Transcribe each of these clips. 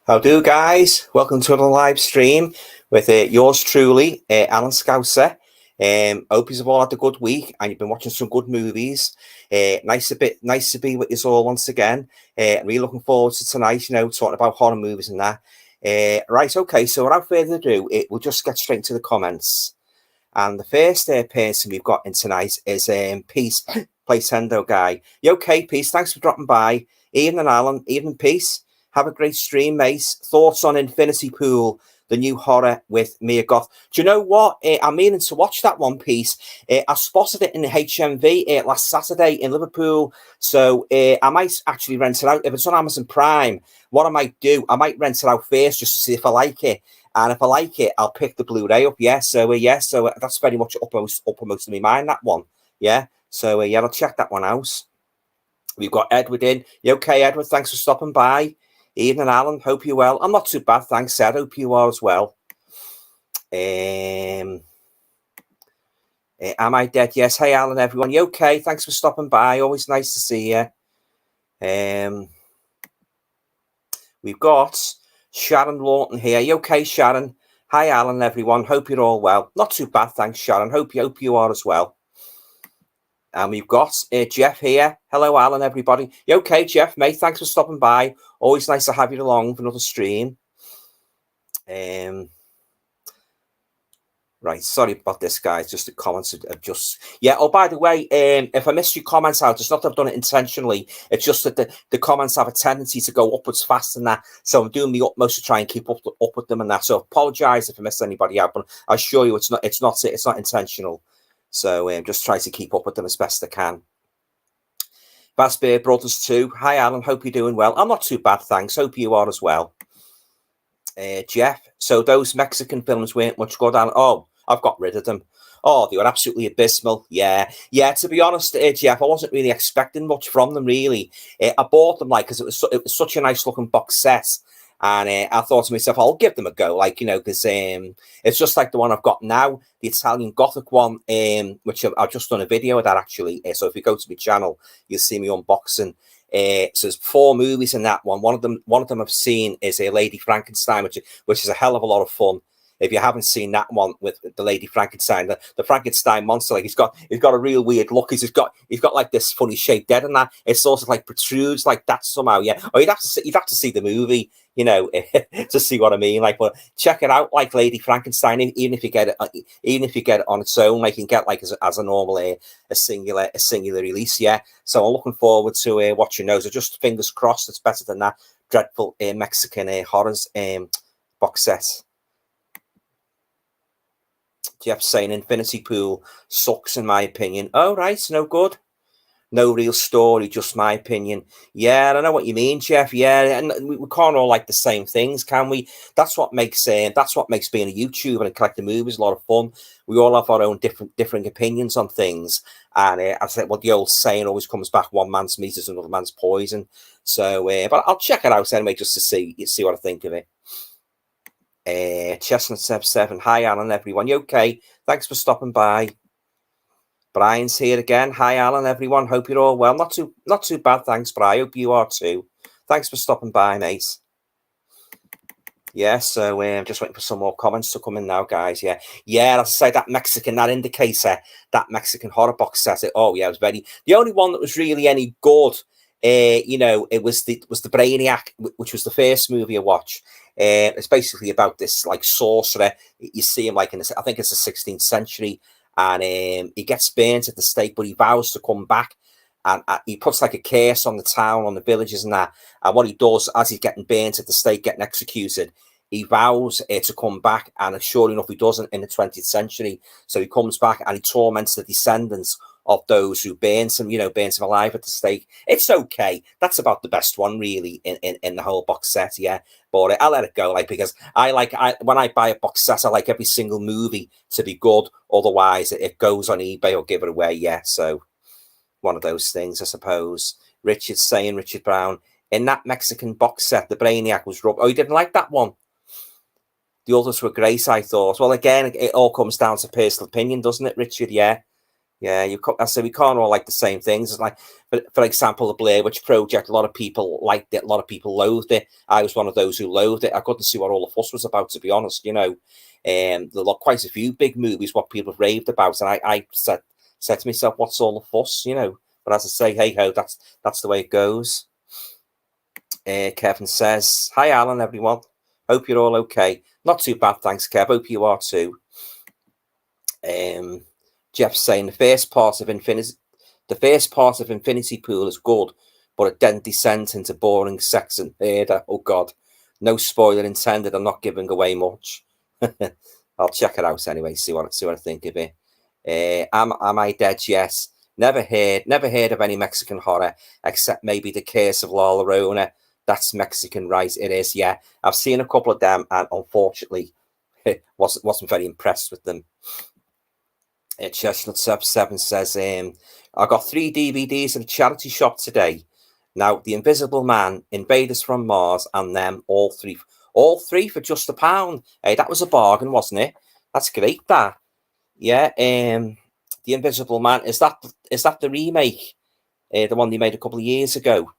How do, guys? Welcome to the live stream with yours truly, Alan Scouser. Hope you've all had a good week and you've been watching some good movies. Nice to be with you all once again. Really looking forward to tonight. Talking about horror movies and that. Right, okay. So without further ado, we'll just get straight into the comments. And the first person we've got in tonight is Peace Playtendo guy. You okay, Peace? Thanks for dropping by. Evening, Alan. Evening, Peace. Have a great stream, mate. Thoughts on Infinity Pool, the new horror with Mia Goth? Do you know what? I'm meaning to watch that one, Piece. I spotted it in the HMV last Saturday in Liverpool. So I might actually rent it out. If it's on Amazon Prime, what I might do, I might rent it out first just to see if I like it. And if I like it, I'll pick the Blu-ray up. Yeah, so that's very much uppermost in my mind, that one. Yeah, so I'll check that one out. We've got Edward in. You okay, Edward? Thanks for stopping by. Evening, Alan. Hope you're well. I'm not too bad, thanks, Ed. Hope you are as well. Am I dead? Yes. Hey, Alan, everyone. You okay? Thanks for stopping by. Always nice to see you. We've got Sharon Lawton here. You okay, Sharon? Hi, Alan, everyone. Hope you're all well. Not too bad, thanks, Sharon. Hope you are as well. And we've got Jeff here. Hello, Alan, everybody. You okay, Jeff, mate? Thanks for stopping by. Always nice to have you along for another stream. Right, sorry about this, guys. Just the comments of just... Yeah, oh, by the way, if I missed your comments out, it's not that I've done it intentionally. It's just that the comments have a tendency to go upwards fast than that. So I'm doing the utmost to try and keep up with them and that. So apologise if I missed anybody out, but I assure you it's not intentional. So just try to keep up with them as best I can. Bass Bear Brothers too. Hi, Alan. Hope you're doing well. I'm not too bad, thanks. Hope you are as well. Jeff, so those Mexican films weren't much good, Alan. Oh, I've got rid of them. Oh, they were absolutely abysmal. Yeah. To be honest, Jeff, I wasn't really expecting much from them, really. I bought them because it was such a nice looking box set. And I thought to myself, I'll give them a go, because it's just like the one I've got now, the Italian Gothic one, which I've just done a video of that, actually. So if you go to my channel, you'll see me unboxing. So there's 4 movies in that one. One of them I've seen is a Lady Frankenstein, which is a hell of a lot of fun. If you haven't seen that one with the Lady Frankenstein, the Frankenstein monster, he's got a real weird look. He's got like this funny shaped head and that. It sort of like protrudes like that somehow. Yeah. Or you'd have to see the movie, to see what I mean. But check it out, like Lady Frankenstein. Even if you get it on its own, you can get as a normal a singular release. Yeah. So I'm looking forward to watching those. Just fingers crossed it's better than that dreadful Mexican horrors box set. Jeff saying Infinity Pool sucks in my opinion. Oh, right, no good. No real story, just my opinion. Yeah, I know what you mean, Jeff. Yeah, and we can't all like the same things, can we? That's what makes being a YouTuber and collecting movies a lot of fun. We all have our own different opinions on things. And I said, well, the old saying always comes back: one man's meat is another man's poison. So, but I'll check it out anyway, just to see what I think of it. Chestnut 7. Hi, Alan, everyone. You okay? Thanks for stopping by. Brian's here again. Hi, Alan, everyone. Hope you're all well. Not too bad, thanks, Brian. Hope you are too. Thanks for stopping by, mate. Yeah, so I'm just waiting for some more comments to come in now, guys. Yeah, as I say, that indicator, that Mexican horror box set. Oh yeah, it was the only one that was really any good. It was the Brainiac, which was the first movie I watched. It's basically about this sorcerer. You see him I think it's the 16th century, and he gets burnt at the stake, but he vows to come back, and he puts a curse on the town, on the villages, and that. And what he does as he's getting burnt at the stake, getting executed, he vows to come back, and sure enough, he doesn't in the 20th century. So he comes back and he torments the descendants of those who burnt him, burnt him alive at the stake. It's okay. That's about the best one, really, in the whole box set, yeah. But I'll let it go, because when I buy a box set, I like every single movie to be good. Otherwise, it goes on eBay or give it away, yeah. So one of those things, I suppose. Richard Brown, in that Mexican box set, the Brainiac was rubbish. Oh, you didn't like that one? The others were great, I thought. Well, again, it all comes down to personal opinion, doesn't it, Richard? Yeah. Yeah, I say we can't all like the same things. It's like, for example, the Blair Witch Project. A lot of people liked it. A lot of people loathed it. I was one of those who loathed it. I couldn't see what all the fuss was about, to be honest. You know, there were quite a few big movies what people have raved about, and I said to myself, "What's all the fuss?" You know. But as I say, hey ho, that's the way it goes. Kevin says, "Hi, Alan, everyone. Hope you're all okay. Not too bad, thanks, Kev. Hope you are too." Jeff's saying the first part of Infinity Pool is good, but it then descends into boring sex and murder. Oh God, no spoiler intended. I'm not giving away much. I'll check it out anyway. See what I think of it. Am I dead? Yes. Never heard of any Mexican horror except maybe The Curse of La Llorona. That's Mexican, right? It is. Yeah, I've seen a couple of them, and unfortunately, wasn't very impressed with them. Chestnut 7 says, I got 3 DVDs at a charity shop today. Now, The Invisible Man, Invaders from Mars, and them, all three for just £1. Hey, that was a bargain, wasn't it? That's great, that. Yeah, The Invisible Man, is that the remake? The one they made a couple of years ago.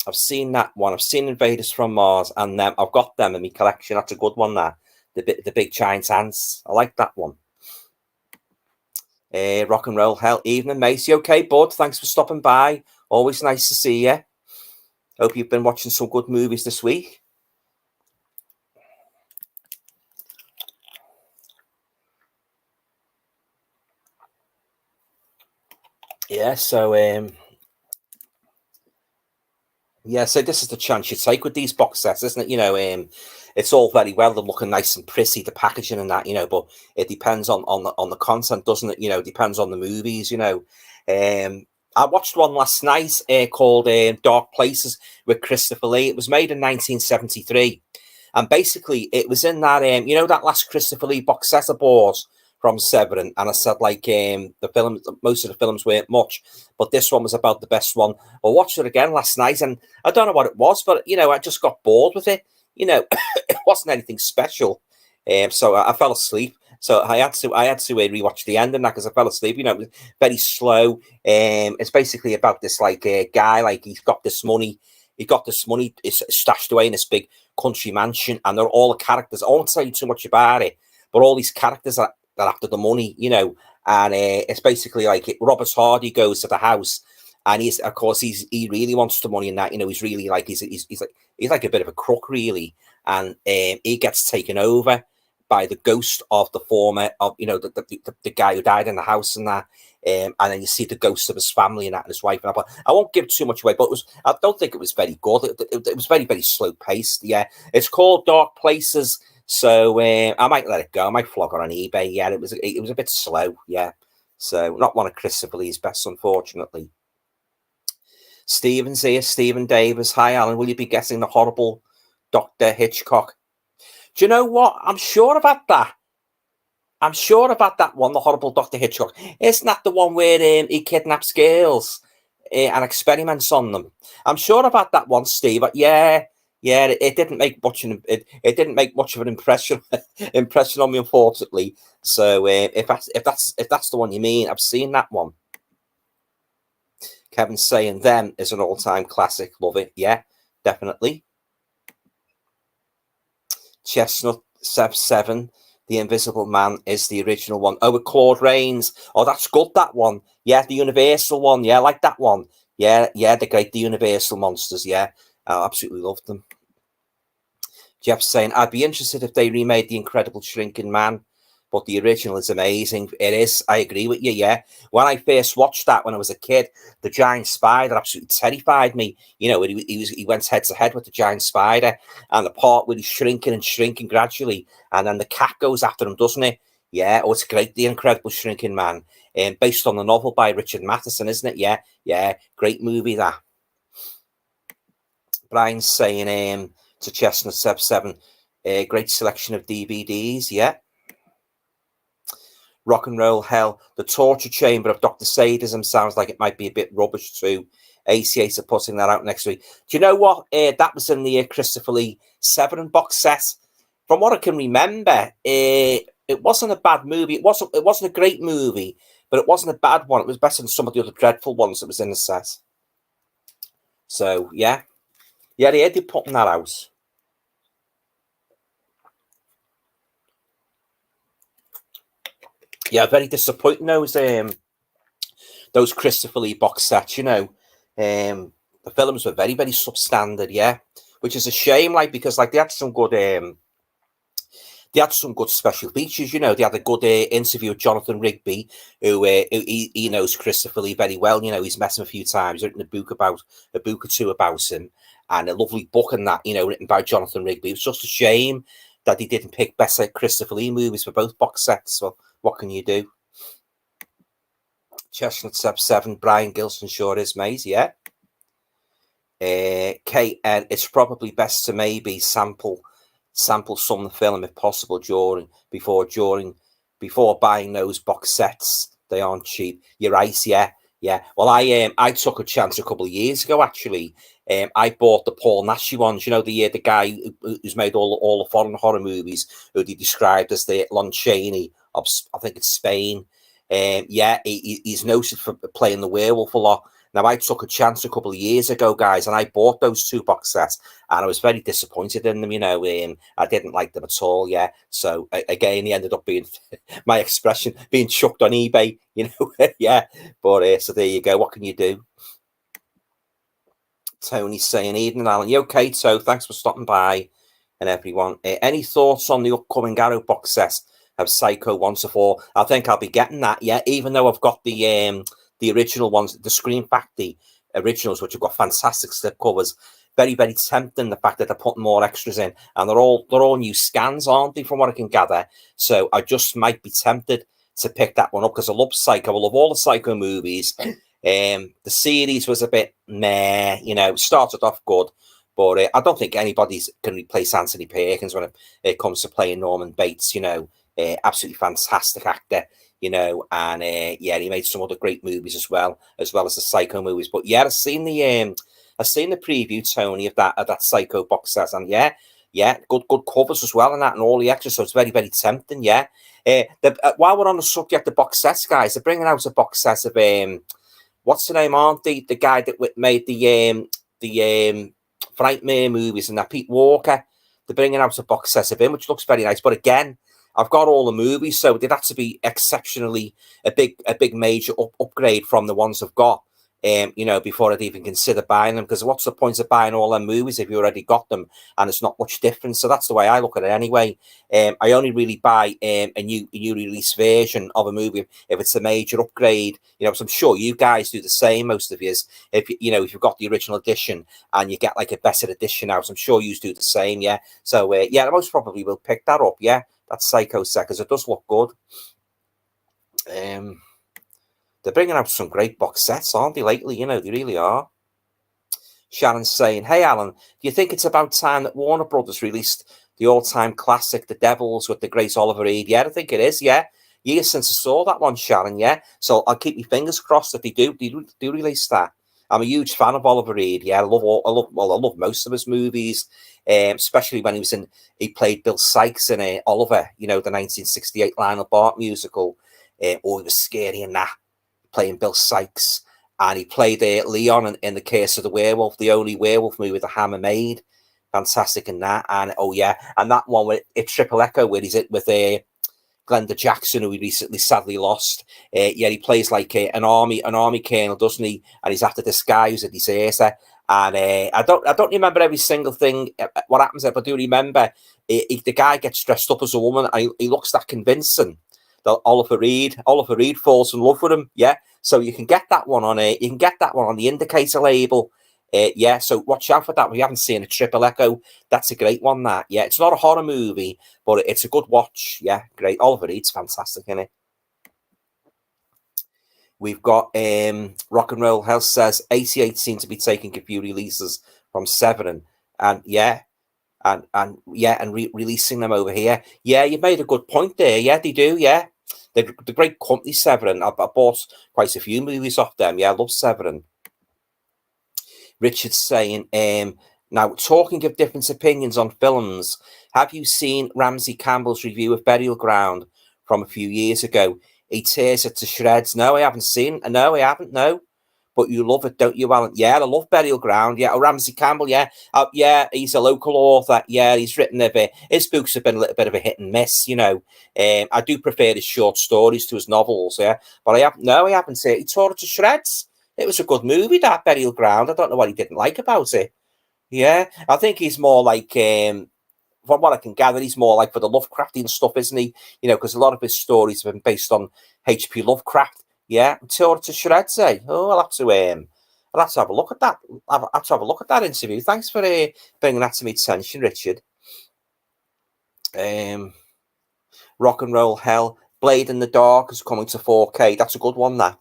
I've seen that one. I've seen Invaders from Mars, and them. I've got them in my collection. That's a good one, that. The big giant ants. I like that one. Rock and roll hell. Evening, Macy. Okay, bud. Thanks for stopping by. Always nice to see you. Hope you've been watching some good movies this week. Yeah, so yeah, so this is the chance you take with these box sets, isn't it? You know, it's all very well, they're looking nice and pretty, the packaging and that, you know, but it depends on the content, doesn't it? You know, it depends on the movies, you know. I watched one last night called Dark Places with Christopher Lee. It was made in 1973. And basically, it was in that, you know, that last Christopher Lee box set I bought from Severin. And I said, like, most of the films weren't much, but this one was about the best one. I watched it again last night, and I don't know what it was, but, you know, I just got bored with it. You know, it wasn't anything special. So I fell asleep. So I had to rewatch the end and that because I fell asleep. You know, it was very slow. It's basically about this like guy, like he's got this money. He got this money stashed away in this big country mansion, and they're all the characters. I won't tell you too much about it, but all these characters are after the money, you know. And it's basically like Robert Hardy goes to the house, and he really wants the money and that. You know, he's really like he's like a bit of a crook, really, and he gets taken over by the ghost of the former, of you know, the guy who died in the house and that. And then you see the ghost of his family and that, and his wife. And I won't give too much away, but I don't think it was very good. It was very, very slow paced. Yeah, it's called Dark Places. So I might let it go. I might flog it on eBay. Yeah, it was a bit slow. Yeah, so not one of Christopher Lee's best, unfortunately. Stephen's here. Stephen Davis. Hi, Alan. Will you be getting the horrible Dr. Hitchcock? Do you know what? I'm sure about that. I'm sure about that one, the horrible Dr. Hitchcock. Isn't that the one where he kidnaps girls and experiments on them? I'm sure about that one, Steve. Yeah. It didn't make much. It didn't make much of an impression on me, unfortunately. So if that's the one you mean, I've seen that one. Kevin's saying Them is an all-time classic. Love it. Yeah, definitely. Chestnut 7. The Invisible Man is the original one. Oh, with Claude Rains. Oh, that's good, that one. Yeah, the Universal one. Yeah, I like that one. Yeah, they're great, the Universal monsters. Yeah, I absolutely loved them. Jeff's saying, I'd be interested if they remade The Incredible Shrinking Man, but the original is amazing. It is. I agree with you, yeah. When I first watched that when I was a kid, the giant spider absolutely terrified me. You know, he went head to head with the giant spider, and the part where he's shrinking and shrinking gradually, and then the cat goes after him, doesn't it? Yeah, oh, it's great, The Incredible Shrinking Man, based on the novel by Richard Matheson, isn't it? Yeah, great movie, that. Brian's saying to Chestnut 7, great selection of DVDs, yeah. Rock and Roll Hell, The Torture Chamber of Dr. Sadism sounds like it might be a bit rubbish too. ACAs are putting that out next week. Do you know what? That was in the Christopher Lee Severin box set. From what I can remember, it it wasn't a bad movie. It wasn't a great movie, but it wasn't a bad one. It was better than some of the other dreadful ones that was in the set. So yeah, they did putting that out. Yeah, very disappointing those Christopher Lee box sets. You know, the films were very, very substandard. Yeah, which is a shame. Like, because like they had some good special features. You know, they had a good interview with Jonathan Rigby, who he knows Christopher Lee very well. You know, he's met him a few times. He's written a book or two about him, and a lovely book and that, you know, written by Jonathan Rigby. It's just a shame that he didn't pick better Christopher Lee movies for both box sets. So what can you do? Chestnut Step 7, Brian Gilson sure is, mate. Yeah. KN, it's probably best to maybe sample some of the film if possible before buying those box sets. They aren't cheap. You're right. Yeah. Well, I took a chance a couple of years ago, actually. I bought the Paul Naschy ones. You know, the guy who's made all the foreign horror movies, who they described as the Lon Chaney of, I think it's Spain. He's noted for playing the werewolf a lot. Now, I took a chance a couple of years ago, guys, and I bought those 2 box sets, and I was very disappointed in them. You know, I didn't like them at all. Yeah, so again, he ended up being my expression being chucked on eBay. You know, yeah. But so there you go. What can you do? Tony's saying, "Evening, Alan. You okay? So thanks for stopping by, and everyone. Any thoughts on the upcoming Arrow box set of Psycho 1 to 4? I think I'll be getting that. Yeah, even though I've got the original ones, the Scream Factory originals, which have got fantastic slip covers. Very, very tempting, the fact that they're putting more extras in, and they're all new scans, aren't they, from what I can gather? So I just might be tempted to pick that one up, because I love Psycho. I love all the Psycho movies. The series was a bit meh, you know, started off good, but I don't think anybody's can replace Anthony Perkins when it comes to playing Norman Bates. You know, absolutely fantastic actor. You know, and he made some other great movies as well as the Psycho movies. But yeah, I've seen the preview, Tony, of that Psycho box set, and good covers as well, and that, and all the extras. So it's very, very tempting. Yeah. While we're on the subject of box sets, guys, they're bringing out a box set of what's the name, aren't they? The guy that made the Frightmare movies and that, Pete Walker. They're bringing out a box set of him, which looks very nice. But again, I've got all the movies, so they'd have to be exceptionally a big major upgrade from the ones I've got, you know, before I'd even consider buying them. Because what's the point of buying all them movies if you already got them and it's not much different? So that's the way I look at it anyway. I only really buy a new release version of a movie if it's a major upgrade. You know, so I'm sure you guys do the same, most of you. If you've got the original edition and you get like a better edition out, I'm sure you do the same. Yeah. So I most probably will pick that up. Yeah. That Psycho set, because it does look good. They're bringing out some great box sets, aren't they, lately? You know, they really are. Sharon's saying, "Hey, Alan, do you think it's about time that Warner Brothers released the all-time classic, The Devils, with the great Oliver Reed?" Yeah, I think it is, yeah. Years since I saw that one, Sharon, yeah. So I'll keep my fingers crossed that they do release that. I'm a huge fan of Oliver Reed. Yeah, I love most of his movies, especially when he played Bill Sikes in Oliver, you know, the 1968 Lionel Bart musical. He was scary in that, playing Bill Sikes. And he played Leon in The Curse of the Werewolf, the only werewolf movie the Hammer made. Fantastic in that. And and that one with Triple Echo, where he's with Glenda Jackson, who he recently sadly lost. He plays like an army colonel, doesn't he? And he's after this guy who's a deserter. And I don't remember every single thing what happens there, but I do remember the guy gets dressed up as a woman, and he looks that convincing that Oliver Reed falls in love with him. Yeah, so you can get that one on the Indicator label. So watch out for that. If you haven't seen a Triple Echo, that's a great one. That, yeah, it's not a horror movie, but it's a good watch. Yeah, great. Oliver Reed's fantastic in it. We've got Rock and Roll Health says 88 seem to be taking a few releases from Severin, and releasing them over here. Yeah, you made a good point there. Yeah, they do. Yeah, the great company Severin. I bought quite a few movies off them. Yeah, I love Severin. Richard's saying, now talking of different opinions on films, have you seen Ramsey Campbell's review of Burial Ground? from a few years ago. He tears it to shreds. No, I haven't seen. No, I haven't. No. But you love it, don't you, Alan? Yeah, I love Burial Ground. Yeah, Ramsey Campbell. Yeah, yeah, he's a local author. Yeah, he's written a bit. His books have been a little bit of a hit and miss, you know. I do prefer his short stories to his novels. Yeah, but I haven't seen it. He tore it to shreds. It was a good movie, that Burial Ground. I don't know what he didn't like about it. Yeah, I think he's more like, from what I can gather, he's more like for the Lovecraftian stuff, isn't he? You know, because a lot of his stories have been based on H.P. Lovecraft. Yeah, tore it to shreds, eh? Oh, I'll have to have a look at that. I'll have to have a look at that interview. Thanks for bringing that to me attention, Richard. Rock and Roll Hell, Blade in the Dark is coming to 4K. That's a good one, that.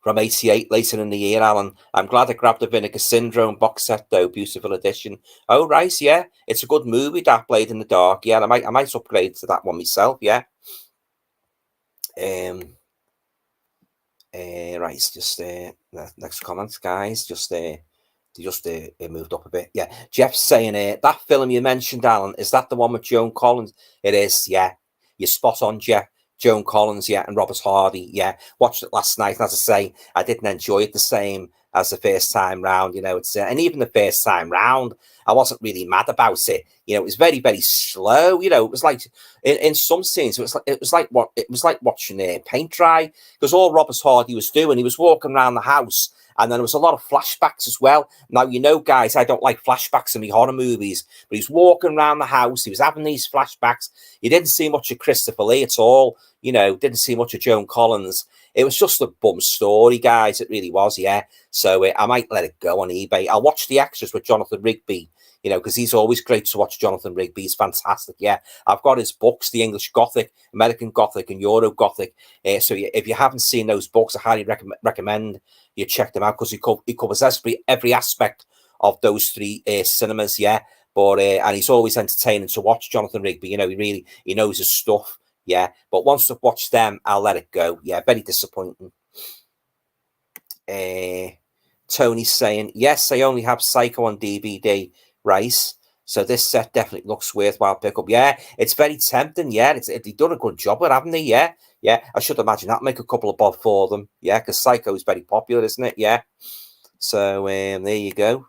From 88, later in the year, Alan. I'm glad I grabbed the Vinegar Syndrome box set, though. Beautiful edition. Oh, right, yeah. It's a good movie, that Blade in the Dark. Yeah, I might upgrade to that one myself, yeah. Right, just next comments, guys. They just moved up a bit. Yeah, Jeff's saying that film you mentioned, Alan, is that the one with Joan Collins? It is. Yeah, you're spot on, Jeff. Joan Collins, yeah, and Robert Hardy, yeah. Watched it last night, and as I say, I didn't enjoy it the same as the first time round. You know, it's and even the first time round, I wasn't really mad about it. You know, it was very, very slow. You know, it was like in some scenes, it was like watching paint dry, because all Robert Hardy was doing, he was walking around the house. And then there was a lot of flashbacks as well. Now, you know, guys, I don't like flashbacks in my horror movies, but he's walking around the house. He was having these flashbacks. You didn't see much of Christopher Lee at all. You know, didn't see much of Joan Collins. It was just a bum story, guys. It really was, yeah. So I might let it go on eBay. I'll watch the extras with Jonathan Rigby, you know, because he's always great to watch. Jonathan Rigby. He's fantastic, yeah. I've got his books, the English Gothic, American Gothic, and Euro Gothic. So if you haven't seen those books, I highly recommend you check them out, because he covers every aspect of those three cinemas, yeah. But and he's always entertaining to watch, Jonathan Rigby. You know, he knows his stuff, yeah. But once I've watched them, I'll let it go. Yeah, very disappointing. Tony's saying, yes, I only have Psycho on DVD, Rice. So this set definitely looks worthwhile pickup. Yeah, it's very tempting. Yeah, they've done a good job with it, haven't they? Yeah, yeah. I should imagine that'll make a couple of bob for them. Yeah, because Psycho is very popular, isn't it? Yeah. So there you go.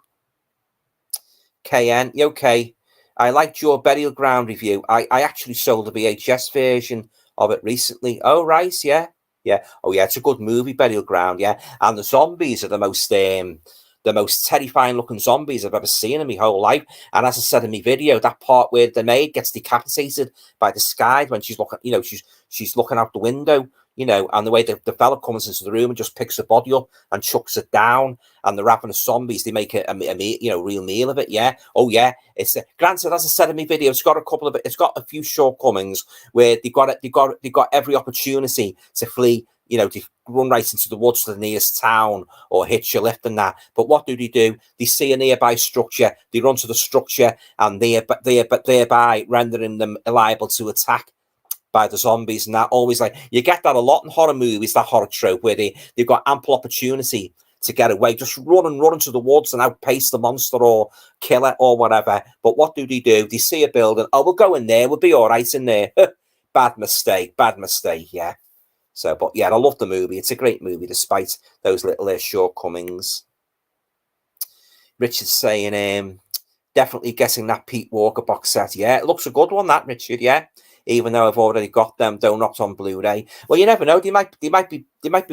KN, okay. I liked your Burial Ground review. I actually sold the VHS version of it recently. Oh, right, yeah. Yeah. Oh, yeah, it's a good movie, Burial Ground, yeah. And the zombies are the most terrifying looking zombies I've ever seen in my whole life. And as I said in my video, that part where the maid gets decapitated by the sky when she's looking, you know, she's looking out the window, you know, and the way the fella comes into the room and just picks the body up and chucks it down, and they're having the zombies, they make a real meal of it. Yeah. Oh yeah. It's granted, as I said in my video, it's got a few shortcomings where they got every opportunity to flee, you know, to run right into the woods to the nearest town or hitch a lift and that. But what do? They see a nearby structure, they run to the structure, and thereby rendering them liable to attack by the zombies. And that always, like, you get that a lot in horror movies, that horror trope where they've got ample opportunity to get away, just run into the woods and outpace the monster or kill it or whatever. But what do? They see a building, oh, we'll go in there, we'll be all right in there. Bad mistake, yeah. So, but yeah, I love the movie. It's a great movie, despite those little shortcomings. Richard's saying, definitely getting that Pete Walker box set. Yeah, it looks a good one, that, Richard. Yeah, even though I've already got them, though not on Blu-ray. Well, you never know. They might be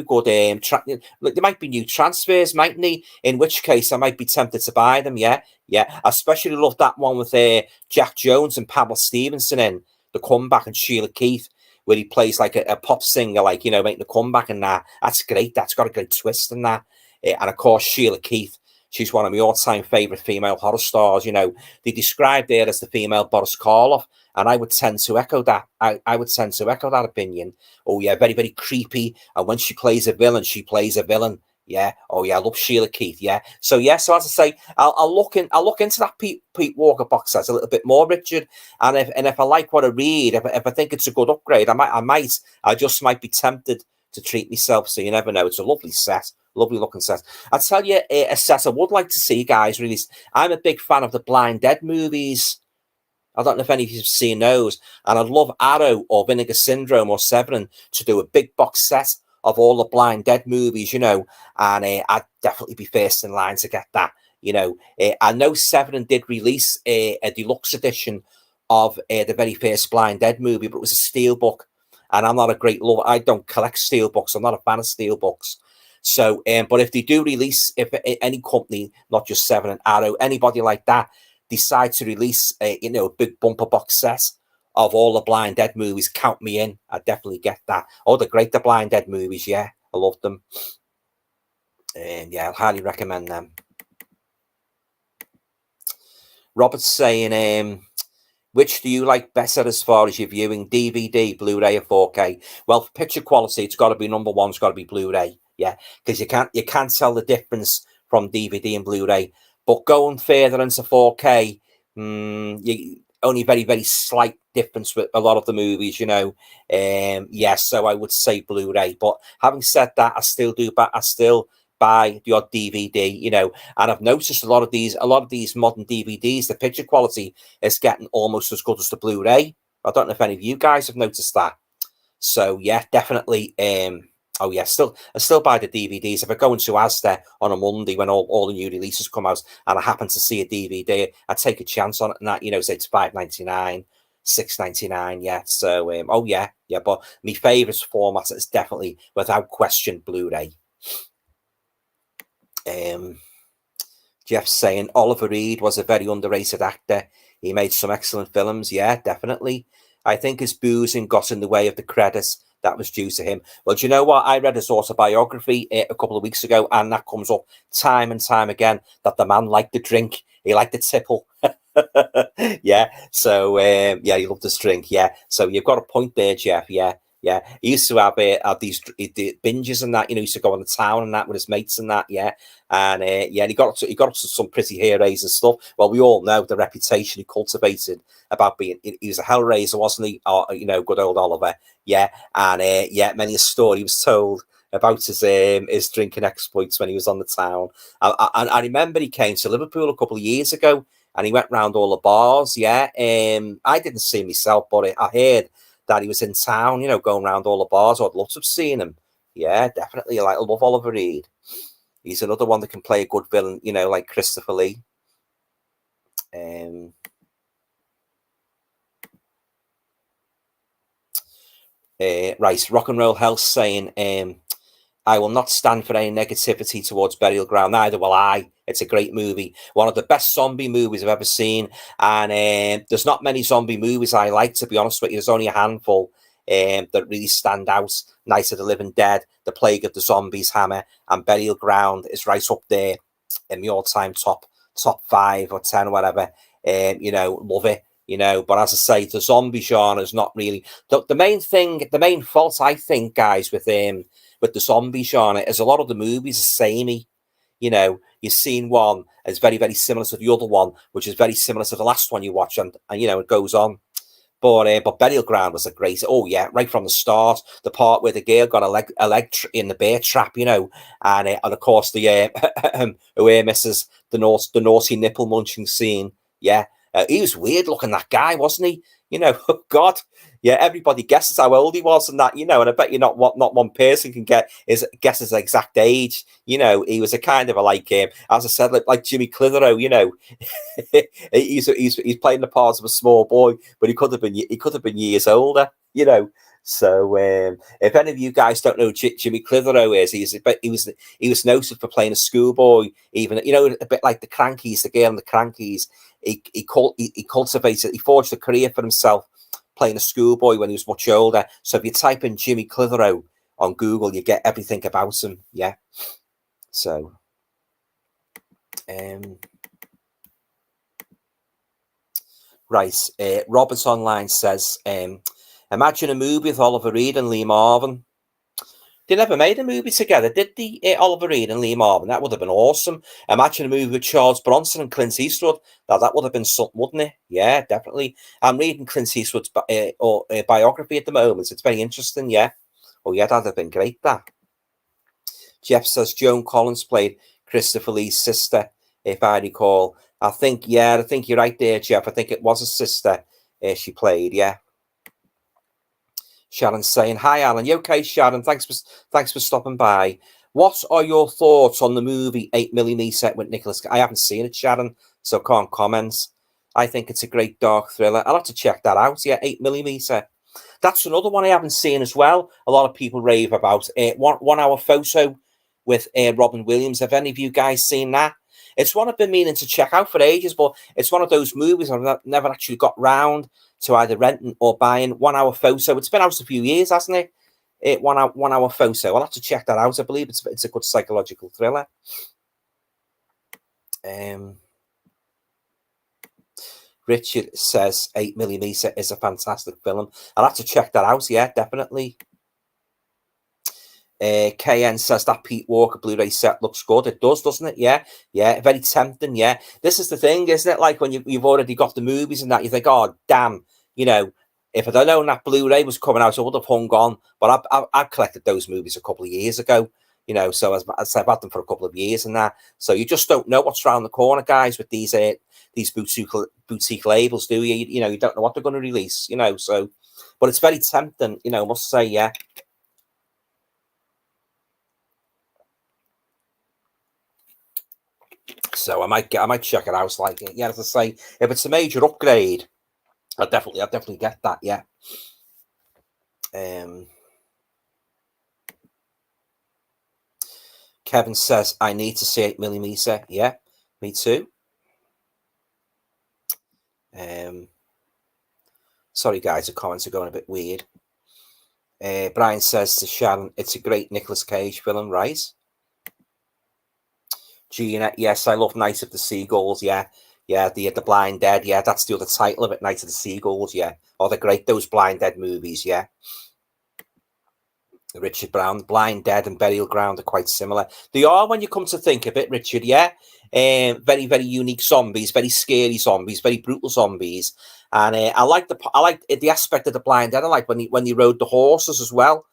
good. There might be new transfers, mightn't they? In which case, I might be tempted to buy them. Yeah, yeah. I especially love that one with Jack Jones and Pamela Stevenson in The Comeback, and Sheila Keith, where he plays like a pop singer, like, you know, making a comeback and that. That's great. That's got a great twist in that. And of course, Sheila Keith, she's one of my all-time favourite female horror stars. You know, they described her as the female Boris Karloff, and I would tend to echo that. I would tend to echo that opinion. Oh yeah, very, very creepy. And when she plays a villain, she plays a villain. Yeah. Oh yeah, I love Sheila Keith. Yeah. So yeah. So as I say, I'll look into that Pete Walker box set a little bit more, Richard. And if I like what I read, if I think it's a good upgrade, I just might be tempted to treat myself. So you never know. It's a lovely set. Lovely looking set. I'll tell you a set I would like to see, guys, released. I'm a big fan of the Blind Dead movies. I don't know if any of you have seen those. And I'd love Arrow or Vinegar Syndrome or Severin to do a big box set of all the Blind Dead movies, you know, and I'd definitely be first in line to get that. You know, I know Severin did release a deluxe edition of the very first Blind Dead movie, but it was a steelbook. And I'm not a great lover. I don't collect steelbooks. I'm not a fan of steelbooks. So, but if they do release, if any company, not just Severin and Arrow, anybody like that, decide to release a, you know, a big bumper box set of all the Blind Dead movies, count me in. I definitely get that. Oh, they're great, the Blind Dead movies. Yeah, I love them. Yeah, I'll highly recommend them. Robert's saying, which do you like better as far as your viewing, DVD, Blu-ray, or 4K? Well, for picture quality, it's got to be number one. It's got to be Blu-ray, yeah, because you can't tell the difference from DVD and Blu-ray. But going further into 4K, only very, very slight difference with a lot of the movies, you know. Yeah, so I would say Blu-ray. But having said that, I still buy the odd DVD, you know, and I've noticed a lot of these modern DVDs, the picture quality is getting almost as good as the Blu-ray. I don't know if any of you guys have noticed that. So yeah, definitely. Oh yeah, I still buy the DVDs. If I go into Asda on a Monday when all the new releases come out, and I happen to see a DVD, I take a chance on it, and that, you know, say it's $5.99, $6.99. Yeah. So oh yeah. But my favourite format is definitely, without question, Blu-ray. Jeff's saying Oliver Reed was a very underrated actor. He made some excellent films. Yeah, definitely. I think his boozing got in the way of the credits that was due to him. Well, do you know what? I read his autobiography a couple of weeks ago, and that comes up time and time again, that the man liked the drink. He liked the tipple. Yeah. So, yeah, he loved his drink. Yeah. So you've got a point there, Jeff. Yeah. Yeah, he used to have these binges and that, you know, he used to go on the town and that with his mates and that, yeah. And yeah, and he got up to some pretty hair-raising stuff. Well, we all know the reputation he cultivated about being, he was a hellraiser, wasn't he? You know, good old Oliver, yeah. And yeah, many a story was told about his drinking exploits when he was on the town. I remember he came to Liverpool a couple of years ago, and he went round all the bars, yeah. I didn't see myself, but I heard that he was in town, you know, going around all the bars. I'd love to have seen him. Yeah, definitely. I love Oliver Reed. He's another one that can play a good villain, you know, like Christopher Lee. Right, Rock and Roll Health saying, I will not stand for any negativity towards Burial Ground. Neither will I. It's a great movie. One of the best zombie movies I've ever seen. And there's not many zombie movies I like, to be honest with you. There's only a handful that really stand out. Night of the Living Dead, The Plague of the Zombies, Hammer, and Burial Ground is right up there in the all-time top 5 or 10 or whatever. You know, love it. You know, but as I say, the zombie genre is not really the main fault, I think, guys, with the zombie genre is a lot of the movies are samey. You know, you've seen one is very, very similar to the other one, which is very similar to the last one you watch, and you know, it goes on. But Burial Ground was a great, oh yeah, right from the start, the part where the girl got a leg in the bear trap, you know, and of course the who misses the naughty nipple munching scene, yeah. He was weird looking, that guy, wasn't he? You know, oh God, yeah. Everybody guesses how old he was and that, you know. And I bet you not one person can guess his exact age. You know, he was a kind of a like, as I said, like Jimmy Clitheroe. You know, he's playing the part of a small boy, but he could have been years older. You know. So if any of you guys don't know who Jimmy Clitheroe is, he was noted for playing a schoolboy, even, you know, a bit like the Crankies, the girl in the Crankies. He cultivated, he forged a career for himself playing a schoolboy when he was much older. So if you type in Jimmy Clitheroe on Google, you get everything about him. Yeah. So right, Roberts Online says, imagine a movie with Oliver Reed and Lee Marvin. They never made a movie together, did they? Oliver Reed and Lee Marvin. That would have been awesome. Imagine a movie with Charles Bronson and Clint Eastwood. That would have been something, wouldn't it? Yeah, definitely. I'm reading Clint Eastwood's biography at the moment. It's very interesting, yeah. Oh, yeah, that'd have been great, that. Jeff says Joan Collins played Christopher Lee's sister, if I recall. I think you're right there, Jeff. I think it was a sister. she played. Yeah. Sharon's saying, "Hi, Alan. You okay, Sharon? Thanks for stopping by. What are your thoughts on the movie 8mm with Nicholas? I haven't seen it, Sharon, so can't comment. I think it's a great dark thriller. I'll have to check that out. Yeah, 8mm. That's another one I haven't seen as well. A lot of people rave about 1 hour photo with Robin Williams. Have any of you guys seen that? It's one I've been meaning to check out for ages, but it's one of those movies I've never actually got round to either renting or buying. 1 hour photo. It's been out a few years, hasn't it? 1 hour photo. I'll have to check that out. I believe it's a good psychological thriller. Richard says 8mm is a fantastic film. I'll have to check that out. Yeah, definitely. KN says that Pete Walker Blu-ray set looks good. It does, doesn't it? Yeah, yeah, very tempting. Yeah, this is the thing, isn't it? Like when you've already got the movies and that, you think, oh damn, you know, if I'd known that Blu-ray was coming out, I would have hung on. But I've collected those movies a couple of years ago, you know, so as I've had them for a couple of years and that. So you just don't know what's around the corner, guys, with these boutique labels, do you? You know, you don't know what they're going to release, you know. So, but it's very tempting, you know, I must say, yeah. So I might check it out. Like, yeah, as I say, if it's a major upgrade, I'll definitely get that. Yeah. Kevin says I need to see 8mm. Yeah, me too. Sorry guys, the comments are going a bit weird. Brian says to Sharon, it's a great Nicolas Cage film, right? Gina, yes, I love Night of the Seagulls. Yeah, yeah, the Blind Dead. Yeah, that's the other title of it, Night of the Seagulls. Yeah, oh, they're great. Those Blind Dead movies. Yeah. Richard Brown, Blind Dead and Burial Ground are quite similar. They are when you come to think of it, Richard. Yeah, very very unique zombies, very scary zombies, very brutal zombies. And I like the aspect of the Blind Dead. I like when he rode the horses as well,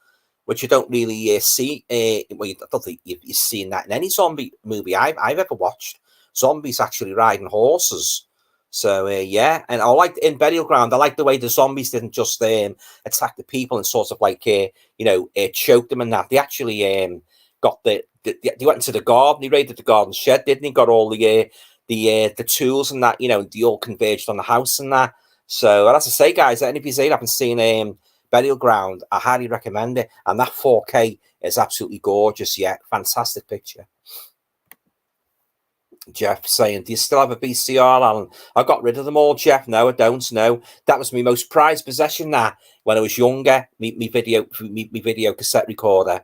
which you don't really see. Well, I don't think you've seen that in any zombie movie I've ever watched. Zombies actually riding horses. So, yeah, and I liked in Burial Ground, I like the way the zombies didn't just attack the people and sort of like, choke them and that. They actually got they went into the garden, he raided the garden shed, didn't he? Got all the tools and that, you know, they all converged on the house and that. So, as I say, guys, any of you haven't seen Burial Ground, I highly recommend it. And that 4K is absolutely gorgeous. Yeah, fantastic picture. Jeff saying, do you still have a VCR, Alan? I got rid of them all, Jeff. No, I don't. No, that was my most prized possession. That when I was younger, me video cassette recorder.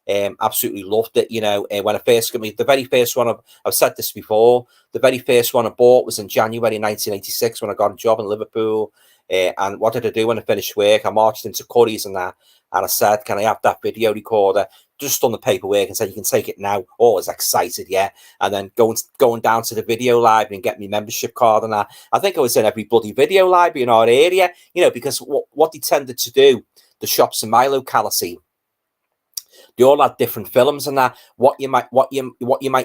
Absolutely loved it. You know, when I first got the very first one, I've said this before. The very first one I bought was in January 1986 when I got a job in Liverpool. And what did I do when I finished work? I marched into Curry's and that, and I said, "Can I have that video recorder?" Just done the paperwork and said, "You can take it now." Oh, I was excited, yeah. And then going down to the video library and get my membership card and that. I think I was in every bloody video library in our area, you know, because what they tended to do, the shops in my locality, they all had different films and that. What you might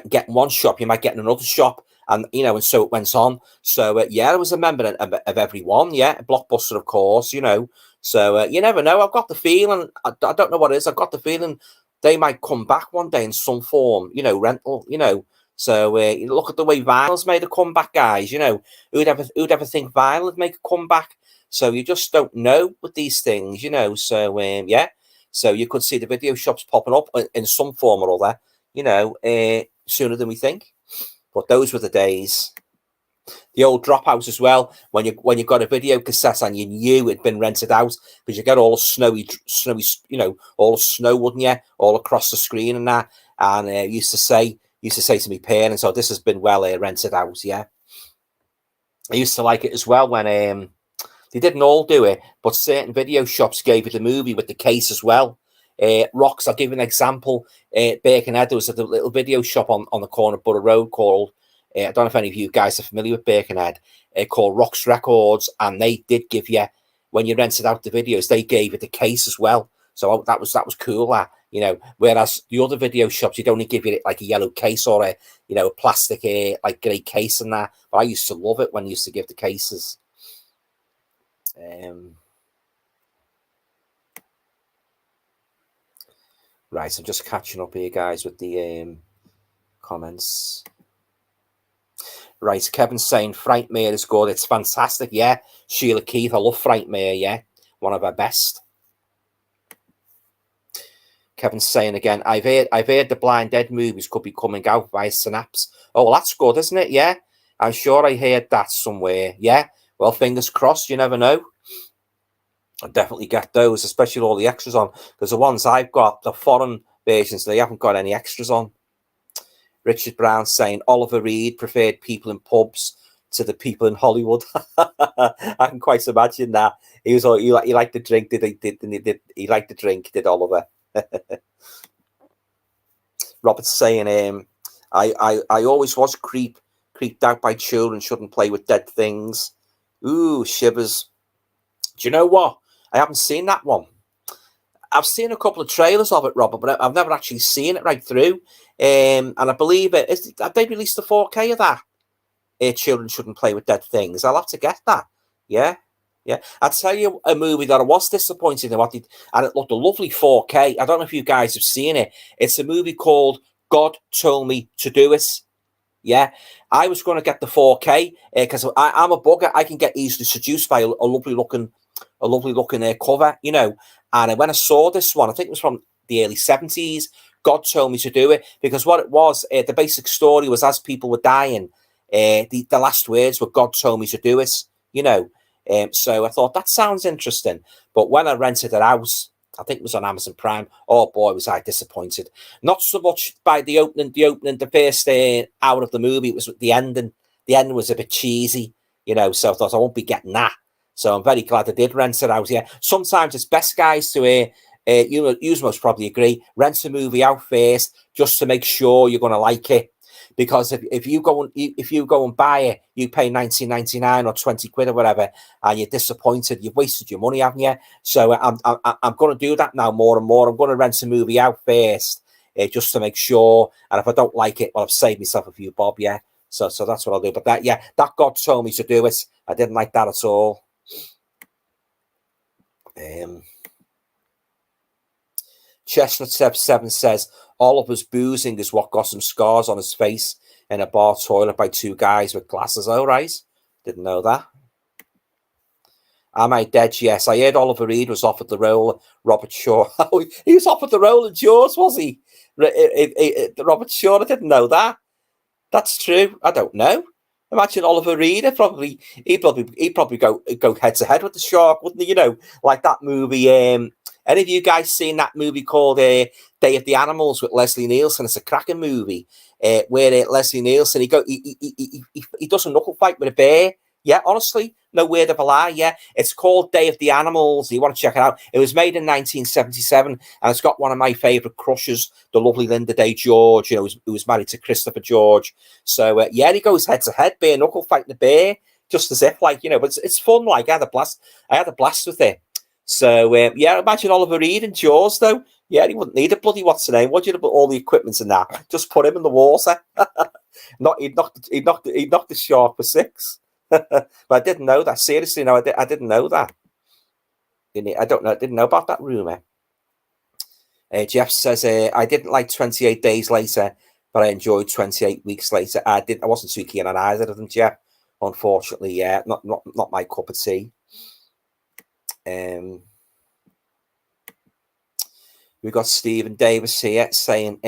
get in one shop, you might get in another shop, and you know, and so it went on. So yeah, I was a member of every one. Yeah, Blockbuster, of course. You know, so you never know. I've got the feeling. I don't know what it is. I've got the feeling they might come back one day in some form. You know, rental. You know. So look at the way vinyl's made a comeback, guys. You know, who'd ever think vinyl would make a comeback? So you just don't know with these things. You know. So yeah. So you could see the video shops popping up in some form or other, you know, sooner than we think. But those were the days. The old Drophouse as well. When you got a video cassette and you knew it'd been rented out, because you get all snowy, you know, all snow, wouldn't you, all across the screen and that. And used to say to me parents, "Oh, this has been well rented out." Yeah, I used to like it as well when they didn't all do it, but certain video shops gave you the movie with the case as well. Rocks, I'll give you an example. Birkenhead, there was a little video shop on the corner of Borough Road called, I don't know if any of you guys are familiar with Birkenhead, called Rocks Records, and they did give you, when you rented out the videos, they gave you the case as well. So that was cool, you know, whereas the other video shops, you'd only give you like a yellow case or a, you know, a plastic, like grey case and that. But I used to love it when they used to give the cases. Right, I'm just catching up here, guys, with the comments. Right, Kevin's saying Frightmare is good. It's fantastic. Yeah, Sheila Keith. I love Frightmare. Yeah, one of her best. Kevin's saying again, I've heard the Blind Dead movies could be coming out via Synapse. Oh, well, that's good, isn't it? Yeah, I'm sure I heard that somewhere. Yeah, well, fingers crossed. You never know. I'll definitely get those, especially all the extras on, because the ones I've got, the foreign versions, they haven't got any extras on. Richard Brown saying Oliver Reed preferred people in pubs to the people in Hollywood. I can quite imagine that. He liked the drink. He liked the drink, did Oliver? Robert's saying, I always was creeped out by children shouldn't play with dead things. Ooh, shivers. Do you know what? I haven't seen that one. I've seen a couple of trailers of it, Robert, but I've never actually seen it right through. And I believe have they released the 4K of that? Children shouldn't play with dead things. I'll have to get that. Yeah. I'll tell you a movie that I was disappointed in, and it looked a lovely 4K. I don't know if you guys have seen it. It's a movie called God Told Me to Do It. Yeah, I was going to get the 4K because I'm a bugger. I can get easily seduced by a lovely looking cover, you know. And when I saw this one, I think it was from the early 70s. God told me to do it because what it was, the basic story was as people were dying, the last words were God told me to do it, you know. So I thought that sounds interesting. But when I rented it out, I think it was on Amazon Prime. Oh boy, was I disappointed. Not so much by the opening, the first hour of the movie. It was the ending. The ending was a bit cheesy, you know. So I thought I won't be getting that. So I'm very glad I did rent it out. Yeah, sometimes it's best, guys, to you most probably agree. Rent a movie out first, just to make sure you're going to like it. Because if you go and buy it, you pay £19.99 or 20 quid or whatever, and you're disappointed. You've wasted your money, haven't you? So I'm going to do that now more and more. I'm going to rent a movie out first, just to make sure. And if I don't like it, well, I've saved myself a few bob. Yeah. So that's what I'll do. But that God told me to do it. I didn't like that at all. Chestnut 7 says Oliver's boozing is what got some scars on his face in a bar toilet by two guys with glasses. Oh, right. Didn't know that. Am I dead? Yes. I heard Oliver Reed was offered the role. Robert Shaw. He was offered the role in Jaws, was he? Robert Shaw, I didn't know that. That's true. I don't know. Imagine Oliver Reed. He'd probably go head to head with the shark, wouldn't he? You know, like that movie. Any of you guys seen that movie called Day of the Animals with Leslie Nielsen? It's a cracking movie where Leslie Nielsen he does a knuckle fight with a bear. Yeah, honestly, no word of a lie. Yeah, it's called Day of the Animals. You want to check it out? It was made in 1977, and it's got one of my favourite crushes, the lovely Linda Day George. You know, who was married to Christopher George. So yeah, he goes head to head, bare knuckle fighting the bear, just as if like, you know. But it's fun. Like I had a blast with it. So yeah, imagine Oliver Reed in Jaws though. Yeah, he wouldn't need a bloody what's the name. What do you put all the equipment in that? Just put him in the water. He'd knock the shark for 6. But I didn't know that. Seriously, no, I didn't know that. I didn't know about that rumor. Jeff says, I didn't like 28 Days Later, but I enjoyed 28 Weeks Later. I wasn't too keen on either of them, Jeff. Unfortunately, yeah, not my cup of tea. We've got Stephen Davis here saying,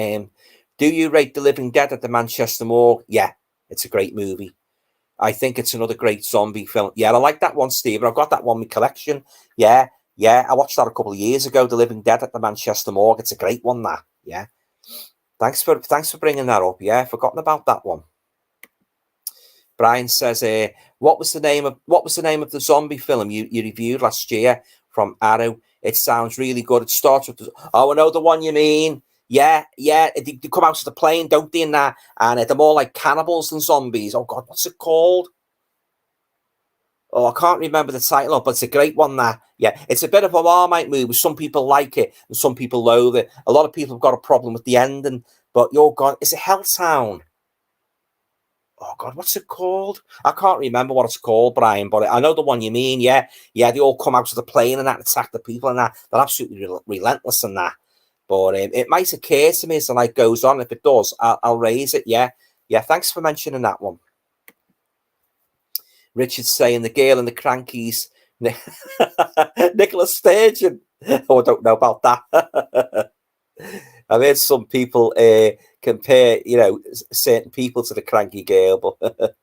do you rate The Living Dead at the Manchester Morgue? Yeah, it's a great movie. I think it's another great zombie film. Yeah, I like that one, Stephen. I've got that one in my collection. Yeah. I watched that a couple of years ago, The Living Dead at the Manchester Morgue. It's a great one, that. Yeah. Thanks for bringing that up. Yeah, forgotten about that one. Brian says, what was the name of the zombie film you reviewed last year from Arrow? It sounds really good. It starts with I know the one you mean. Yeah. They come out of the plane, don't they? And they're more like cannibals than zombies. Oh God, what's it called? Oh, I can't remember the title, but it's a great one. That it's a bit of a Marmite movie. Some people like it, and some people loathe it. A lot of people have got a problem with the ending. But God, is it Helltown? oh God, what's it called? I can't remember what it's called, Brian, but I know the one you mean. Yeah, yeah, they all come out of the plane and that attack the people and that. They're absolutely relentless in that. But it might occur to me as the night goes on. If it does, I'll raise it. Yeah, yeah. Thanks for mentioning that one. Richard's saying the girl and the crankies, Nicola Sturgeon. Oh, I don't know about that. I've heard some people compare, certain people to the cranky girl, but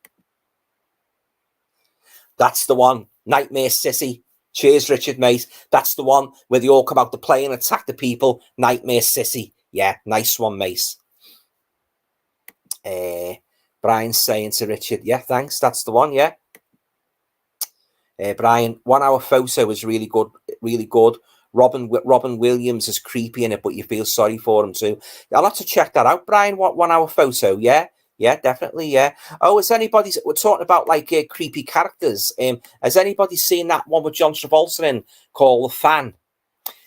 that's the one. Nightmare Sissy. Cheers, Richard, mate. That's the one where they all come out the plane and attack the people. Nightmare Sissy. Yeah, nice one, mate. Brian's saying to Richard, yeah, thanks. That's the one, yeah. Brian, 1 hour photo is really good, really good. Robin Williams is creepy in it, but you feel sorry for him too. I'll have to check that out, Brian. What 1 hour photo? Yeah, yeah, definitely, yeah. Oh, has anybody? We're talking about like creepy characters. Has anybody seen that one with John Travolta in called The Fan,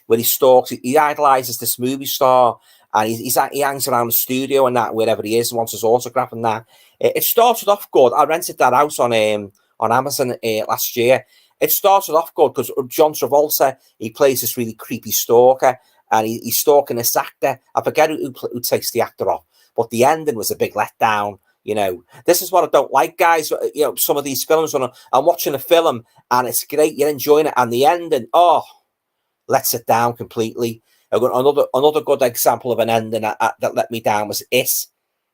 where he stalks? He idolizes this movie star, and he hangs around the studio and that wherever he is, and wants his autograph and that. It started off good. I rented that out on Amazon last year. It started off good because John Travolta, he plays this really creepy stalker, and he's stalking this actor. I forget who takes the actor off, but the ending was a big letdown. This is what I don't like, guys. Some of these films, when I'm watching a film and it's great, you're enjoying it, and the ending, lets it down completely. Another good example of an ending that let me down was It.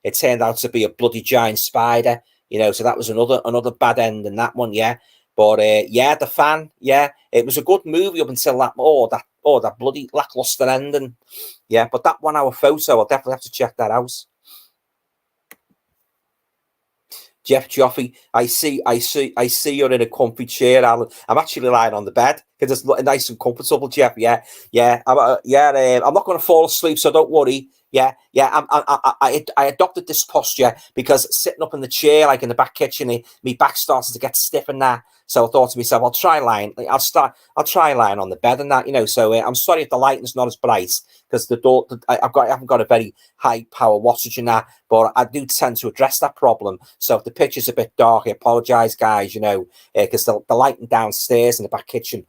It turned out to be a bloody giant spider. So that was another bad ending, that one, yeah. But The Fan, yeah, it was a good movie up until that bloody lackluster ending, yeah. But that 1 hour photo, I'll definitely have to check that out. Jeff Joffrey, I see you're in a comfy chair, Alan. I'm actually lying on the bed because it's nice and comfortable, Jeff. Yeah. I'm not going to fall asleep, so don't worry. Yeah. I adopted this posture because sitting up in the chair, like in the back kitchen, my back started to get stiff and that. So I thought to myself, I'll try lying. I'll try lying on the bed and that, So I'm sorry if the lighting's not as bright because I haven't got a very high power wattage in that, but I do tend to address that problem. So if the picture's a bit dark, I apologise, guys. Because the lighting downstairs in the back kitchen,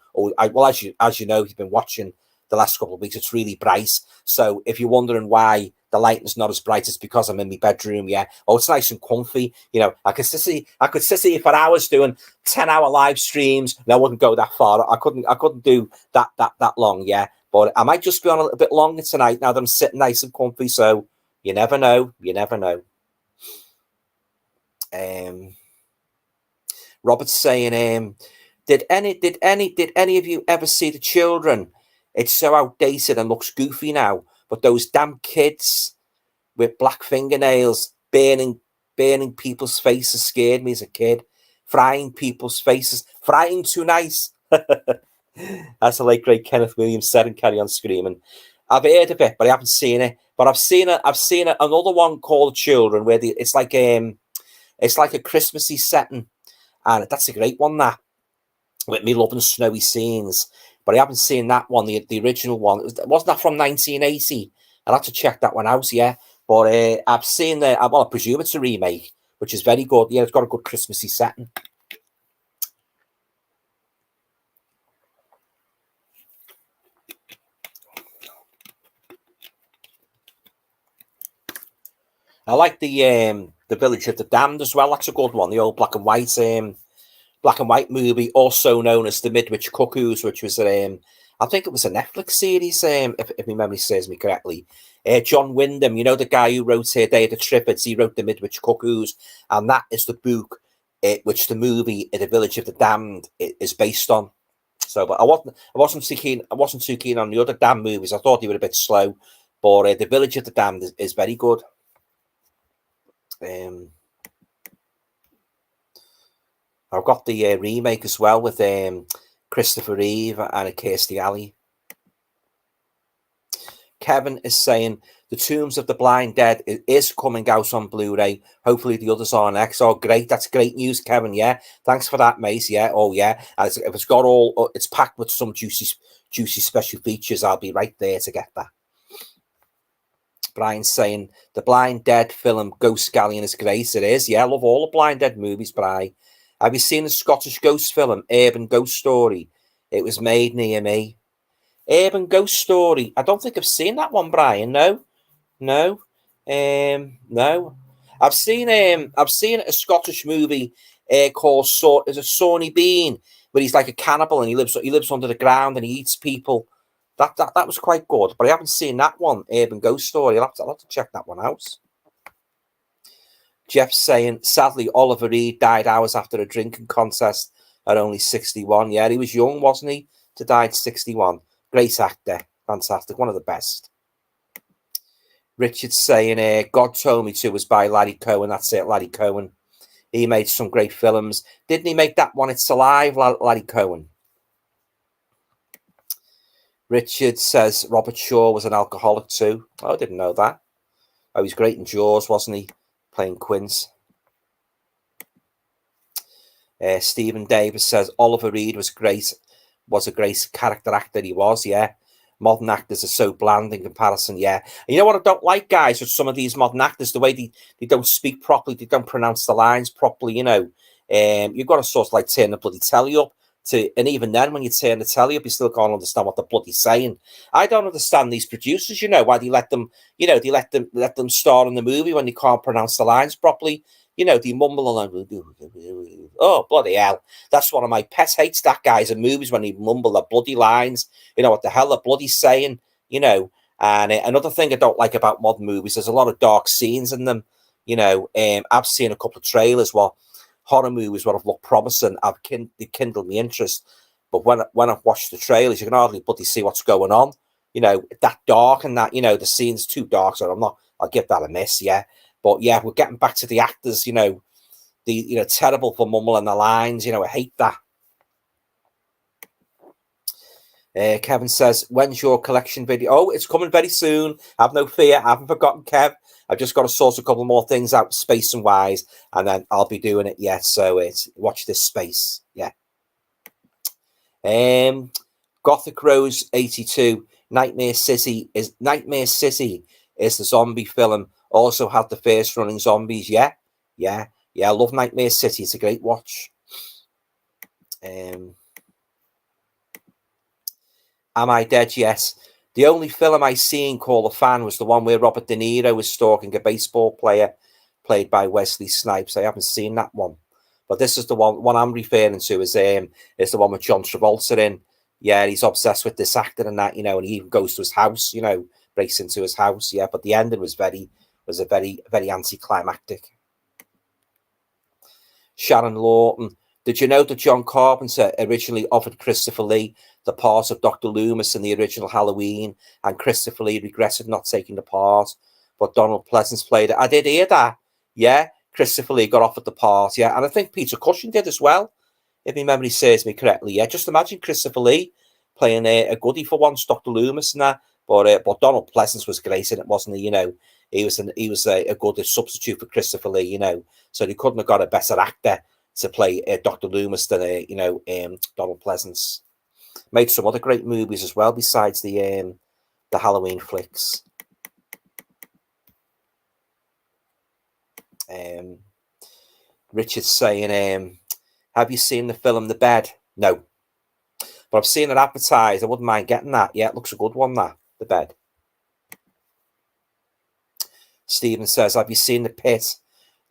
as you know, you've been watching the last couple of weeks, it's really bright. So if you're wondering why the lighting's not as bright, it's because I'm in my bedroom. Yeah. Oh, it's nice and comfy. I could sit here for hours doing 10-hour live streams. No, I wouldn't go that far. I couldn't do that long. Yeah. But I might just be on a little bit longer tonight now that I'm sitting nice and comfy. So you never know. Robert's saying, did any of you ever see The Children? It's so outdated and looks goofy now. But those damn kids with black fingernails burning people's faces scared me as a kid. Frying people's faces. Frying too nice. That's the late great Kenneth Williams said and Carry On Screaming. I've heard of it, but I haven't seen it. But I've seen another one called Children where it's like a Christmassy setting. And that's a great one, that. With me loving snowy scenes. But I haven't seen that one, the original one. Wasn't that from 1980? I'll have to check that one out, yeah. But I've seen I presume it's a remake, which is very good. Yeah, it's got a good Christmassy setting. I like the Village of the Damned as well. That's a good one. The old black and white movie, also known as The Midwich Cuckoos, which was I think it was a Netflix series, if my memory serves me correctly. John Wyndham, the guy who wrote Day of the Triffids, he wrote The Midwich Cuckoos, and that is the book which the movie The Village of the Damned is based on. So, but I wasn't too keen on the other damn movies. I thought they were a bit slow, but The Village of the Damned is very good. I've got the remake as well with Christopher Reeve and Kirstie Alley. Kevin is saying The Tombs of the Blind Dead is coming out on Blu-ray. Hopefully the others are next. Oh, great. That's great news, Kevin. Yeah. Thanks for that, mate. Yeah. Oh, yeah. And if it's got it's packed with some juicy special features, I'll be right there to get that. Brian's saying the Blind Dead film Ghost Galleon is great. It is, yeah. I love all the Blind Dead movies, Brian. Have you seen the Scottish ghost film, Urban Ghost Story? It was made near me. Urban Ghost Story. I don't think I've seen that one, Brian. No. No. I've seen a Scottish movie called is a Sawney Bean, where he's like a cannibal and he lives under the ground and he eats people. That was quite good, but I haven't seen that one, Urban Ghost Story. I'll have to check that one out. Jeff's saying, sadly, Oliver Reed died hours after a drinking contest at only 61. Yeah, he was young, wasn't he? To die at 61. Great actor. Fantastic. One of the best. Richard's saying, God Told Me To was by Larry Cohen. That's it, Larry Cohen. He made some great films. Didn't he make that one, It's Alive, Larry Cohen? Richard says Robert Shaw was an alcoholic too. Oh, I didn't know that. Oh, he's great in Jaws, wasn't he? Playing Quince. Stephen Davis says Oliver Reed was a great character actor. He was, yeah. Modern actors are so bland in comparison, yeah. And you know what I don't like, guys, with some of these modern actors, the way they don't speak properly, they don't pronounce the lines properly, you know. You've got to sort of like turn the bloody telly up and even then when you turn the telly up, you still can't understand what the bloody saying. I don't understand these producers, you know, why they let them, you know, they let them star in the movie when they can't pronounce the lines properly. You know, they mumble along. Oh, bloody hell. That's one of my pets. Hates that guys in movies when they mumble the bloody lines. You know, what the hell they're bloody saying, you know. And another thing I don't like about modern movies, there's a lot of dark scenes in them. You know, I've seen a couple of trailers where horror movies would have looked promising. They kindled my interest. But when I've watched the trailers, you can hardly bloody see what's going on. You know, that dark and that, you know, the scene's too dark. So I'll give that a miss, yeah. But yeah, we're getting back to the actors, you know, terrible for mumbling the lines. You know, I hate that. Kevin says, when's your collection video? Oh, it's coming very soon. Have no fear. I haven't forgotten, Kev. I've just got to sort a couple more things out, space and wise, and then I'll be doing it. Yeah, so watch this space. Yeah. Gothic Rose 82. Nightmare City is the zombie film. Also had the first running zombies. Yeah. I love Nightmare City. It's a great watch. Am I Dead? Yes. The only film I seen called The Fan was the one where Robert De Niro was stalking a baseball player played by Wesley Snipes. I haven't seen that one. But this is the one I'm referring to is the one with John Travolta in. Yeah, he's obsessed with this actor and that, you know, and he even goes to his house, you know, breaks into his house. Yeah, but the ending was very anticlimactic. Sharon Lawton. Did you know that John Carpenter originally offered Christopher Lee the part of Dr. Loomis in the original Halloween, and Christopher Lee regretted not taking the part, but Donald Pleasence played it? I did hear that. Yeah, Christopher Lee got offered the part, yeah, and I think Peter Cushing did as well, if my memory serves me correctly. Yeah, just imagine Christopher Lee playing a goodie for once, Dr. Loomis and that, but Donald Pleasence was great in it, wasn't he? You know, he was a good substitute for Christopher Lee, you know, so they couldn't have got a better actor to play Dr. Loomis than Donald Pleasence. Made some other great movies as well besides the Halloween flicks. Richard's saying, have you seen the film The Bed? No, but I've seen it advertised. I wouldn't mind getting that. Yeah, it looks a good one, that, The Bed. Stephen says, have you seen The Pit?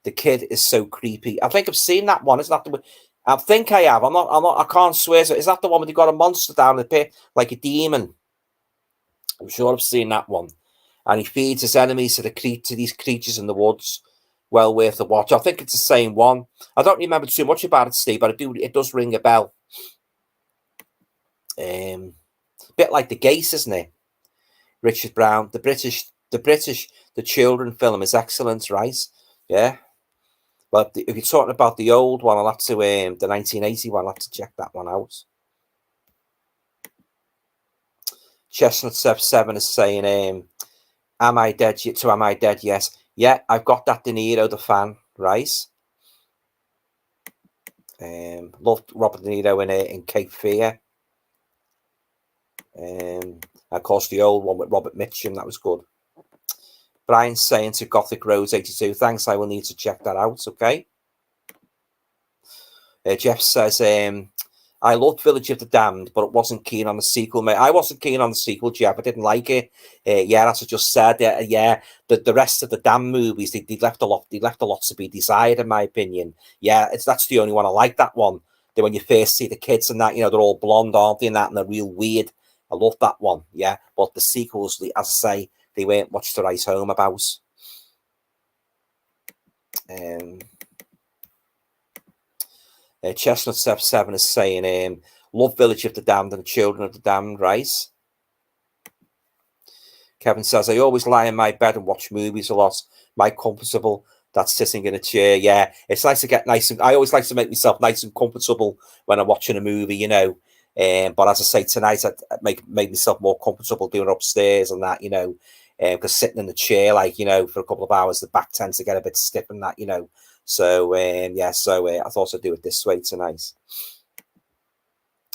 The kid is so creepy. I think I've seen that one. Isn't that the one? I think I have. I'm not. I can't swear. So is that the one where they got a monster down the pit, like a demon? I'm sure I've seen that one. And he feeds his enemies to these creatures in the woods. Well worth a watch. I think it's the same one. I don't remember too much about it, Steve, but it does ring a bell. Bit like The Gate, isn't it? Richard Brown, the children film is excellent, right? Yeah. But if you're talking about the old one, I'll have to, the 1980 one, I'll have to check that one out. Chestnut 7 is saying, am I dead? To Am I Dead? Yes. Yeah, I've got that De Niro, The Fan, right? Loved Robert De Niro in Cape Fear. Of course, the old one with Robert Mitchum, that was good. Brian's saying to Gothic Rose 82, thanks, I will need to check that out, okay? Jeff says, I loved Village of the Damned, but it wasn't keen on the sequel, mate. I wasn't keen on the sequel, Jeff. I didn't like it. Yeah, as I just said. Yeah, the rest of the Damned movies, they left a lot. They left a lot to be desired, in my opinion. Yeah, that's the only one I like. That one. When you first see the kids and that, you know, they're all blonde, aren't they? And that, and they're real weird. I love that one. Yeah, but the sequels, as I say, they weren't much to write home about. Chestnut 7 is saying, love Village of the Damned and the Children of the Damned, right? Kevin says, I always lie in my bed and watch movies a lot. My comfortable, that's sitting in a chair. Yeah, it's nice to get nice. And I always like to make myself nice and comfortable when I'm watching a movie, you know. But as I say, tonight, I make myself more comfortable doing it upstairs and that, you know, because sitting in the chair, like, you know, for a couple of hours, the back tends to get a bit stiff and that, you know. So, yeah, so I thought I'd do it this way tonight.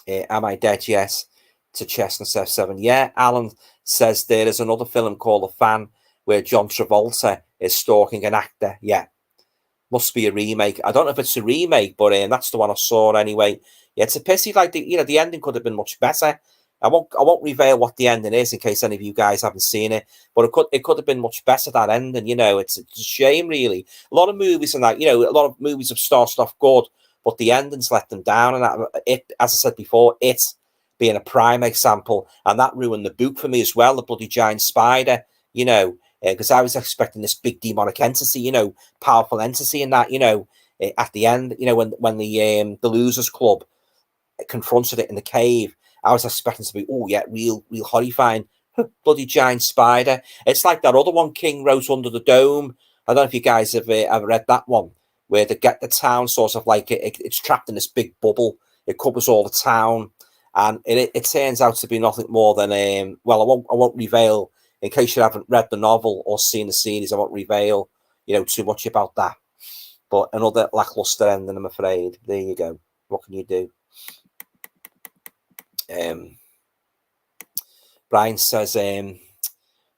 Am I Dead? Yes. To Chestnut 7. Yeah, Alan says there is another film called The Fan where John Travolta is stalking an actor. Yeah. Must be a remake. I don't know if it's a remake, but that's the one I saw anyway. Yeah, it's a pity. Like, the ending could have been much better. I won't reveal what the ending is in case any of you guys haven't seen it, but it could have been much better, that ending, you know. It's a shame, really. A lot of movies and that, you know, a lot of movies have started off good, but the endings let them down, and that, as I said before, it's being a prime example, and that ruined the book for me as well, the bloody giant spider, you know, because I was expecting this big demonic entity, you know, powerful entity, and that, you know, at the end, you know, when the Losers Club confronted it in the cave, I was expecting to be, oh yeah, real horrifying, bloody giant spider. It's like that other one King wrote, Under the Dome. I don't know if you guys have ever read that one, where they get the town sort of like it's trapped in this big bubble. It covers all the town, and it turns out to be nothing more than well, I won't reveal in case you haven't read the novel or seen the series. I won't reveal, you know, too much about that. But another lackluster ending, I'm afraid. There you go. What can you do? Brian says,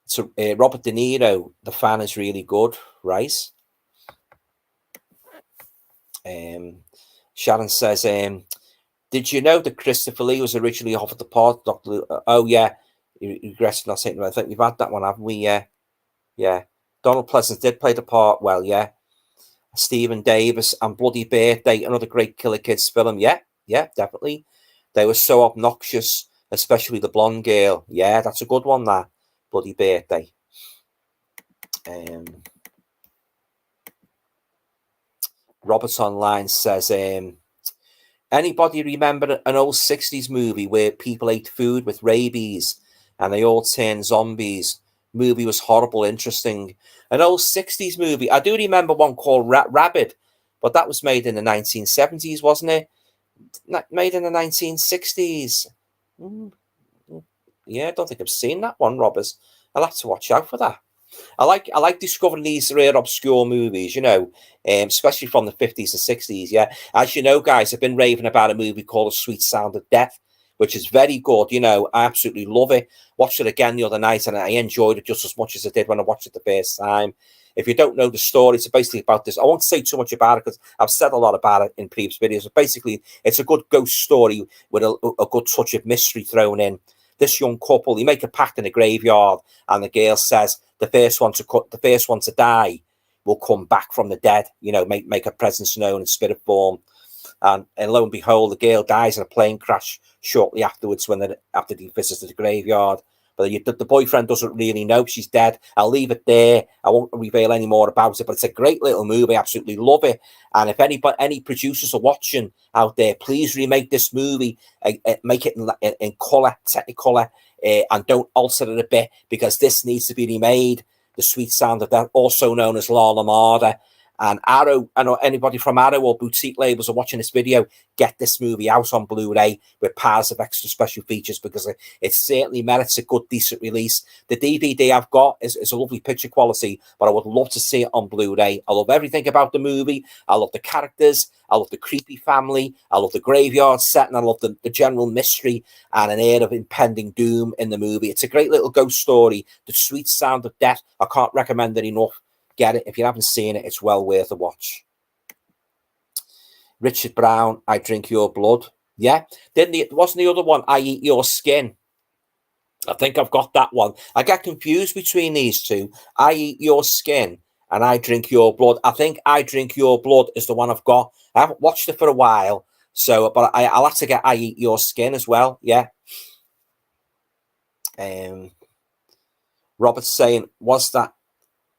so Robert De Niro, The Fan is really good, right? Sharon says, did you know that Christopher Lee was originally offered the part, Dr. Oh, yeah, he regrets not saying. I think we've had that one, haven't we? Yeah. Donald Pleasance did play the part well, yeah. Stephen Davis and Bloody Birthday, another great Killer Kids film. Yeah, definitely. They were so obnoxious, especially the blonde girl. Yeah, that's a good one, that. Bloody Birthday. Roberts Online says, anybody remember an old 60s movie where people ate food with rabies and they all turned zombies? Movie was horrible, interesting. An old 60s movie. I do remember one called Rabbit, but that was made in the 1970s, wasn't it? Made in the 1960s. Yeah, I don't think I've seen that one, Robbers. I'll have to watch out for that. I like discovering these rare obscure movies, you know, especially from the 50s and 60s. Yeah, as you know, guys, I've been raving about a movie called A Sweet Sound of Death, which is very good. You know, I absolutely love it. Watched it again the other night, and I enjoyed it just as much as I did when I watched it the first time. If you don't know the story, it's basically about this. I won't say too much about it because I've said a lot about it in previous videos. But basically, it's a good ghost story with a good touch of mystery thrown in. This young couple, they make a pact in a graveyard, and the girl says the first one to die will come back from the dead. You know, make her presence known in spirit form. And lo and behold, the girl dies in a plane crash shortly afterwards after they visited the graveyard. But the boyfriend doesn't really know she's dead. I'll leave it there. I won't reveal any more about it. But it's a great little movie. I absolutely love it. And if any producers are watching out there, please remake this movie. Make it in colour, Technicolor, and don't alter it a bit, because this needs to be remade. The Sweet Sound of Death, also known as La La Murder. And Arrow, I know anybody from Arrow or boutique labels are watching this video, get this movie out on Blu-ray with piles of extra special features, because it certainly merits a good, decent release. The DVD I've got is a lovely picture quality, but I would love to see it on Blu-ray. I love everything about the movie. I love the characters. I love the creepy family. I love the graveyard setting. I love the general mystery and an air of impending doom in the movie. It's a great little ghost story. The sweet sound of death. I can't recommend it enough. Get it. If you haven't seen it, it's well worth a watch. Richard Brown, I Drink Your Blood. Yeah. Wasn't the other one, I Eat Your Skin? I think I've got that one. I get confused between these two. I Eat Your Skin and I Drink Your Blood. I think I Drink Your Blood is the one I've got. I haven't watched it for a while. So, but I'll have to get I Eat Your Skin as well. Yeah. Robert's saying, was that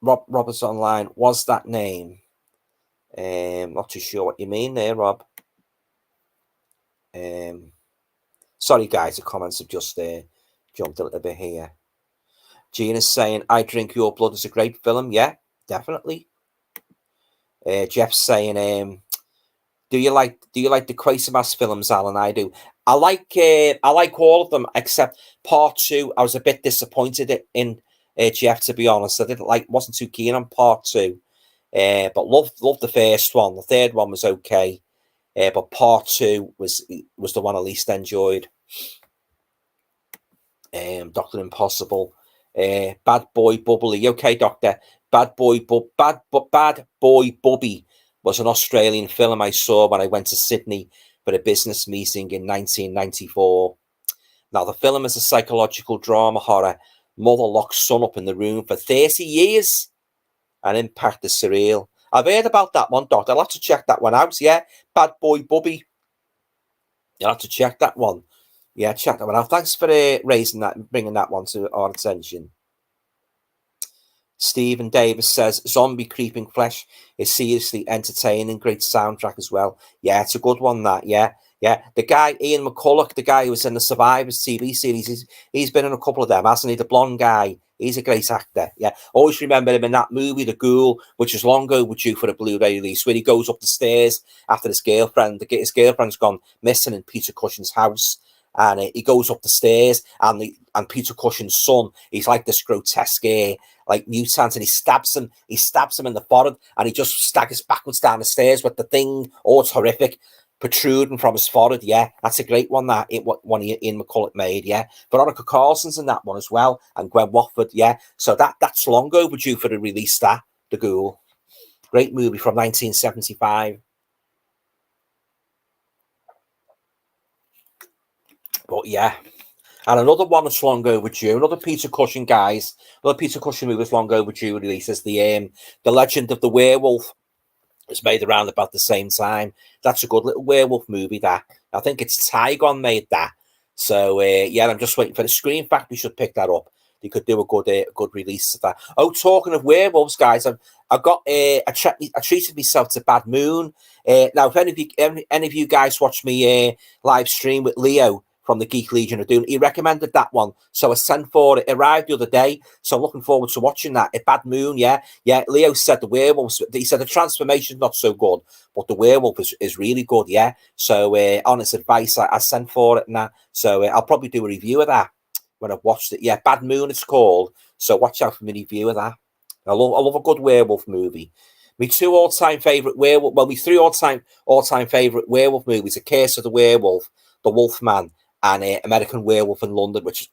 Robert's online? Was that name? Not too sure what you mean there, Rob. Sorry, guys, the comments have just jumped a little bit here. Gina's saying, I Drink Your Blood is a great film. Yeah, definitely. Jeff's saying, do you like the Quatermass films, Alan? I do. I like all of them except part 2. I was a bit disappointed in Jeff, to be honest. Wasn't too keen on part 2. But loved the first one. The third one was okay. But part 2 was the one I least enjoyed. Dr. Impossible. Bad Boy Bubbly. Okay, Doctor. Bad Boy Bubby was an Australian film I saw when I went to Sydney for a business meeting in 1994. Now, the film is a psychological drama horror. Mother locks son up in the room for 30 years. And impact is surreal. I've heard about that one, Doctor. I'll have to check that one out. Yeah, Bad Boy Bubby. You'll have to check that one. Yeah, check that one out. Thanks for raising that and bringing that one to our attention. Stephen Davis says, Zombie Creeping Flesh is seriously entertaining. Great soundtrack as well. Yeah, it's a good one, that. Yeah. Yeah, the guy, Ian McCulloch, the guy who was in the Survivors TV series, he's been in a couple of them, hasn't he? The blonde guy. He's a great actor. Yeah, always remember him in that movie, The Ghoul, which is long overdue for a Blu-ray release, where he goes up the stairs after his girlfriend's gone missing in Peter Cushing's house. And he goes up the stairs, and Peter Cushing's son, he's like this grotesque, like mutant, and he stabs him in the forehead, and he just staggers backwards down the stairs with the thing. Oh, it's horrific. Protruding from his forehead. Yeah, that's a great one, that one Ian McCulloch made. Yeah, Veronica Carlson's in that one as well, and Gwen Watford. Yeah, so that's long overdue for the release. That The Ghoul, great movie from 1975. But yeah, and another one that's long overdue, another Peter Cushing movie was long overdue release, is the Legend of the Werewolf. It's made around about the same time. That's a good little werewolf movie, that. I think it's Tygon made that. So, yeah, I'm just waiting for the Screen Factory should pick that up. They could do a good release of that. Oh, talking of werewolves, guys, I treated myself to Bad Moon. Now, if any of you guys watch me live stream with Leo from the Geek Legion of Doom, he recommended that one, so I sent for it. It arrived the other day, so I'm looking forward to watching that. Bad Moon, yeah. Leo said the werewolves. He said the transformation's not so good, but the werewolf is really good, yeah. So on his advice, I sent for it and that. So I'll probably do a review of that when I've watched it. Yeah, Bad Moon it's called. So watch out for my review of that. I love a good werewolf movie. My two all-time favorite werewolf. Well, my three all-time favorite werewolf movies: A Curse of the Werewolf, The Wolfman, and American Werewolf in London, which is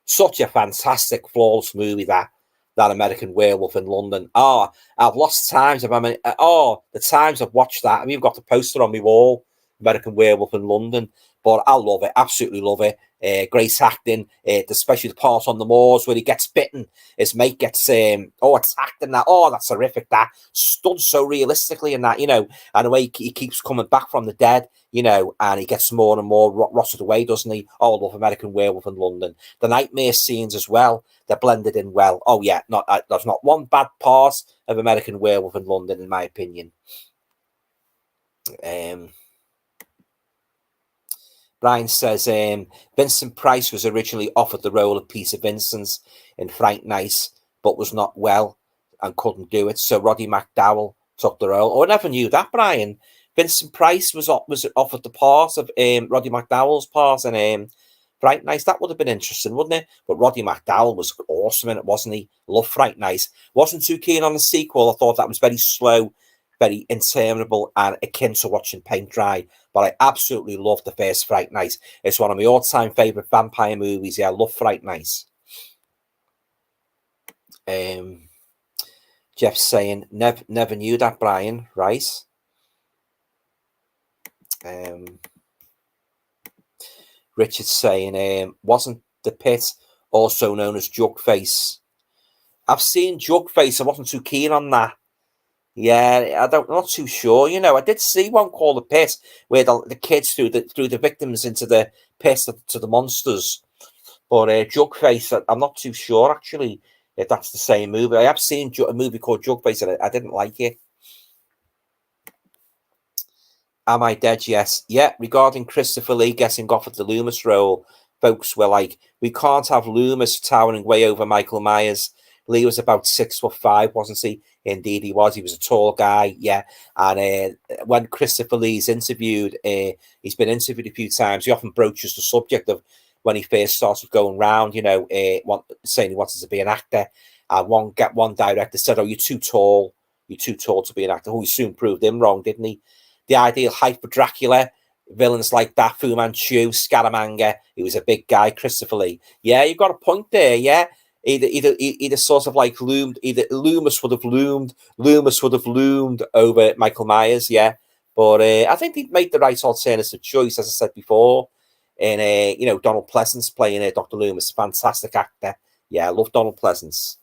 such a fantastic, flawless movie, that American Werewolf in London. I've lost times. The times I've watched that. I mean, I've got the poster on my wall, American Werewolf in London. But I love it, absolutely love it. Great acting, especially the part on the moors where he gets bitten. His mate gets attacked and that. Oh, that's horrific. That done so realistically in that, and the way he keeps coming back from the dead, and he gets more and more rotted away, doesn't he? Oh, I love American Werewolf in London. The nightmare scenes as well, they're blended in well. Oh yeah, there's not one bad part of American Werewolf in London, in my opinion. Brian says Vincent Price was originally offered the role of Peter Vincent in Fright Night, but was not well and couldn't do it. So Roddy McDowell took the role. Oh, I never knew that, Brian. Vincent Price was offered the part of Roddy McDowall's part in Fright Night. That would have been interesting, wouldn't it? But Roddy McDowall was awesome in it, wasn't he? Loved Fright Night. Wasn't too keen on the sequel. I thought that was very slow, very interminable, and akin to watching paint dry. But I absolutely loved the first Fright Night. It's one of my all-time favourite vampire movies. Yeah, I love Fright Night. Jeff's saying, never knew that, Brian. Right. Richard's saying, wasn't the Pit also known as Jugface? I've seen Jugface. I wasn't too keen on that. Yeah, I'm not too sure. You know, I did see one called The Pit, where the kids threw the victims into the pit to the monsters. But Jugface, I'm not too sure actually if that's the same movie. I have seen a movie called Jugface, and I didn't like it. Am I dead? Yes. Yeah, regarding Christopher Lee getting offered the Loomis role, folks were like, we can't have Loomis towering way over Michael Myers. Lee was about 6'5", wasn't he? Indeed, he was. He was a tall guy, yeah. And when Christopher Lee's interviewed, he's been interviewed a few times. He often broaches the subject of when he first started going round, you know, saying he wanted to be an actor. And one director said, "Oh, you're too tall. You're too tall to be an actor." Oh, he soon proved him wrong, didn't he? The ideal height for Dracula, villains like that, Fu Manchu, Scaramanga. He was a big guy, Christopher Lee. Yeah, you've got a point there. Yeah, either sort of like loomed. Either Loomis would have loomed over Michael Myers. Yeah, but I think he made the right alternative choice, as I said before. And you know, Donald Pleasance playing Dr. Loomis, fantastic actor. Yeah, I love Donald Pleasance.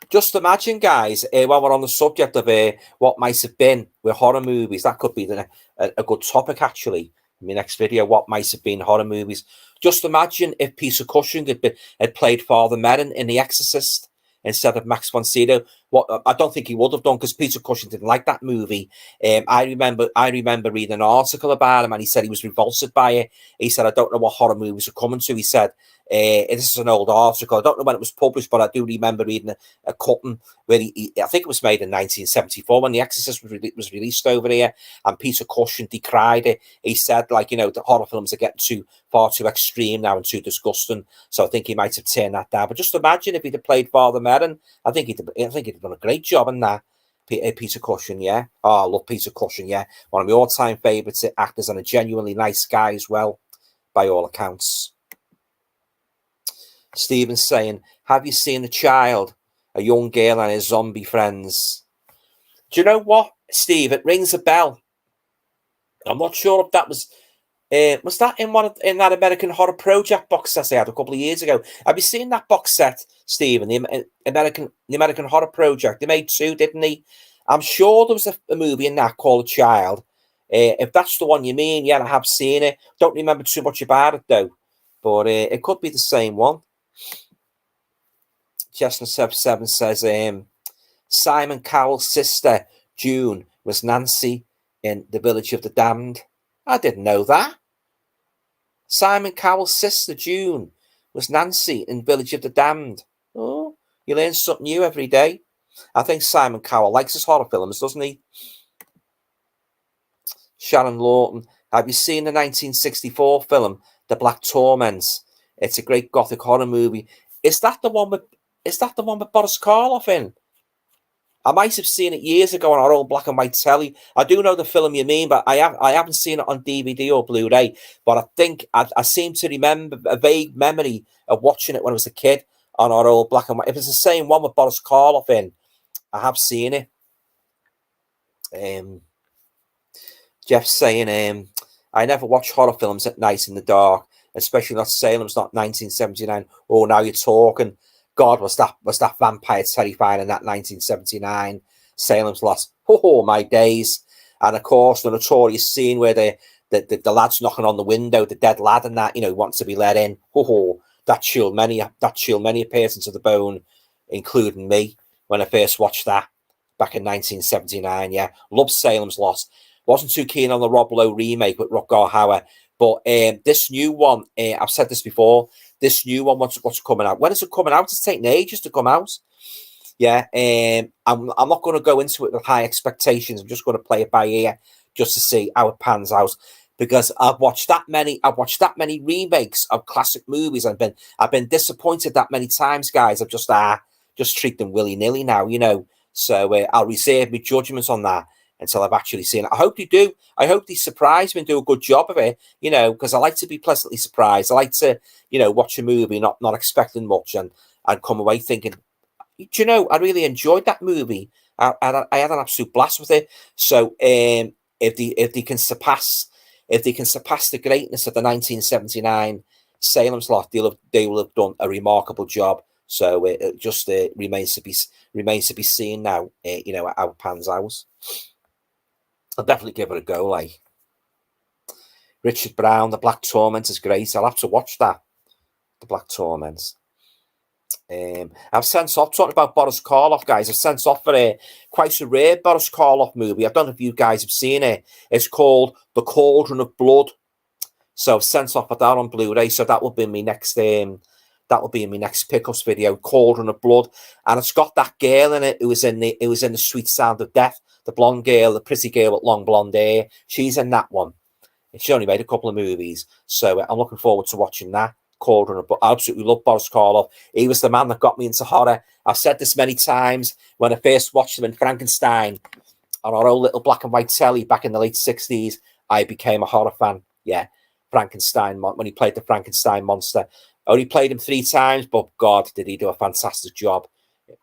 Just imagine, guys, while we're on the subject of what might have been with horror movies, that could be a good topic, actually, in my next video, what might have been horror movies. Just imagine if Peter Cushing had played Father Merrin in The Exorcist instead of Max von Sydow. What I don't think he would have done, because Peter Cushing didn't like that movie. I remember reading an article about him, and he said he was revolted by it. He said, "I don't know what horror movies are coming to." He said, this is an old article. I don't know when it was published, but I do remember reading a cutting where I think it was made in 1974 when The Exorcist was released over here, and Peter Cushing decried it. He said, like, you know, the horror films are getting far too extreme now and too disgusting. So I think he might have turned that down. But just imagine if he'd have played Father Merrin. I think he'd have done a great job in that. Peter Cushing, yeah. Oh, I love Peter Cushing, yeah. One of my all-time favourite actors, and a genuinely nice guy as well, by all accounts. Stephen's saying, have you seen The Child? A young girl and her zombie friends. Do you know what, Steve? It rings a bell. I'm not sure if that was that in that American Horror Project box set I had a couple of years ago. Have you seen that box set, Stephen? The American Horror Project. They made two, didn't they? I'm sure there was a movie in that called The Child. If that's the one you mean, yeah, I have seen it. Don't remember too much about it though, but it could be the same one. Chestnut7 says Simon Cowell's sister June was Nancy in The Village of the Damned. I didn't know that. Simon Cowell's sister June was Nancy in Village of the Damned. Oh, you learn something new every day. I think Simon Cowell likes his horror films, doesn't he? Sharon Lawton, have you seen the 1964 film The Black Torment? It's a great gothic horror movie. Is that the one with Boris Karloff in? I might have seen it years ago on our old black and white telly. I do know the film you mean, but I haven't seen it on DVD or Blu-ray. But I think I seem to remember a vague memory of watching it when I was a kid on our old black and white. If it's the same one with Boris Karloff in, I have seen it. Jeff's saying, I never watch horror films at night in the dark, especially not Salem's Not 1979. Oh, now you're talking. God, was that vampire terrifying in that 1979 Salem's Lot? Oh, my days. And of course, the notorious scene where the lad's knocking on the window, the dead lad, and that, you know, wants to be let in. Oh, that chilled many a person to the bone, including me, when I first watched that back in 1979. Yeah, loved Salem's Lot. Wasn't too keen on the Rob Lowe remake with Rutger Hauer, but this new one, I've said this before, this new one, what's coming out? When is it coming out? It's taking ages to come out. Yeah, I'm not going to go into it with high expectations. I'm just going to play it by ear just to see how it pans out. Because I've watched that many remakes of classic movies. I've been disappointed that many times, guys. I've just treat them willy-nilly now, you know. So I'll reserve my judgments on that until I've actually seen it. I hope they do. I hope they surprise me and do a good job of it, you know, because I like to be pleasantly surprised. I like to, you know, watch a movie not expecting much and come away thinking, do you know, I really enjoyed that movie. I had an absolute blast with it. So if they can surpass the greatness of the 1979 Salem's Lot, they will have done a remarkable job. So it just remains to be seen now. You know, how it pans out. I'll definitely give it a go. Like Richard Brown, The Black Torment is great. I'll have to watch that. The Black Torment. I've sent off, talking about Boris Karloff, guys. I've sent off for quite a rare Boris Karloff movie. I don't know if you guys have seen it. It's called The Cauldron of Blood. So I've sent off for that on Blu-ray. So that will be my next pickups video, Cauldron of Blood, and it's got that girl in it who was in the Sweet Sound of Death, the blonde girl, the pretty girl with long blonde hair. She's in that one. She only made a couple of movies, so I'm looking forward to watching that. Cauldron of Blood. I absolutely love Boris Karloff. He was the man that got me into horror. I've said this many times. When I first watched him in Frankenstein on our old little black and white telly back in the late 60s, I became a horror fan. Yeah, Frankenstein, when he played the Frankenstein monster. I only played him 3 times, but God, did he do a fantastic job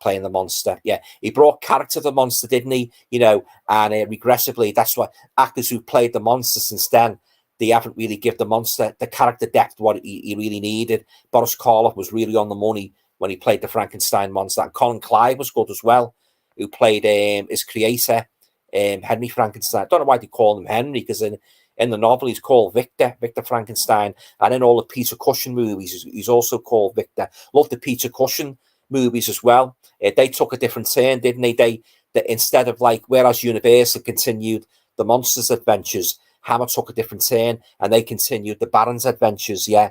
playing the monster. Yeah, he brought character to the monster, didn't he? You know, and regressively, that's what actors who played the monster since then, they haven't really given the monster the character depth what he really needed. Boris Karloff was really on the money when he played the Frankenstein monster. And Colin Clive was good as well, who played his creator, Henry Frankenstein. I don't know why they call him Henry, because in the novel he's called Victor Frankenstein. And in all the Peter Cushing movies, he's also called Victor. Love the Peter Cushing movies as well. They took a different turn, didn't they? They instead of like, whereas Universal continued the monsters' adventures, Hammer took a different turn and they continued the Baron's adventures. Yeah,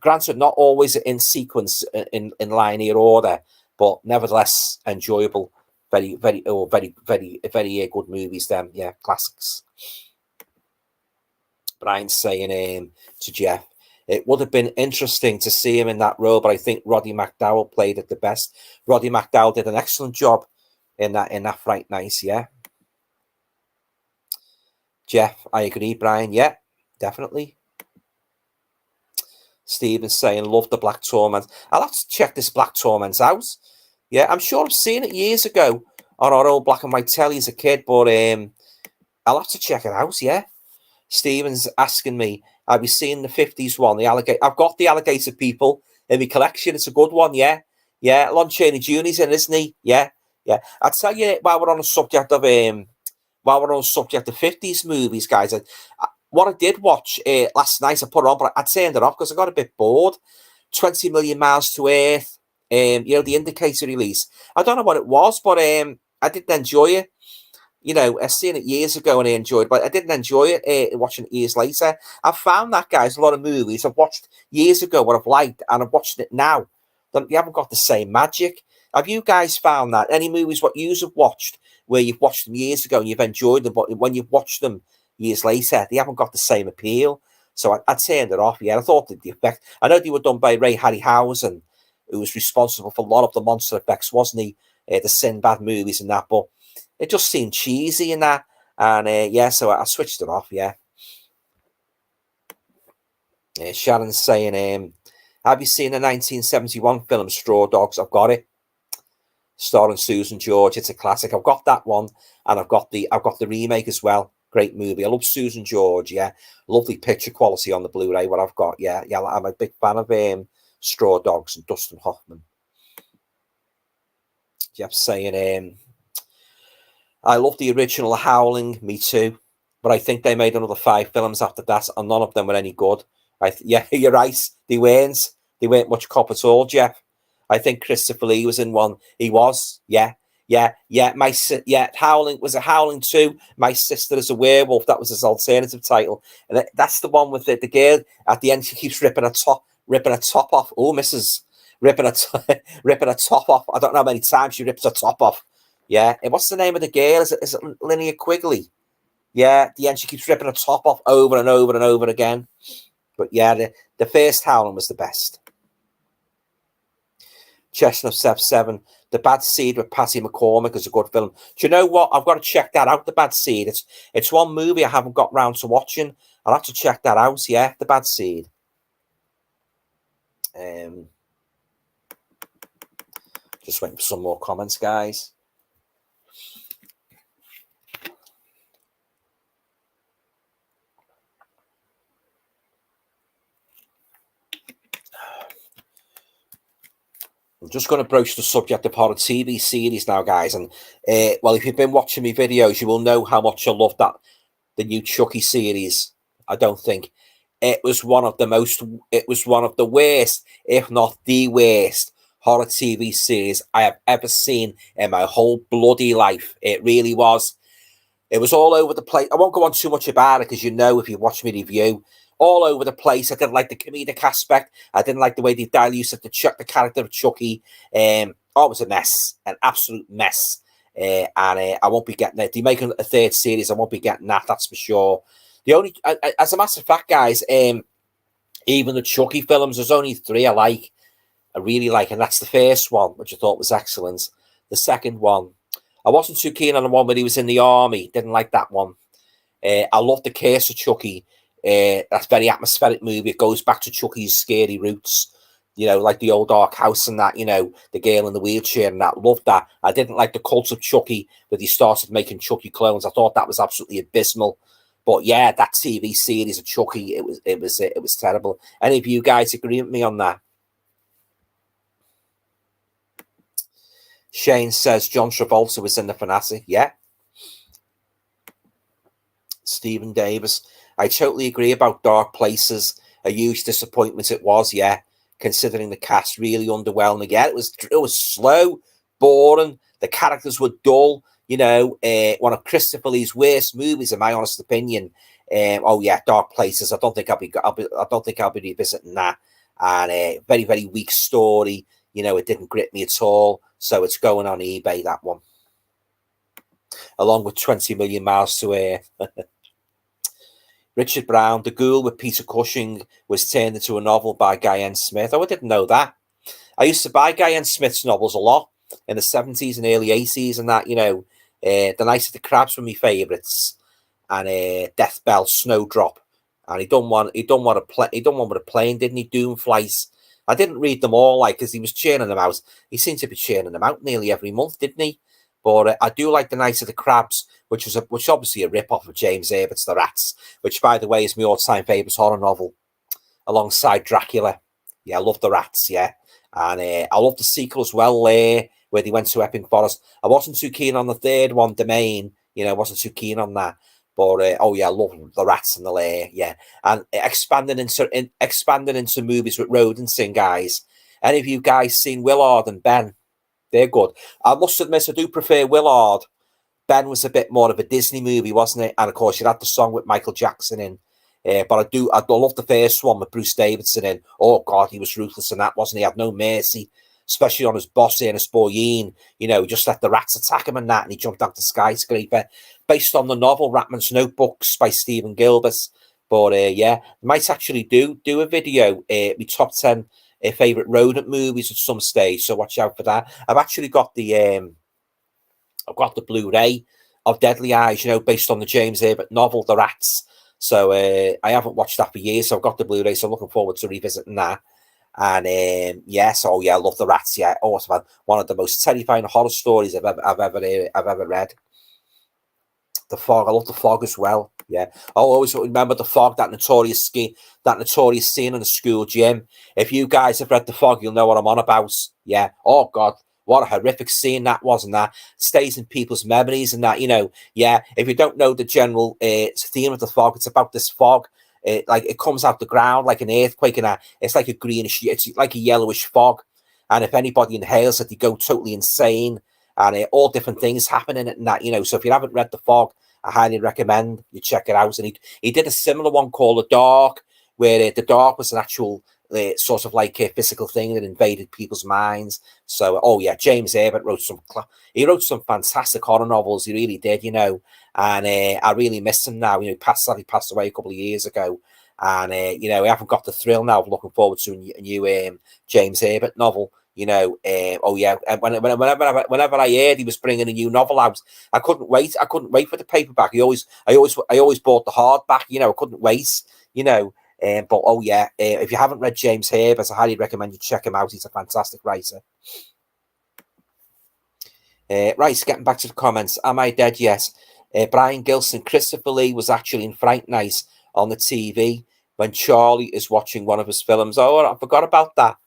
granted, not always in sequence, in linear order, but nevertheless enjoyable. Very good movies. Them, yeah, classics. Brian's saying to Jeff, it would have been interesting to see him in that role, but I think Roddy McDowall played it the best. Roddy McDowall did an excellent job in that Fright Night. Yeah. Jeff, I agree, Brian. Yeah, definitely. Stephen's saying, love the Black Torment. I'll have to check this Black Torment out. Yeah, I'm sure I've seen it years ago on our old black and white telly as a kid, but I'll have to check it out, yeah. Stephen's asking me, have you seen the 50s one, the alligator? I've got the Alligator People in my collection. It's a good one, yeah. Yeah, Lon Chaney Jr.'s in, isn't he? Yeah, yeah. I'll tell you, while we're on the subject of 50s movies, guys, what I did watch last night, I put it on, but I turned it off because I got a bit bored. 20 Million Miles to Earth, you know, the Indicator release. I don't know what it was, but I didn't enjoy it. You know, I've seen it years ago and I enjoyed it, but I didn't enjoy it watching it years later. I've found that, guys, a lot of movies I've watched years ago what I've liked, and I've watched it now. You haven't got the same magic. Have you guys found that? Any movies what you have watched where you've watched them years ago and you've enjoyed them, but when you've watched them years later, they haven't got the same appeal? So I turned it off. Yeah, I thought that the effect, I know they were done by Ray Harryhausen, who was responsible for a lot of the monster effects, wasn't he? The Sinbad movies and that, but it just seemed cheesy in that. And yeah, so I switched it off, yeah. Sharon's saying, have you seen the 1971 film Straw Dogs? I've got it. Starring Susan George. It's a classic. I've got that one, and I've got the remake as well. Great movie. I love Susan George, yeah. Lovely picture quality on the Blu-ray, what I've got, yeah. Yeah, I'm a big fan of Straw Dogs and Dustin Hoffman. Jeff saying, I love the original Howling, me too. But I think they made another 5 films after that, and none of them were any good. Yeah, you're right. They weren't much cop at all, Jeff. I think Christopher Lee was in one. He was, yeah. Howling was a Howling 2. My Sister is a Werewolf. That was his alternative title, and that's the one with the girl at the end. She keeps ripping her top off. Oh, Mrs. ripping her top off. I don't know how many times she rips her top off. Yeah, and what's the name of the girl? Is it Linnea Quigley? Yeah, at the end she keeps ripping her top off over and over and over again. But yeah, the first Howling was the best. Chestnut Step 7, The Bad Seed with Patty McCormick is a good film. Do you know what? I've got to check that out, The Bad Seed. It's one movie I haven't got round to watching. I'll have to check that out, yeah, The Bad Seed. Just waiting for some more comments, guys. I'm just going to broach the subject of horror TV series now, guys. And well, if you've been watching my videos, you will know how much I love the new Chucky series. I don't think it was one of the worst, if not the worst, horror TV series I have ever seen in my whole bloody life. It really was. It was all over the place. I won't go on too much about it because you know if you watch me review. All over the place. I didn't like the comedic aspect. I didn't like the way they diluted the character of Chucky. It was a mess, an absolute mess. And I won't be getting it. They're making a third series. I won't be getting that. That's for sure. The only, as a matter of fact, guys, even the Chucky films, there's only 3 I really like, and that's the first one, which I thought was excellent. The second one, I wasn't too keen on the one where he was in the army. Didn't like that one. I love The Curse of Chucky. That's very atmospheric movie. It goes back to Chucky's scary roots, you know, like the old dark house and that, you know, the girl in the wheelchair and that. Loved that. I didn't like the Cult of Chucky, but he started making Chucky clones. I thought that was absolutely abysmal. But yeah, that TV series of Chucky, it was terrible. Any of you guys agree with me on that? Shane says John Travolta was in The Fanatic. Yeah. Stephen Davis. I totally agree about Dark Places. A huge disappointment it was, yeah. Considering the cast really underwhelming. Yeah, it was slow, boring. The characters were dull. You know, one of Christopher Lee's worst movies, in my honest opinion. Oh yeah, Dark Places. I don't think I'll be revisiting that. And very, very weak story. You know, it didn't grip me at all. So it's going on eBay, that one. Along with 20 Million Miles to Air. Richard Brown, The Ghoul with Peter Cushing was turned into a novel by Guy N. Smith. Oh, I didn't know that. I used to buy Guy N. Smith's novels a lot in the 70s and early 80s and that, you know. The Night of the Crabs were my favourites. And Death Bell, Snowdrop. And he done one with a plane, didn't he? Doomflies. I didn't read them all, like, because he was churning them out. He seemed to be churning them out nearly every month, didn't he? But I do like The Night of the Crabs, which obviously a rip-off of James Herbert's The Rats, which, by the way, is my all-time favourite horror novel, alongside Dracula. Yeah, I love The Rats, yeah. And I love the sequel as well, where they went to Epping Forest. I wasn't too keen on the third one, Domain. You know, I wasn't too keen on that. But, oh, yeah, I love The Rats and the Lair, yeah. And expanding into movies with rodents in, guys. Any of you guys seen Willard and Ben? They're good. I must admit, I do prefer Willard. Ben was a bit more of a Disney movie, wasn't it? And of course, you had the song with Michael Jackson in. But I love the first one with Bruce Davidson in. Oh God, he was ruthless in that, wasn't he? He had no mercy, especially on his boss Ernest Borgnine. You know, he just let the rats attack him and that, and he jumped out the skyscraper. Based on the novel Ratman's Notebooks by Stephen Gilbert. But yeah, might actually do a video, my top 10 favourite rodent movies at some stage, so watch out for that. I've actually got the Blu-ray of Deadly Eyes, you know, based on the James Herbert novel The Rats. So I haven't watched that for years, so I've got the Blu-ray, so I'm looking forward to revisiting that. And yes, oh yeah, I love The Rats. Yeah, awesome. One of the most terrifying horror stories I've ever read. The Fog, I love The Fog as well. Yeah, I always remember The Fog, that notorious scene in the school gym. If you guys have read The Fog, you'll know what I'm on about. Yeah. Oh God, what a horrific scene that was, and that stays in people's memories, and that, you know. Yeah. If you don't know the general theme of The Fog, it's about this fog. Like it comes out the ground like an earthquake, and it's like a greenish, it's like a yellowish fog. And if anybody inhales it, they go totally insane, and all different things happen in it, and that, you know. So if you haven't read The Fog, I highly recommend you check it out. And he did a similar one called The Dark, where The Dark was an actual sort of like a physical thing that invaded people's minds. So, oh yeah, James Herbert wrote some fantastic horror novels. He really did, you know, and I really miss him now. You know, he passed away a couple of years ago, and you know, we haven't got the thrill now of looking forward to a new James Herbert novel. You know, oh yeah, and whenever I heard he was bringing a new novel out, I couldn't wait. I couldn't wait for the paperback. I always bought the hardback. You know, I couldn't wait. You know. But oh yeah, if you haven't read James Herbert, I highly recommend you check him out. He's a fantastic writer. Right, getting back to the comments. Am I dead? Yes. Brian Gilson, Christopher Lee was actually in Fright Night on the TV when Charlie is watching one of his films. Oh, I forgot about that.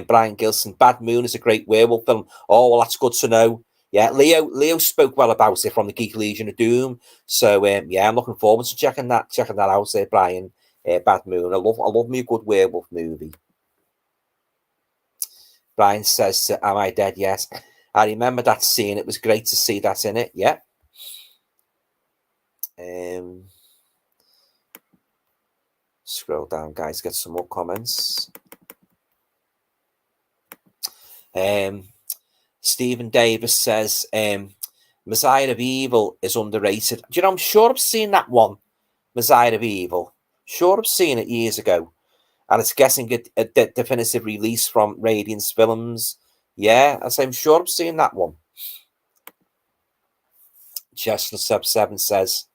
Brian Gilson, Bad Moon is a great werewolf film. Oh, well, that's good to know. Yeah, Leo spoke well about it from the Geek Legion of Doom. So yeah, I'm looking forward to checking that out. Brian, Bad Moon. I love me a good werewolf movie. Brian says, "Am I dead?" Yes, I remember that scene. It was great to see that in it. Yeah. Scroll down, guys. Get some more comments. Stephen Davis says, Messiah of Evil is underrated. Do you know, I'm sure I've seen that one, Messiah of Evil. Sure I've seen it years ago. And it's guessing a definitive release from Radiance Films. Yeah, I'm sure I've seen that one. Chestnut Sub 7 says,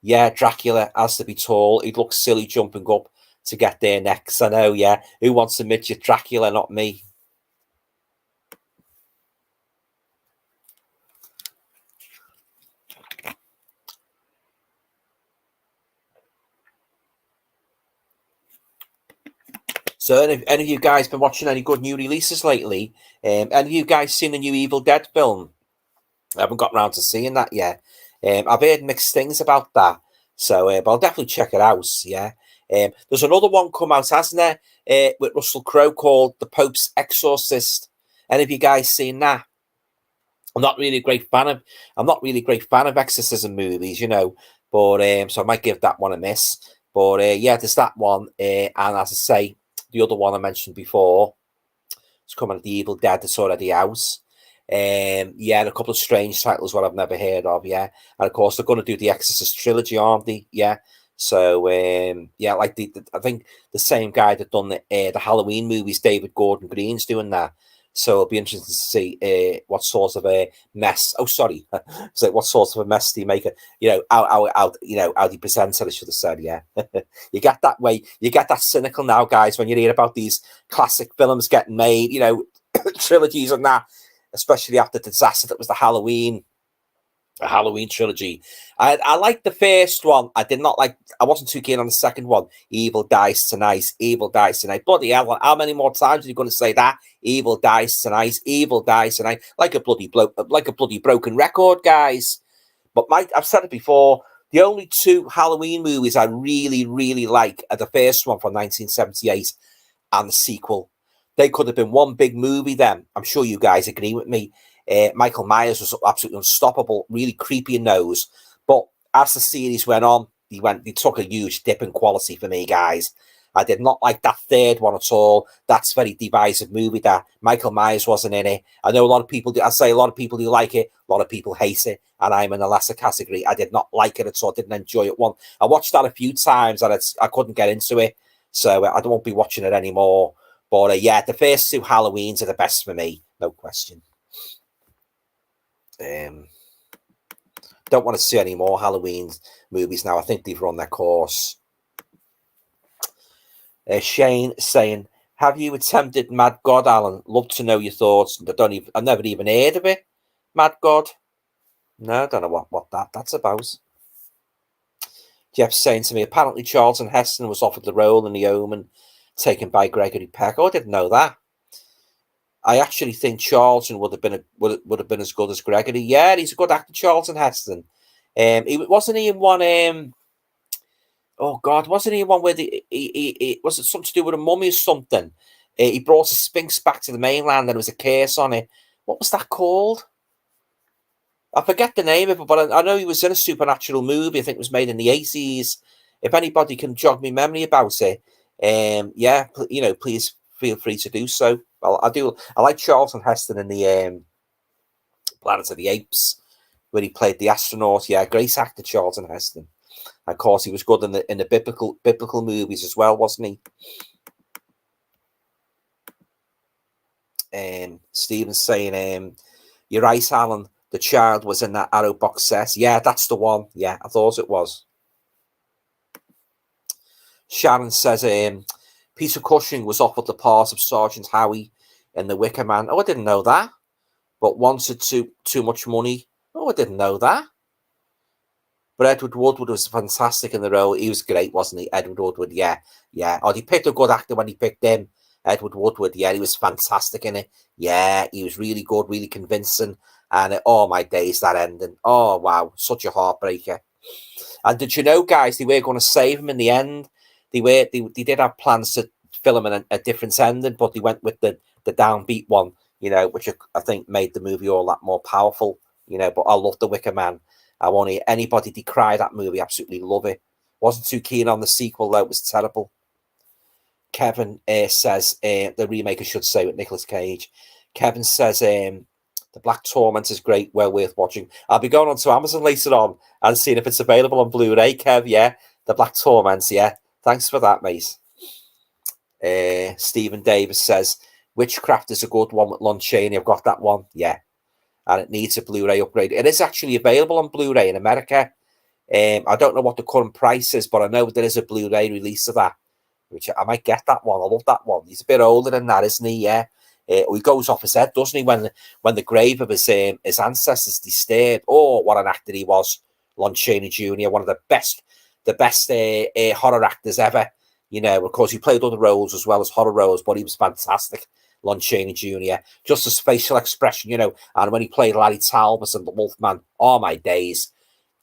yeah, Dracula has to be tall. He'd look silly jumping up to get there next. I know, yeah. Who wants to midget Dracula? Not me. So any of you guys been watching any good new releases lately? Any of you guys seen the new Evil Dead film? I haven't got around to seeing that yet. I've heard mixed things about that. So, but I'll definitely check it out, yeah. There's another one come out, hasn't there, with Russell Crowe called The Pope's Exorcist. Any of you guys seen that? I'm not really a great fan of exorcism movies, you know, but so I might give that one a miss. But yeah, there's that one, and as I say, the other one I mentioned before, it's coming at the Evil Dead that's already out. Yeah, and a couple of strange titles what I've never heard of, yeah. And of course they're going to do the Exorcist trilogy, aren't they? Yeah. So yeah, like I think the same guy that done the Halloween movies, David Gordon Green's doing that. So it'll be interesting to see what sort of a mess. Oh, sorry, so what sort of a mess do you make it? You know, how he presents it. I should have said, yeah. You get that way. You get that cynical now, guys, when you hear about these classic films getting made. You know, trilogies and that, especially after the disaster that was the Halloween trilogy. I liked the first one. I wasn't too keen on the second one. Evil Dies Tonight. Bloody hell, how many more times are you going to say that? Evil Dies Tonight. Like a bloody broken record, guys. But I've said it before, the only two Halloween movies I really, really like are the first one from 1978 and the sequel. They could have been one big movie then. I'm sure you guys agree with me. Michael Myers was absolutely unstoppable, really creepy in nose. But as the series went on, he took a huge dip in quality for me, guys. I did not like that third one at all. That's a very divisive movie that Michael Myers wasn't in it. I know a lot of people do. I say a lot of people do like it. A lot of people hate it. And I'm in the lesser category. I did not like it at all. I didn't enjoy it. I watched that a few times and I couldn't get into it. So I won't be watching it anymore. But yeah, the first two Halloweens are the best for me. No question. Don't want to see any more Halloween movies now. I think they've run their course. Shane saying, have you attempted Mad God, Alan? Love to know your thoughts. I've never even heard of it. Mad God. No, I don't know what that's about. Jeff's saying to me, apparently Charlton Heston was offered the role in The Omen, taken by Gregory Peck. Oh, I didn't know that. I actually think Charlton would have been as good as Gregory. Yeah, he's a good actor, Charlton Heston. Wasn't he in one? Oh God, wasn't he in one where was it something to do with a mummy or something? He brought a Sphinx back to the mainland, and there was a curse on it. What was that called? I forget the name of it, but I know he was in a supernatural movie. I think it was made in the 80s. if anybody can jog me memory about it, yeah, you know, please feel free to do so. Well, I like Charlton Heston in the Planet of the Apes, when he played the astronaut. Yeah, great actor, Charlton Heston. Of course, he was good in the biblical movies as well, wasn't he? Stephen's saying, you're right, Alan. The child was in that Arrow box set. Yeah, that's the one. Yeah, I thought it was. Sharon says, Peter Cushing was offered the part of Sergeant Howie in The Wicker Man. Oh, I didn't know that. But wanted too much money. Oh, I didn't know that. But Edward Woodward was fantastic in the role. He was great, wasn't he? Edward Woodward, yeah. Oh, he picked a good actor when he picked him. Edward Woodward, yeah, he was fantastic in it. Yeah, he was really good, really convincing. And oh my days, that ending. Oh, wow, such a heartbreaker. And did you know, guys, they were going to save him in the end. They did have plans to film in a different ending, but they went with the downbeat one, you know, which I think made the movie all that more powerful, you know. But I love The Wicker Man. I won't hear anybody decry that movie. Absolutely love it. Wasn't too keen on the sequel, though. It was terrible. Kevin says, the remake, I should say, with Nicolas Cage. Kevin says, The Black Torment is great, well worth watching. I'll be going on to Amazon later on and seeing if it's available on Blu-ray, Kev. Yeah, The Black Torment, yeah. Thanks for that, mate. Stephen Davis says, Witchcraft is a good one with Lon Chaney. I've got that one, yeah. And it needs a Blu-ray upgrade. It is actually available on Blu-ray in America. I don't know what the current price is, but I know there is a Blu-ray release of that, which I might get that one. I love that one. He's a bit older than that, isn't he? Yeah. He goes off his head, doesn't he? When the grave of his ancestors disturbed. Oh, what an actor he was, Lon Chaney Jr., one of the best horror actors ever. You know, of course, he played other roles as well as horror roles, but he was fantastic, Lon Chaney Jr. Just his facial expression, you know, and when he played Larry Talbot and the Wolfman, oh my days.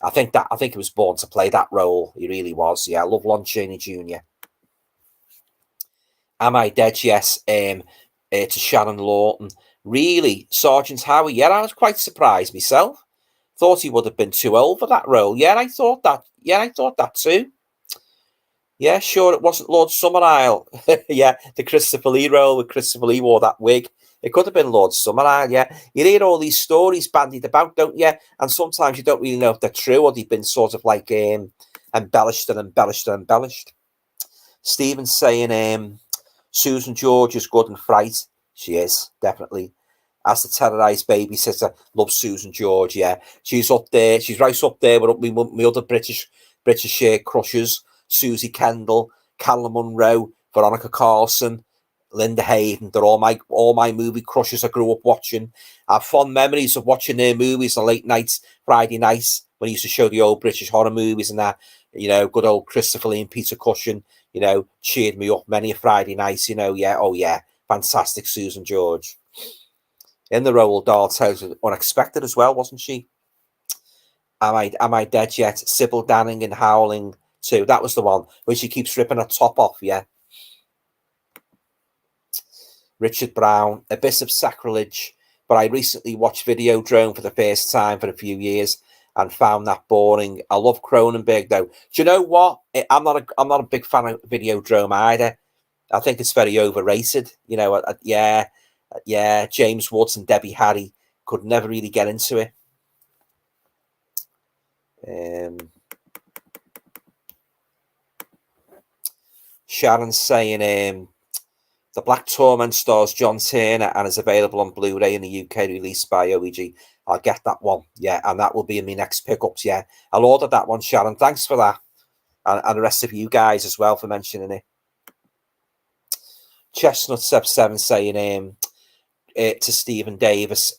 I think he was born to play that role. He really was. Yeah, I love Lon Chaney Jr. Am I Dead? Yes. To Shannon Lawton. Really, Sergeant Howie? Yeah, I was quite surprised myself. Thought he would have been too old for that role. Yeah, I thought that. Yeah, I thought that too. Yeah, sure, it wasn't Lord Summerisle. Yeah, the Christopher Lee role with Christopher Lee wore that wig. It could have been Lord Summerisle, yeah. You hear all these stories bandied about, don't you? And sometimes you don't really know if they're true or they've been sort of like embellished and embellished and embellished. Stephen's saying Susan George is good in Fright. She is, definitely. As the terrorised babysitter, loves Susan George, yeah. She's up there. She's right up there with my other British crushes. Susie Kendall, Callum Munro, Veronica Carlson, Linda Hayden. They're all my movie crushes I grew up watching. I have fond memories of watching their movies on late nights, Friday nights, when he used to show the old British horror movies and that. You know, good old Christopher Lee and Peter Cushing, you know, cheered me up many a Friday night, you know, yeah, oh yeah, fantastic Susan George. In the Roald Dahl Tales, unexpected as well, wasn't she? Am I Dead Yet? Sybil Danning in Howling too. That was the one where she keeps ripping her top off, yeah. Richard Brown, Abyss of Sacrilege. But I recently watched Videodrome for the first time for a few years and found that boring. I love Cronenberg though. Do you know what? I'm not a big fan of Videodrome either. I think it's very overrated. You know, yeah. James Woods and Debbie Harry could never really get into it. Sharon's saying The Black Torment stars John Turner and is available on Blu-ray in the UK, released by OEG. I'll get that one, yeah, and that will be in my next pickups, yeah. I'll order that one, Sharon. Thanks for that. And the rest of you guys as well for mentioning it. Chestnut 7 saying to Stephen Davis,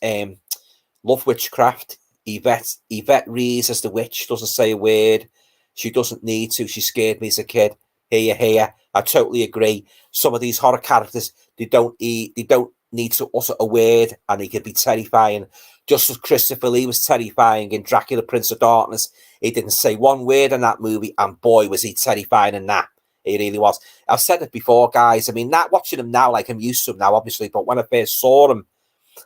love Witchcraft. Yvette Rees as the witch doesn't say a word. She doesn't need to. She scared me as a kid. Here. I totally agree. Some of these horror characters, they don't need to utter a word, and they could be terrifying. Just as Christopher Lee was terrifying in Dracula, Prince of Darkness, he didn't say one word in that movie, and boy, was he terrifying in that. He really was. I've said it before, guys. I mean, not watching him now, like I'm used to him now, obviously, but when I first saw him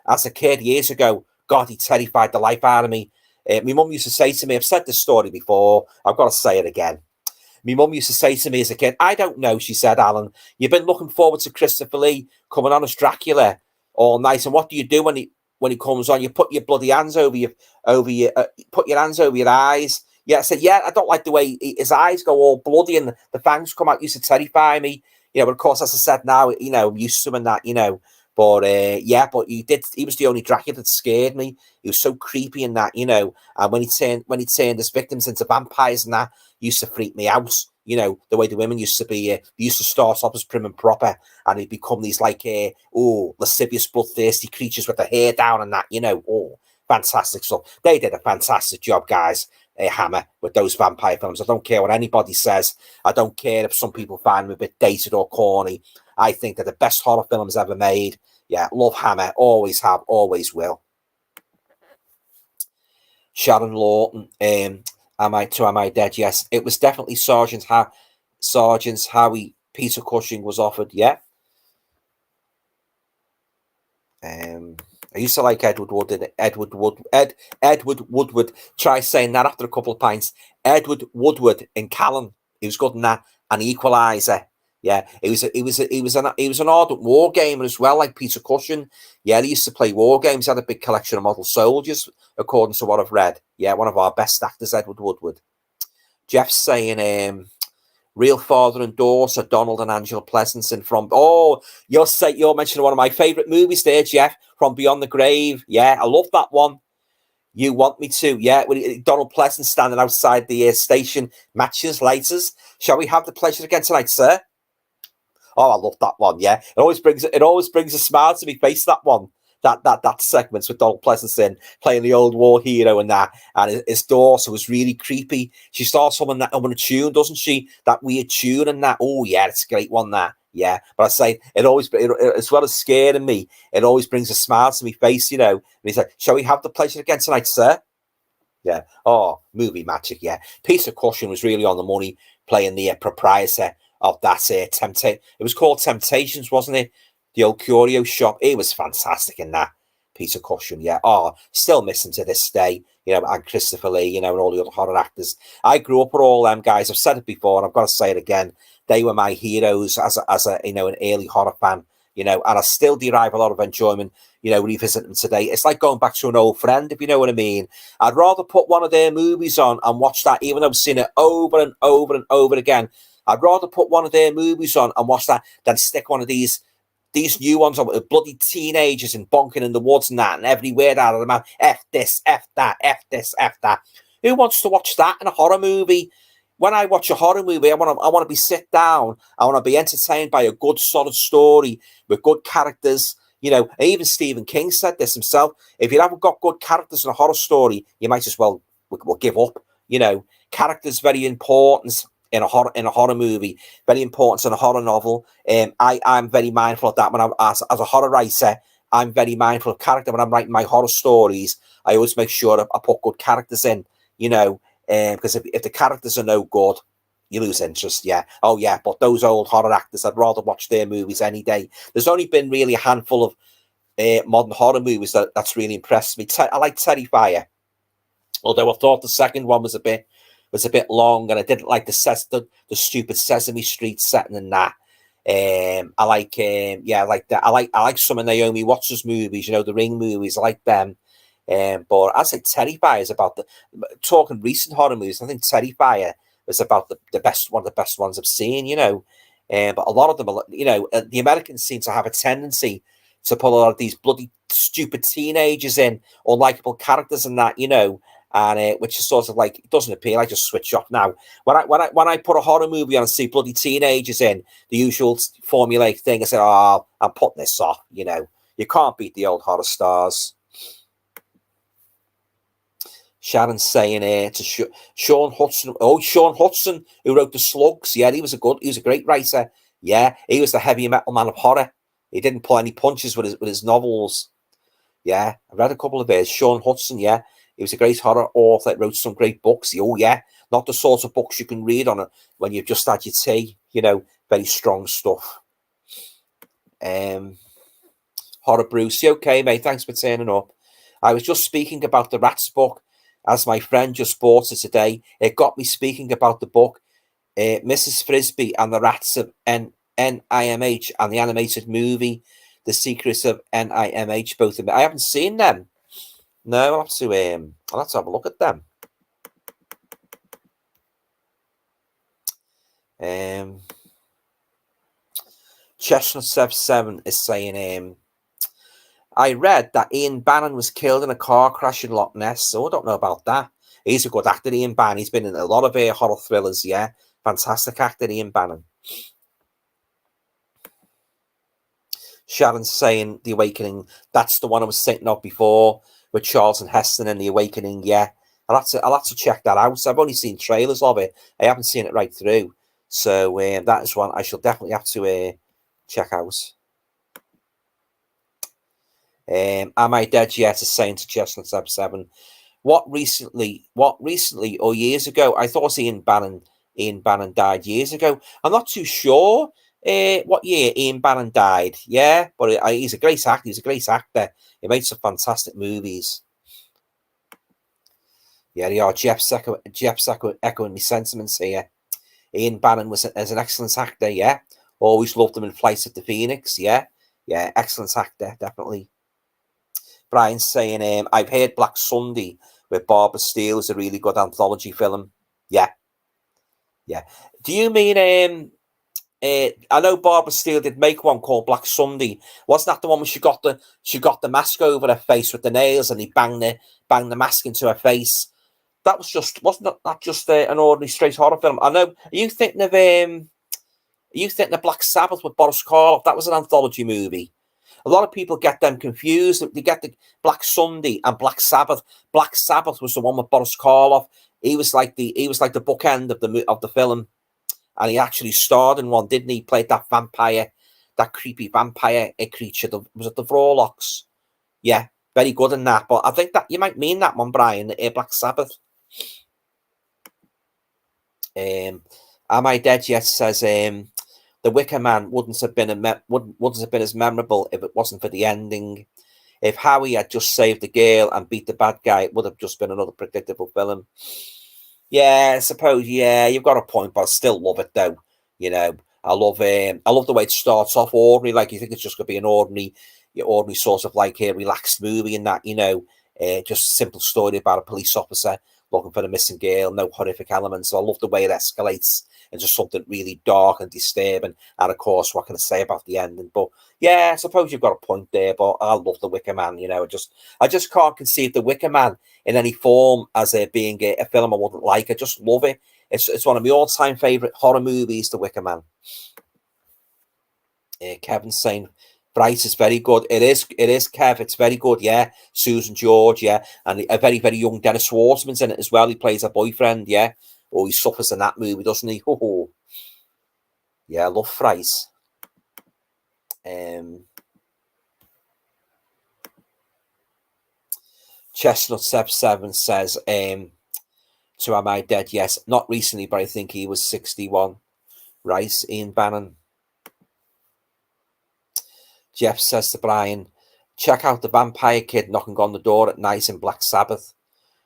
as a kid years ago, God, he terrified the life out of me. My mum used to say to me, I've said this story before, I've got to say it again. My mum used to say to me as a kid, I don't know, she said, Alan, you've been looking forward to Christopher Lee coming on as Dracula all night, and what do you do when he comes on? You put your bloody hands over your put your hands over your eyes. Yeah, I said, yeah, I don't like the way his eyes go all bloody and the fangs come out. Used to terrify me, but of course, as I said, now I'm used to him and that, But but he was the only Dracula that scared me. He was so creepy and that, and when he turned his victims into vampires and that used to freak me out. The way the women used to be, they used to start off as prim and proper, and he'd become these like lascivious, bloodthirsty creatures with their hair down and that, fantastic stuff. They did a fantastic job, guys. Hammer with those vampire films. I don't care what anybody says. I don't care if some people find them a bit dated or corny. I think they're the best horror films ever made. Yeah, love Hammer. Always have, always will. Sharon Lawton. Am I dead? Yes. It was definitely Sergeant Howie Peter Cushing was offered. Yeah. I used to like Edward Woodward. Try saying that after a couple of pints. Edward Woodward in Callan. He was good in that. An Equalizer. Yeah, he was an ardent war gamer as well, like Peter Cushing. Yeah, he used to play war games. He had a big collection of model soldiers, according to what I've read. Yeah, one of our best actors, Edward Woodward. Jeff's saying, real father and daughter, Donald and Angela Pleasanton from. Oh, you're mentioning one of my favourite movies there, Jeff, From Beyond the Grave. Yeah, I love that one. You want me to? Yeah, Donald Pleasant standing outside the station, matches, lighters. Shall we have the pleasure again tonight, sir? Oh, I love that one. Yeah, it always brings a smile to my face. That one, that segments with Donald Pleasant playing the old war hero and that, and his daughter was really creepy. She starts humming a tune, doesn't she? That weird tune and that. Oh yeah, it's a great one. That. Yeah, but I say as well as scaring me, it always brings a smile to my face. And he's like, "Shall we have the pleasure again tonight, sir?" Yeah. Oh, movie magic. Yeah, Peter Cushing was really on the money playing the proprietor of that It was called Temptations, wasn't it? The old curio shop. It was fantastic in that. Peter Cushing, yeah. Oh, still missing to this day, and Christopher Lee, and all the other horror actors. I grew up with all them guys. I've said it before, and I've got to say it again. They were my heroes as a an early horror fan, and I still derive a lot of enjoyment, revisiting them today. It's like going back to an old friend, if you know what I mean. I'd rather put one of their movies on and watch that, even though I've seen it over and over and over again. I'd rather put one of their movies on and watch that than stick one of these new ones on with bloody teenagers and bonking in the woods and that, and every word out of the mouth. F this, F that, F this, F that. Who wants to watch that in a horror movie? When I watch a horror movie, I want to be sit down. I want to be entertained by a good, solid story with good characters. And even Stephen King said this himself. If you haven't got good characters in a horror story, you might as well give up. Characters very important in a horror movie, very important in a horror novel. I'm very mindful of that. When as a horror writer, I'm very mindful of character. When I'm writing my horror stories, I always make sure I put good characters in. Because if the characters are no good, you lose interest. Yeah. Oh yeah. But those old horror actors, I'd rather watch their movies any day. There's only been really a handful of modern horror movies that's really impressed me. I like Terrifier, although I thought the second one was a bit long, and I didn't like the stupid Sesame Street setting and that. I like that. I like some of Naomi Watts' movies, the Ring movies. I like them. But I'd say Terrifier is about talking recent horror movies. I think Terrifier is about one of the best ones I've seen. But a lot of them, the Americans seem to have a tendency to put a lot of these bloody stupid teenagers in, unlikable characters and that. And which is sort of like, it doesn't appeal. I just switch off now. When I put a horror movie on and see bloody teenagers in, the usual formulaic thing, I say, oh, I'm putting this off. You can't beat the old horror stars. Sharon's saying to Sean Hudson. Oh, Sean Hudson, who wrote The Slugs. Yeah, he was a great writer. Yeah, he was the heavy metal man of horror. He didn't pull any punches with his novels. Yeah, I read a couple of his. Sean Hudson, yeah. He was a great horror author that wrote some great books. Oh, yeah. Not the sort of books you can read on it when you've just had your tea. Very strong stuff. Horror Bruce. Okay, mate. Thanks for turning up. I was just speaking about the Rats book as my friend just bought it today. It got me speaking about the book. Mrs. Frisbee and the Rats of NIMH and the animated movie The Secrets of NIMH, both of them. I haven't seen them. No, I'll have to have a look at them. Chestnut77 is saying, I read that Ian Bannon was killed in a car crash in Loch Ness, so I don't know about that. He's a good actor, Ian Bannon. He's been in a lot of horror thrillers, yeah. Fantastic actor, Ian Bannon. Sharon's saying The Awakening. That's the one I was thinking of before with Charlton Heston and The Awakening, yeah. I'll have to check that out. I've only seen trailers of it. I haven't seen it right through. So that is one I shall definitely have to check out. Am I Dead Yet? Is saying to Chestnut 7. What recently or years ago? I thought Ian Bannon died years ago. I'm not too sure what year Ian Bannon died. Yeah, but he's a great actor. He's a great actor. He made some fantastic movies. Yeah, they are. Jeff's echoing my sentiments here. Ian Bannon was an excellent actor. Yeah, always loved him in Flight of the Phoenix. Yeah, excellent actor, definitely. Brian's saying, I've heard Black Sunday with Barbara Steele is a really good anthology film. Yeah. Do you mean I know Barbara Steele did make one called Black Sunday. Wasn't that the one where she got the mask over her face with the nails and he banged the mask into her face? That was wasn't that just an ordinary straight horror film? I know. Are you thinking of Black Sabbath with Boris Karloff? That was an anthology movie. A lot of people get them confused. They get the Black Sunday and Black Sabbath. Black Sabbath was the one with Boris Karloff. He was like the bookend of the film, and he actually starred in one, didn't he? He played that vampire, that creepy vampire creature. Was it the Vrolocks? Yeah, very good in that. But I think that you might mean that one, Brian. Black Sabbath. Am I Dead Yet? Says The Wicker Man wouldn't have been as memorable if it wasn't for the ending. If Howie had just saved the girl and beat the bad guy, it would have just been another predictable film. Yeah, I suppose. Yeah, you've got a point, but I still love it though. You know, I love the way it starts off ordinary. Like you think it's just gonna be an ordinary sort of like a relaxed movie, and that just a simple story about a police officer looking for a missing girl, no horrific elements. So I love the way it escalates into something really dark and disturbing. And of course, what can I say about the ending? But yeah, I suppose you've got a point there. But I love The Wicker Man. I just can't conceive The Wicker Man in any form as being a film I wouldn't like. I just love it. It's one of my all-time favorite horror movies, The Wicker Man. Kevin's saying Bright is very good. It is, Kev. It's very good, yeah. Susan George, yeah. And a very, very young Dennis Schwartzman's in it as well. He plays a boyfriend, yeah. Oh, he suffers in that movie, doesn't he? Oh. Yeah, I love Fright. Chestnut 7 says, to Am I Dead? Yes. Not recently, but I think he was 61. Right, Ian Bannon. Jeff says to Brian, check out the vampire kid knocking on the door at night in Black Sabbath.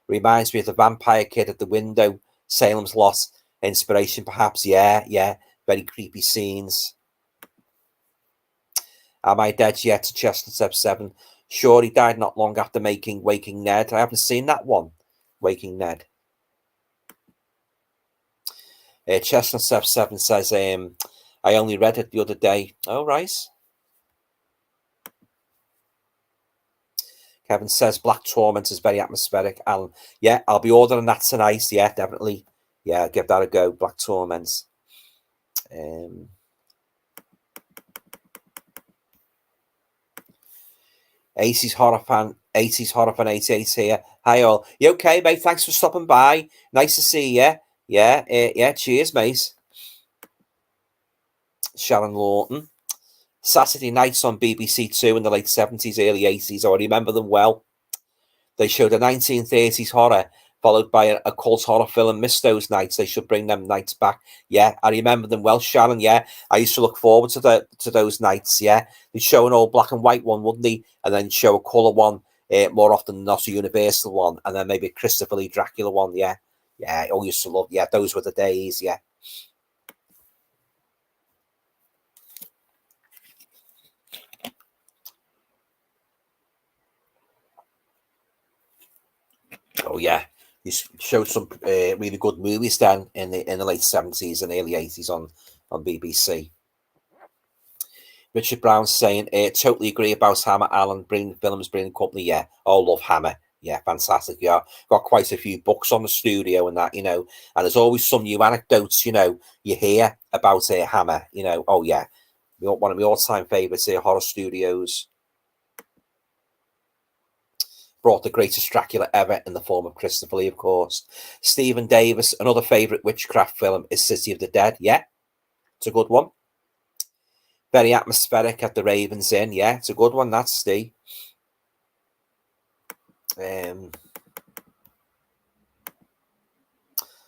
Reminds me of the vampire kid at the window, Salem's Lot. Inspiration, perhaps. Yeah. Very creepy scenes. Am I Dead Yet? To Chestnut 7. Sure, he died not long after making Waking Ned. I haven't seen that one, Waking Ned. Chestnut 7 says, I only read it the other day. Oh, right. Kevin says Black Torment is very atmospheric. Alan, yeah, I'll be ordering that tonight. Yeah, definitely. Yeah, give that a go. Black Torment. 80s horror fan 88 here. Hi all. You okay, mate? Thanks for stopping by. Nice to see you. Yeah. Cheers, mate. Sharon Lawton. Saturday nights on BBC Two in the late 70s, early 80s. I remember them well. They showed a 1930s horror followed by a cult horror film. Missed those nights. They should bring them nights back. Yeah, I remember them well, Sharon. Yeah, I used to look forward to those nights. Yeah, they'd show an old black and white one, wouldn't they? And then show a colour one more often than not, a Universal one, and then maybe a Christopher Lee Dracula one. Yeah. I always used to love. Yeah, those were the days. Yeah. Oh yeah, he showed some really good movies then in the late 70s and early 80s on BBC. Richard Brown saying, totally agree about Hammer, Alan, bring films, bring company. Yeah, oh, love Hammer. Yeah, fantastic. Yeah, got quite a few books on the studio and that, you know, and there's always some new anecdotes, you know, you hear about Hammer, you know. Oh yeah, one of my all-time favourites here, horror studios. Brought the greatest Dracula ever in the form of Christopher Lee, of course. Stephen Davis, another favourite witchcraft film is City of the Dead. Yeah, it's a good one. Very atmospheric at the Ravens Inn. Yeah, it's a good one. That's Steve.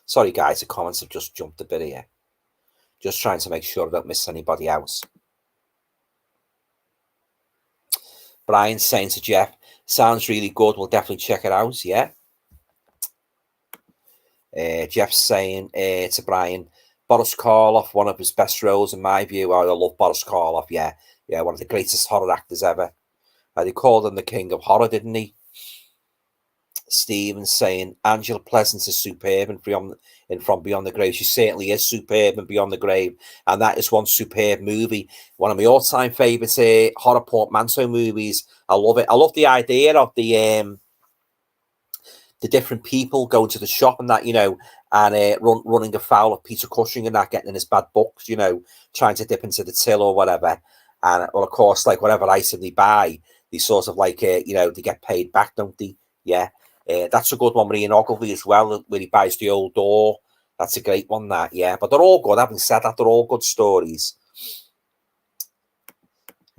Sorry, guys, the comments have just jumped a bit here. Just trying to make sure I don't miss anybody else. Brian saying to Jeff, sounds really good. We'll definitely check it out. Yeah. Jeff's saying to Brian, Boris Karloff, one of his best roles in my view. I love Boris Karloff. Yeah. Yeah, one of the greatest horror actors ever. They called him the king of horror, didn't he? Stephen saying Angela Pleasant is superb and from Beyond the Grave. She certainly is superb in Beyond the Grave, and that is one superb movie. One of my all-time favourites horror portmanteau movies. I love it. I love the idea of the different people going to the shop and that, you know, and running afoul of Peter Cushing and that, getting in his bad books, you know, trying to dip into the till or whatever. And well, of course, like whatever item they buy, they sort of like you know, they get paid back, don't they? Yeah. That's a good one with Ian Ogilvy as well, where he buys the old door. That's a great one, that, yeah. But they're all good. Having said that, they're all good stories.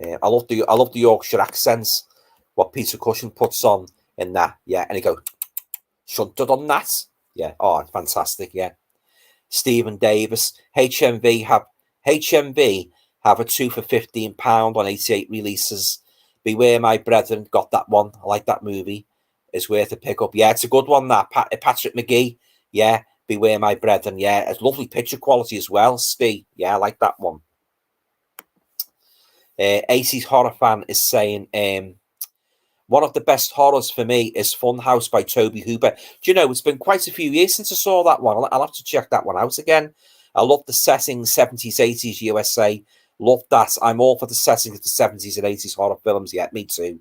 I love the Yorkshire accents, what Peter Cushing puts on in that, yeah. And he goes, shouldn't have done that. Yeah, oh, fantastic, yeah. Stephen Davis, HMV have a 2 for £15 on 88 releases. Beware My Brethren, got that one. I like that movie. Is worth a pick up. Yeah, it's a good one, that. Patrick McGee. Yeah, Beware My Brethren. Yeah, it's lovely picture quality as well, Steve. Yeah, I like that one. 80s horror fan is saying, one of the best horrors for me is Funhouse by Toby Hooper. Do you know, it's been quite a few years since I saw that one. I'll have to check that one out again. I love the setting, 70s, 80s USA. Love that. I'm all for the setting of the 70s and 80s horror films. Yeah, me too.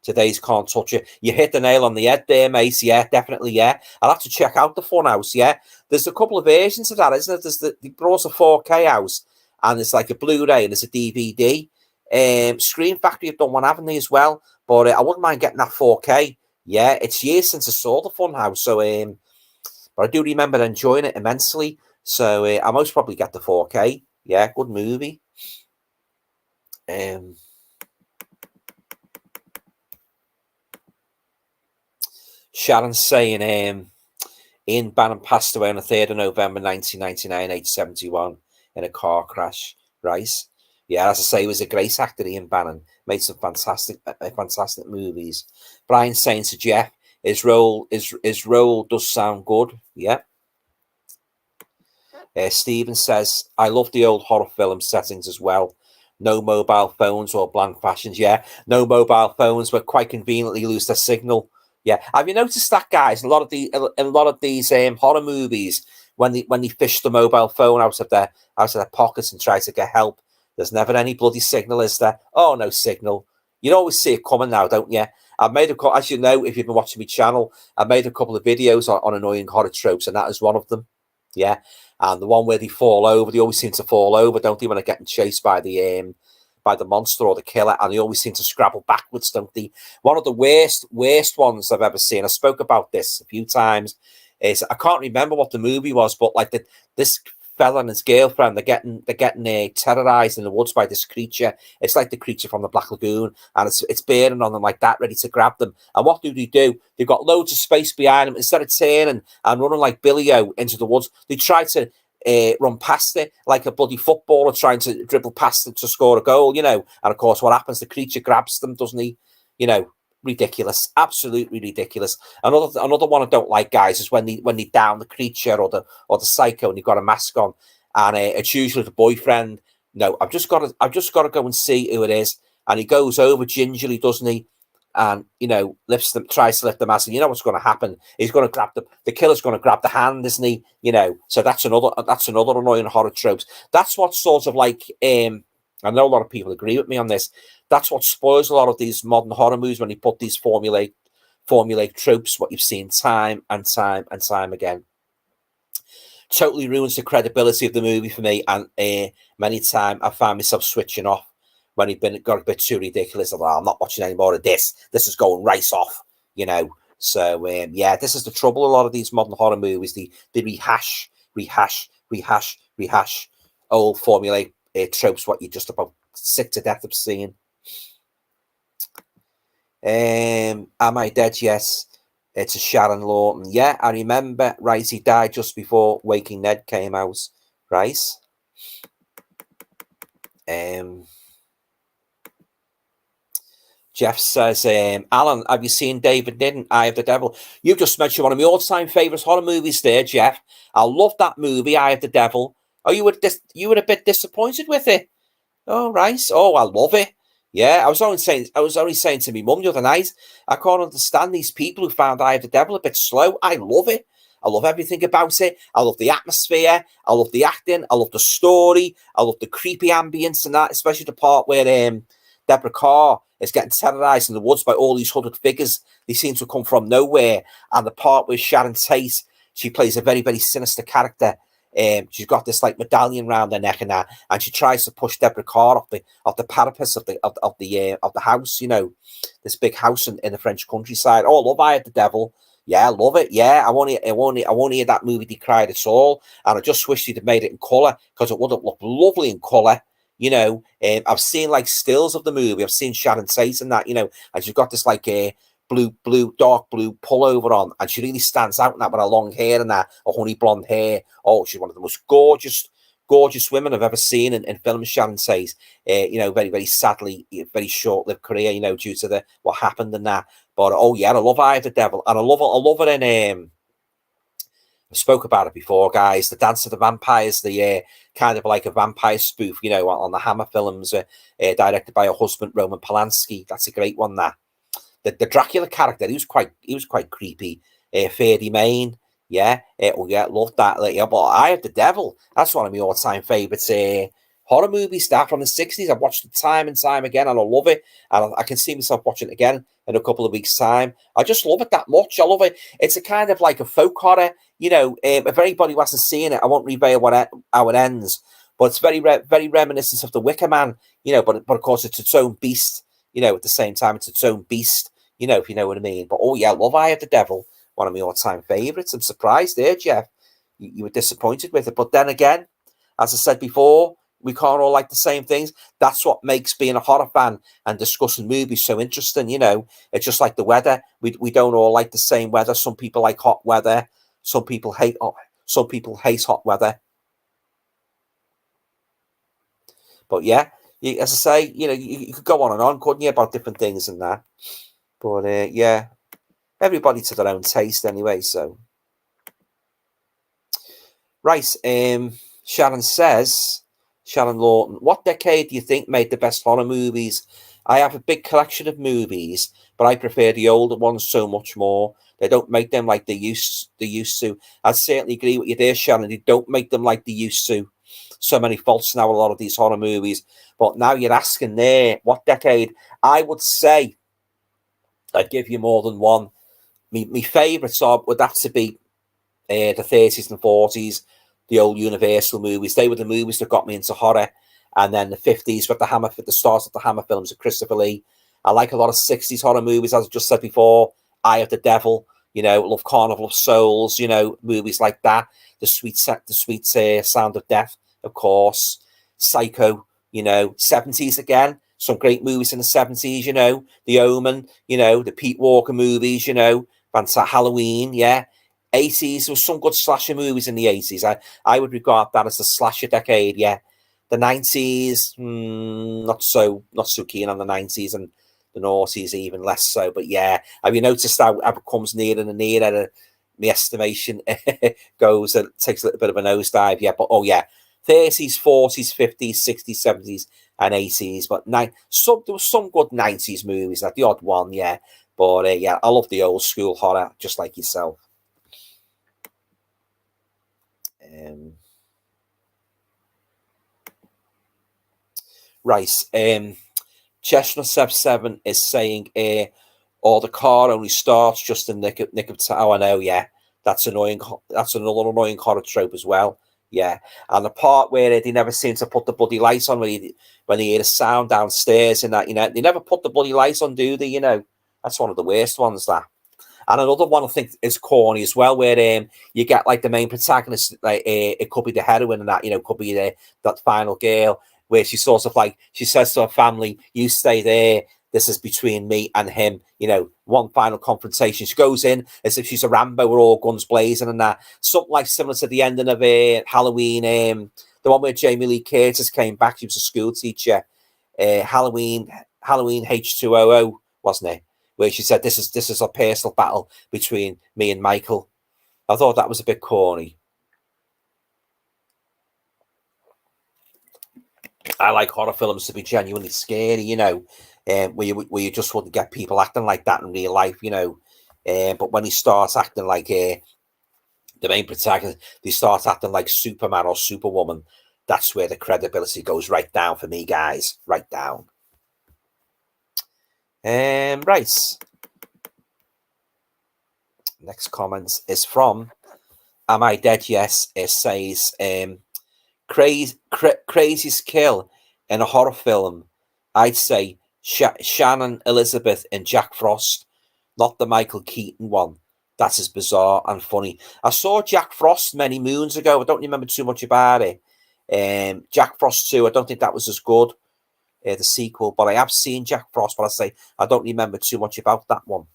Today's Can't Touch It. You hit the nail on the head there, mate. Yeah, definitely, yeah. I'll have to check out the Funhouse, yeah. There's a couple of versions of that, isn't it? There's they brought a 4K house, and it's like a Blu-ray, and it's a DVD. Screen Factory have done one, haven't they, as well? But I wouldn't mind getting that 4K. Yeah, it's years since I saw the Funhouse, so but I do remember enjoying it immensely. So I most probably get the 4K. Yeah, good movie. Sharon's saying Ian Bannon passed away on the 3rd of November 1999, age 71, in a car crash. Right? Yeah, as I say, he was a great actor, Ian Bannon. Made some fantastic movies. Brian saying to Jeff, his role does sound good. Yeah. Stephen says, I love the old horror film settings as well. No mobile phones or bland fashions. Yeah, no mobile phones, but quite conveniently lose their signal. Yeah, have you noticed that, guys? A lot of these horror movies, when they fish the mobile phone out of their pockets and try to get help, there's never any bloody signal, is there? Oh, no signal. You always see it coming now, don't you? I've made as you know, if you've been watching my channel, I've made a couple of videos on annoying horror tropes, and that is one of them. Yeah, and the one where they fall over, they always seem to fall over, don't they, when they're getting chased by the monster or the killer, and they always seem to scrabble backwards, don't they? One of the worst ones I've ever seen, I spoke about this a few times, is, I can't remember what the movie was, but like this fella and his girlfriend, they're getting terrorized in the woods by this creature. It's like the creature from the Black Lagoon, and it's bearing on them like that, ready to grab them. And what do? They've got loads of space behind them. Instead of turning and running like Billy-O into the woods, they try to run past it like a bloody footballer trying to dribble past it to score a goal, you know. And of course, what happens? The creature grabs them, doesn't he? You know, ridiculous, absolutely ridiculous. Another one I don't like, guys, is when they down the creature or the psycho and you've got a mask on, and it's usually the boyfriend. No, I've just got to go and see who it is, and he goes over gingerly, doesn't he? and lifts them, tries to lift the mask, and you know what's going to happen? He's going to grab the killer's going to grab the hand, isn't he? So that's another annoying horror tropes. That's what sort of like I know a lot of people agree with me on this. That's what spoils a lot of these modern horror movies when you put these formulaic tropes, what you've seen time and time and time again. Totally ruins the credibility of the movie for me, and many times I find myself switching off when it got a bit too ridiculous. I'm not watching any more of this. This is going right off, So yeah, this is the trouble. A lot of these modern horror movies, they rehash old formulaic tropes, what you're just about sick to death of seeing. Am I Dead? Yes. It's a Sharon Lawton. Yeah, I remember. Right, he died just before Waking Ned came out. Right. Jeff says, Alan, have you seen David Niven, Eye of the Devil? You just mentioned one of my all-time favourite horror movies there, Jeff. I love that movie, Eye of the Devil. Oh, you were a bit disappointed with it? Oh, right. Oh, I love it. Yeah, I was only saying to my mum the other night, I can't understand these people who found Eye of the Devil a bit slow. I love it. I love everything about it. I love the atmosphere. I love the acting. I love the story. I love the creepy ambience and that, especially the part where Deborah Carr is getting terrorised in the woods by all these hooded figures. They seem to come from nowhere. And the part where Sharon Tate, she plays a very, very sinister character. She's got this like medallion around her neck and that, and she tries to push Deborah Carr off the parapet of the house. This big house in the French countryside. Oh, I love Eye of the Devil. Yeah, I love it. Yeah, I won't hear that movie decried at all. And I just wish he'd have made it in colour, because it would have looked lovely in colour. I've seen like stills of the movie. I've seen Sharon Tate and that. And she's got this like dark blue pullover on, and she really stands out in that with her long hair and that, or honey blonde hair. Oh, she's one of the most gorgeous women I've ever seen in film. Sharon Tate, very, very sadly, very short-lived career, due to what happened and that. But oh yeah, I love Eye of the Devil, and I love it in I spoke about it before, guys. The Dance of the Vampires, the kind of like a vampire spoof, on the Hammer films, directed by her husband Roman Polanski. That's a great one. That the Dracula character, he was quite creepy. Fairy Main, yeah, love that. But Eye of the Devil, that's one of my all-time favorites. Horror movies that from the 60s. I've watched it time and time again, and I love it. And I can see myself watching it again in a couple of weeks' time. I just love it that much. I love it. It's a kind of like a folk horror. If anybody wasn't seeing it, I won't reveal how it ends. But it's very, very reminiscent of The Wicker Man. But of course it's its own beast. At the same time it's its own beast. If you know what I mean. But oh yeah, I love Eye of the Devil. One of my all-time favourites. I'm surprised there, Jeff. You were disappointed with it. But then again, as I said before, we can't all like the same things. That's what makes being a horror fan and discussing movies so interesting. It's just like the weather. We don't all like the same weather. Some people like hot weather. Some people hate hot weather. But yeah, as I say, you could go on, couldn't you, about different things and that. But yeah, everybody to their own taste anyway. So right, Sharon Lawton, what decade do you think made the best horror movies? I have a big collection of movies, but I prefer the older ones so much more. They don't make them like they used to. I certainly agree with you there, Sharon. They don't make them like they used to. So many faults now, a lot of these horror movies. But now you're asking there, what decade? I would say I'd give you more than one. My favourites would have to be the 30s and 40s, the old Universal movies. They were the movies that got me into horror. And then the 50s with the start of the Hammer films of Christopher Lee. I like a lot of 60s horror movies, as I just said before. Eye of the Devil, love Carnival of Souls, movies like that. The sweet Sound of Death, of course. Psycho, 70s again. Some great movies in the 70s, The Omen, the Pete Walker movies, Halloween, yeah. 80s, there was some good slasher movies in the 80s. I would regard that as the slasher decade, yeah. The 90s, not so keen on the 90s, and the noughties even less so. But yeah, have you noticed how it comes nearer and nearer? My estimation goes and it takes a little bit of a nosedive, yeah. But oh yeah, 30s, 40s, 50s, 60s, 70s, and 80s. But there was some good 90s movies, like the odd one, yeah. But yeah, I love the old school horror, just like yourself. Right. Chestnut 7 is saying, or the car only starts just in nick of time. Oh, I know, yeah. That's annoying. That's another annoying horror trope as well. Yeah. And the part where they never seem to put the bloody lights on when they hear a sound downstairs and that, they never put the bloody lights on, do they? That's one of the worst ones, that. And another one I think is corny as well, where you get like the main protagonist, like it could be the heroine and that, could be that final girl, where she sort of like, she says to her family, "You stay there. This is between me and him." One final confrontation. She goes in as if she's a Rambo with all guns blazing and that. Something like similar to the ending of Halloween, the one where Jamie Lee Curtis came back. She was a school teacher. Halloween H2OO, wasn't it? Where she said, this is a personal battle between me and Michael. I thought that was a bit corny. I like horror films to be genuinely scary, where you just wouldn't get people acting like that in real life, but when he starts acting like the main protagonist, they start acting like Superman or Superwoman, that's where the credibility goes right down for me, guys. Right down. Right. Next comment is from Am I Dead? Yes. It says, craziest kill in a horror film, I'd say Shannon Elizabeth and Jack Frost, not the Michael Keaton one. That is bizarre and funny. I saw Jack Frost many moons ago. I don't remember too much about it. Jack Frost 2, I don't think that was as good, the sequel, but I have seen Jack Frost, but I say I don't remember too much about that one.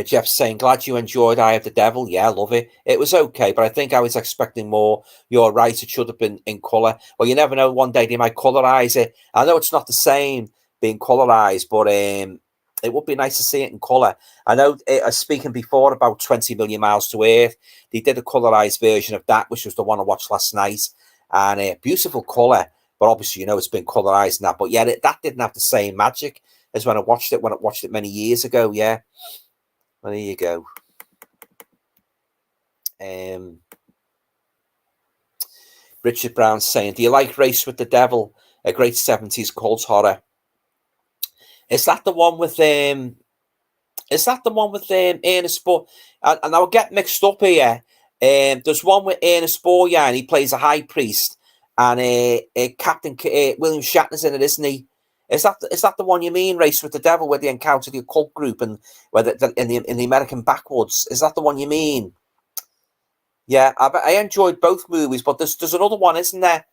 Jeff's saying, glad you enjoyed Eye of the Devil. Yeah, I love it. It was okay, but I think I was expecting more. You're right, it should have been in colour. Well, you never know, one day they might colorise it. I know it's not the same being colorised, but it would be nice to see it in colour. I know, speaking before about 20 Million Miles to Earth, they did a colorised version of that, which was the one I watched last night. And beautiful colour, but obviously, it's been colorised and that. But yeah, that didn't have the same magic as when I watched it many years ago, yeah. Well, there you go. Richard Brown saying, do you like Race with the Devil? A great 70s cult horror. Is that the one with Ernest Bo? And I'll get mixed up here. There's one with Ernest Borgnine, and he plays a high priest, and Captain William Shatner's in it, isn't he? Is that the one you mean, Race with the Devil, where they encounter the occult group and where in the American backwoods? Is that the one you mean? Yeah, I enjoyed both movies, but there's another one, isn't there?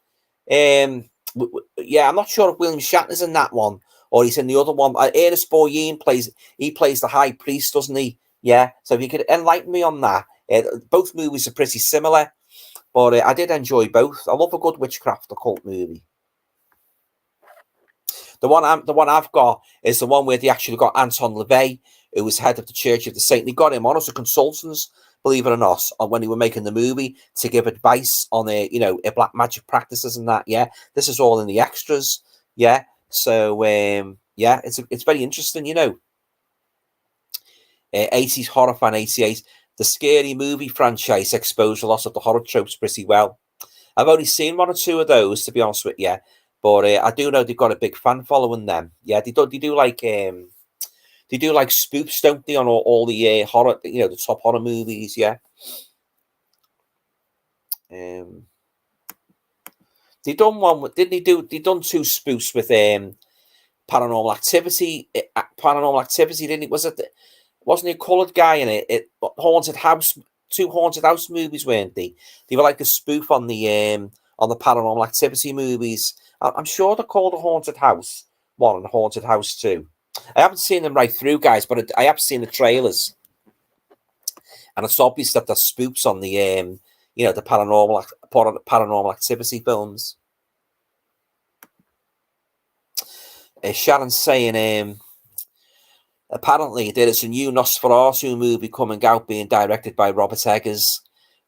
Yeah, I'm not sure if William Shatner's in that one or he's in the other one. Ernest Borgnine plays the high priest, doesn't he? Yeah. So if you could enlighten me on that, both movies are pretty similar, but I did enjoy both. I love a good witchcraft occult movie. The one I've got is the one where they actually got Anton LaVey, who was head of the Church of the Saint. They got him on as a consultant, believe it or not, when they were making the movie to give advice on black magic practices and that. Yeah, this is all in the extras. Yeah, so yeah, it's very interesting. 80s horror fan 88. The Scary Movie franchise exposed a lot of the horror tropes pretty well. I've only seen one or two of those, to be honest with you. But I do know they've got a big fan following them. Yeah, they do like spoofs, don't they, on all the horror, the top horror movies. Yeah. They done one with, didn't they do? They done two spoofs with Paranormal Activity. Paranormal Activity, didn't it? Wasn't he a coloured guy in it? Haunted House. Two Haunted House movies, weren't they? They were like a spoof on the Paranormal Activity movies. I'm sure they're called a Haunted House 1 and Haunted House 2. I haven't seen them right through, guys, but I have seen the trailers, and it's obvious that there's spoofs on the the Paranormal Activity films. Sharon's saying, apparently there is a new Nosferatu movie coming out, being directed by Robert Eggers.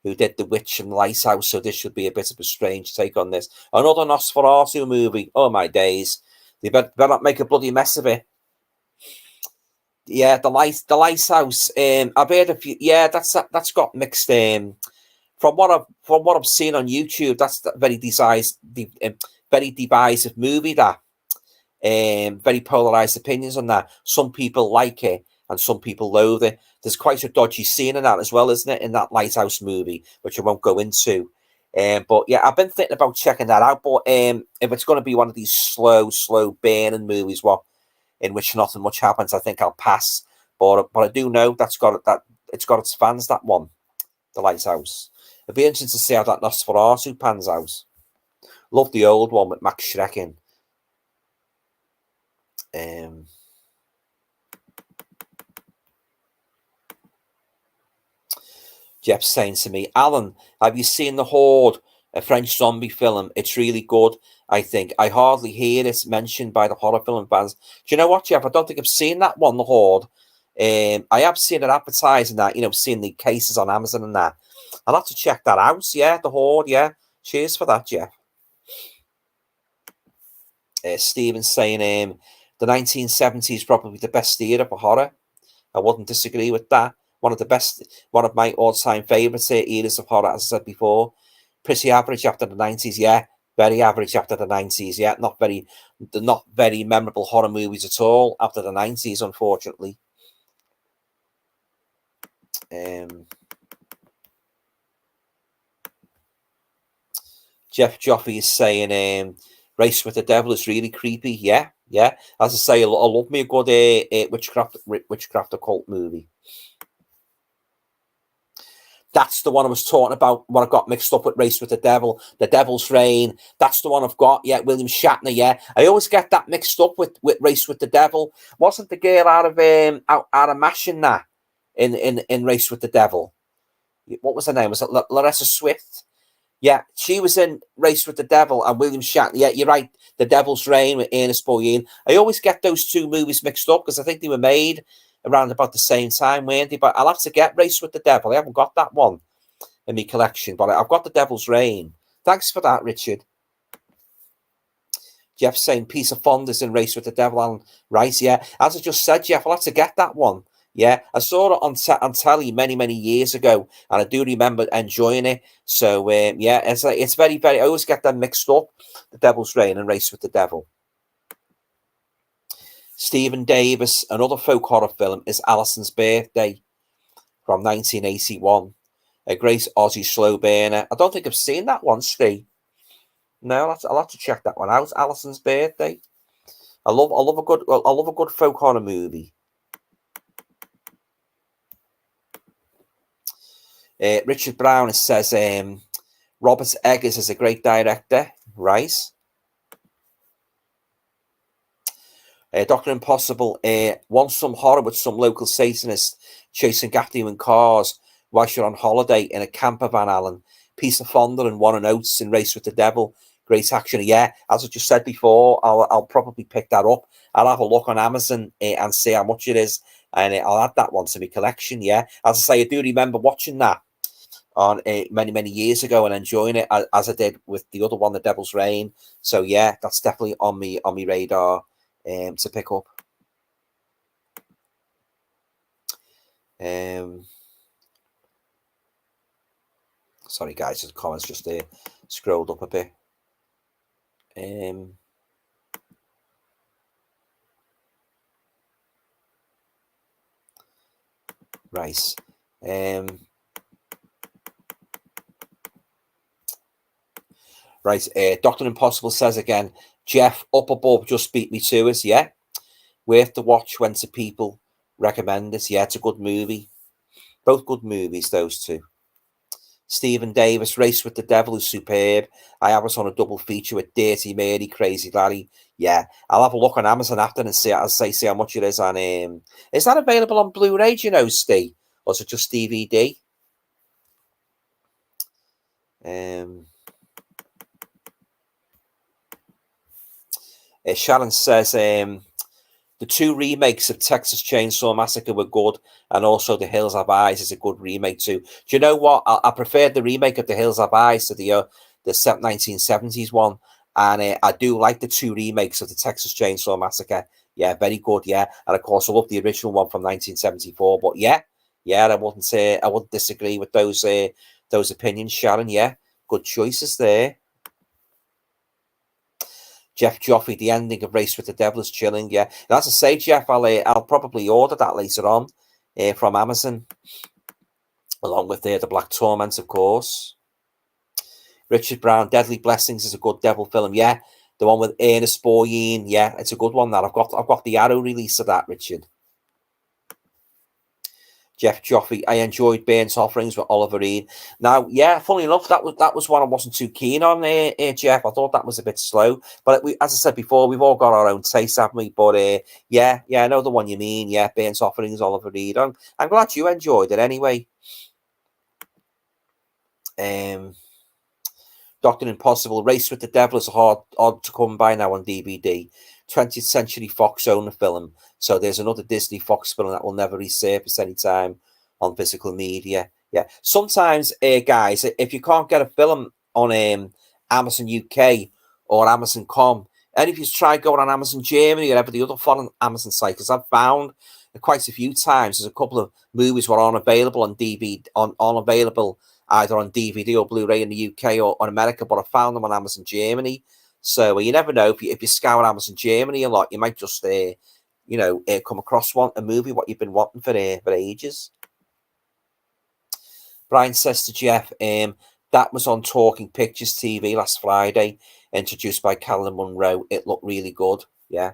who did The Witch and Lighthouse, so this should be a bit of a strange take on this. Another Nosferatu movie. Oh my days! They better not make a bloody mess of it. Yeah, the Lighthouse. I've heard a few. Yeah, that's got mixed. From what I've seen on YouTube, that's very very divisive movie. That very polarized opinions on that. Some people like it and some people loathe it. There's quite a dodgy scene in that as well, isn't it? In that Lighthouse movie, which I won't go into. But yeah, I've been thinking about checking that out. But if it's going to be one of these slow burning movies, in which nothing much happens, I think I'll pass. But I do know it's got its fans, that one, the Lighthouse. It'd be interesting to see how that Nosferatu pans out. Love the old one with Max Schreck in. Jeff's saying to me, Alan, have you seen The Horde, a French zombie film? It's really good, I think. I hardly hear it mentioned by the horror film fans. Do you know what, Jeff? I don't think I've seen that one, The Horde. I have seen it advertised and that, seen the cases on Amazon and that. I'll have to check that out. Yeah, The Horde, yeah. Cheers for that, Jeff. Stephen's saying the 1970s probably the best era for horror. I wouldn't disagree with that. One of my all-time favourites eras of horror, as I said before. Pretty average after the 90s, yeah. Very average after the 90s, yeah. Not very memorable horror movies at all after the 90s, unfortunately. Jeff Joffrey is saying Race with the Devil is really creepy. Yeah. As I say, I love me a good witchcraft occult movie. That's the one I was talking about when I got mixed up with Race with the Devil, The Devil's Reign. That's the one I've got. Yeah, William Shatner. Yeah, I always get that mixed up with Race with the Devil. Wasn't the girl out of MASH in that in Race with the Devil? What was her name? Was it Loretta Swift? Yeah, she was in Race with the Devil and William Shatner. Yeah, you're right. The Devil's Reign with Ernest Borgnine. I always get those two movies mixed up because I think they were made around about the same time, weren't they? But I'll have to get Race with the Devil. I haven't got that one in my collection, but I've got The Devil's Reign. Thanks for that, Richard. Jeff saying Piece of Fonda's in Race with the Devil and Rice. Yeah, as I just said, Jeff, I'll have to get that one. Yeah, I saw it on telly many years ago, and I do remember enjoying it. So yeah, it's very I always get them mixed up. The Devil's Reign and Race with the Devil. Stephen Davis, another folk horror film, is Alison's Birthday from 1981. A great Aussie slow burner. I don't think I've seen that one, Steve. No, I'll have to check that one out. Alison's Birthday. I love a good folk horror movie. Richard Brown says Robert Eggers is a great director, right? Dr. Impossible wants some horror with some local Satanists chasing after you in cars whilst you're on holiday in a camper van, Alan. Piece of Fonda and Warren Oates in Race with the Devil. Great action. Yeah, as I just said before, I'll probably pick that up. I'll have a look on Amazon and see how much it is, and I'll add that one to my collection. Yeah, as I say, I do remember watching that on many years ago and enjoying it as I did with the other one, The Devil's Reign. So yeah, that's definitely on me radar to pick up. Sorry guys, the comments just scrolled up a bit. Right. Right. Dr. Impossible says again, Jeff, Up Above just beat me to it. Yeah. Worth to watch when to people recommend it. Yeah, it's a good movie. Both good movies, those two. Stephen Davis, Race with the Devil is superb. I have it on a double feature with Dirty Mary, Crazy Larry. Yeah, I'll have a look on Amazon after and see how much it is on. Is that available on Blu-ray? Do you know, Steve, or is it just DVD? Sharon says The two remakes of Texas Chainsaw Massacre were good, and also The Hills Have Eyes is a good remake too. Do you know what? I preferred the remake of The Hills Have Eyes to the 1970s one, and I do like the two remakes of the Texas Chainsaw Massacre. Yeah, very good. Yeah, and of course I love the original one from 1974. But yeah, I wouldn't disagree with those opinions, Sharon. Yeah, good choices there. Jeff Joffrey, the ending of Race with the Devil is chilling. Yeah, and as I say, Jeff, I'll probably order that later on from Amazon, along with the Black Torment, of course. Richard Brown, Deadly Blessings is a good devil film. Yeah, the one with Ernest Borgnine. Yeah, it's a good one. That I've got the Arrow release of that, Richard. Jeff Joffrey, I enjoyed Burnt Offerings with Oliver Reed. Now, yeah, funny enough, that was one I wasn't too keen on, Jeff. I thought that was a bit slow. But as I said before, we've all got our own taste, haven't we? But yeah, I know the one you mean. Yeah, Burnt Offerings, Oliver Reed. I'm glad you enjoyed it anyway. Dr. Impossible, Race with the Devil is hard to come by now on DVD. 20th Century Fox own the film, so there's another Disney Fox film that will never resurface anytime on physical media. Yeah, sometimes, guys, if you can't get a film on Amazon UK or Amazon.com, and if you try going on Amazon Germany or every other foreign Amazon site, because I've found quite a few times there's a couple of movies were unavailable on DVD, unavailable either on DVD or Blu-ray in the UK or on America, but I found them on Amazon Germany. So you never know, if you scour Amazon Germany a lot, you might just come across a movie what you've been wanting for ages. Brian says to Jeff, that was on Talking Pictures TV last Friday, introduced by Callum Munro. It looked really good. Yeah,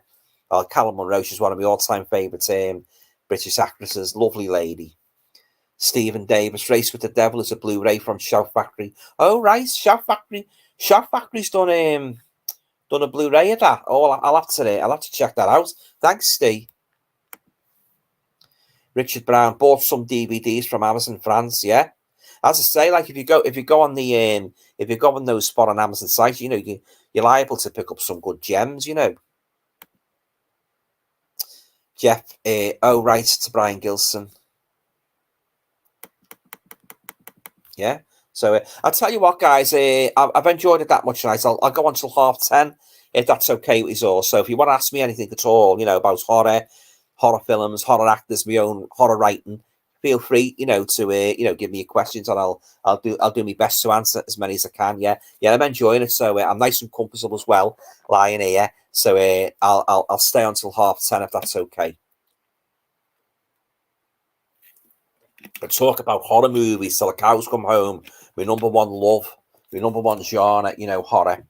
Callum Munro, she's one of my all-time favourite British actresses. Lovely lady. Stephen Davis, Race with the Devil is a Blu-ray from Shout Factory. Oh, right, Shout Factory's done a Blu-ray of that. Oh, I'll have to check that out. Thanks, Steve. Richard Brown bought some DVDs from Amazon France. Yeah, as I say, like if you go on those foreign Amazon sites, you're liable to pick up some good gems. Jeff, right, to Brian Gilson. Yeah. So I'll tell you what, guys, I've enjoyed it that much tonight. I'll go on till 10:30 if that's okay with you all. So if you want to ask me anything at all, about horror films, horror actors, my own horror writing, feel free, to give me your questions, and I'll do my best to answer as many as I can. Yeah, I'm enjoying it. So I'm nice and comfortable as well, lying here. So I'll stay on till 10:30 if that's okay. I talk about horror movies till the cows come home. My number one love, my number one genre, horror.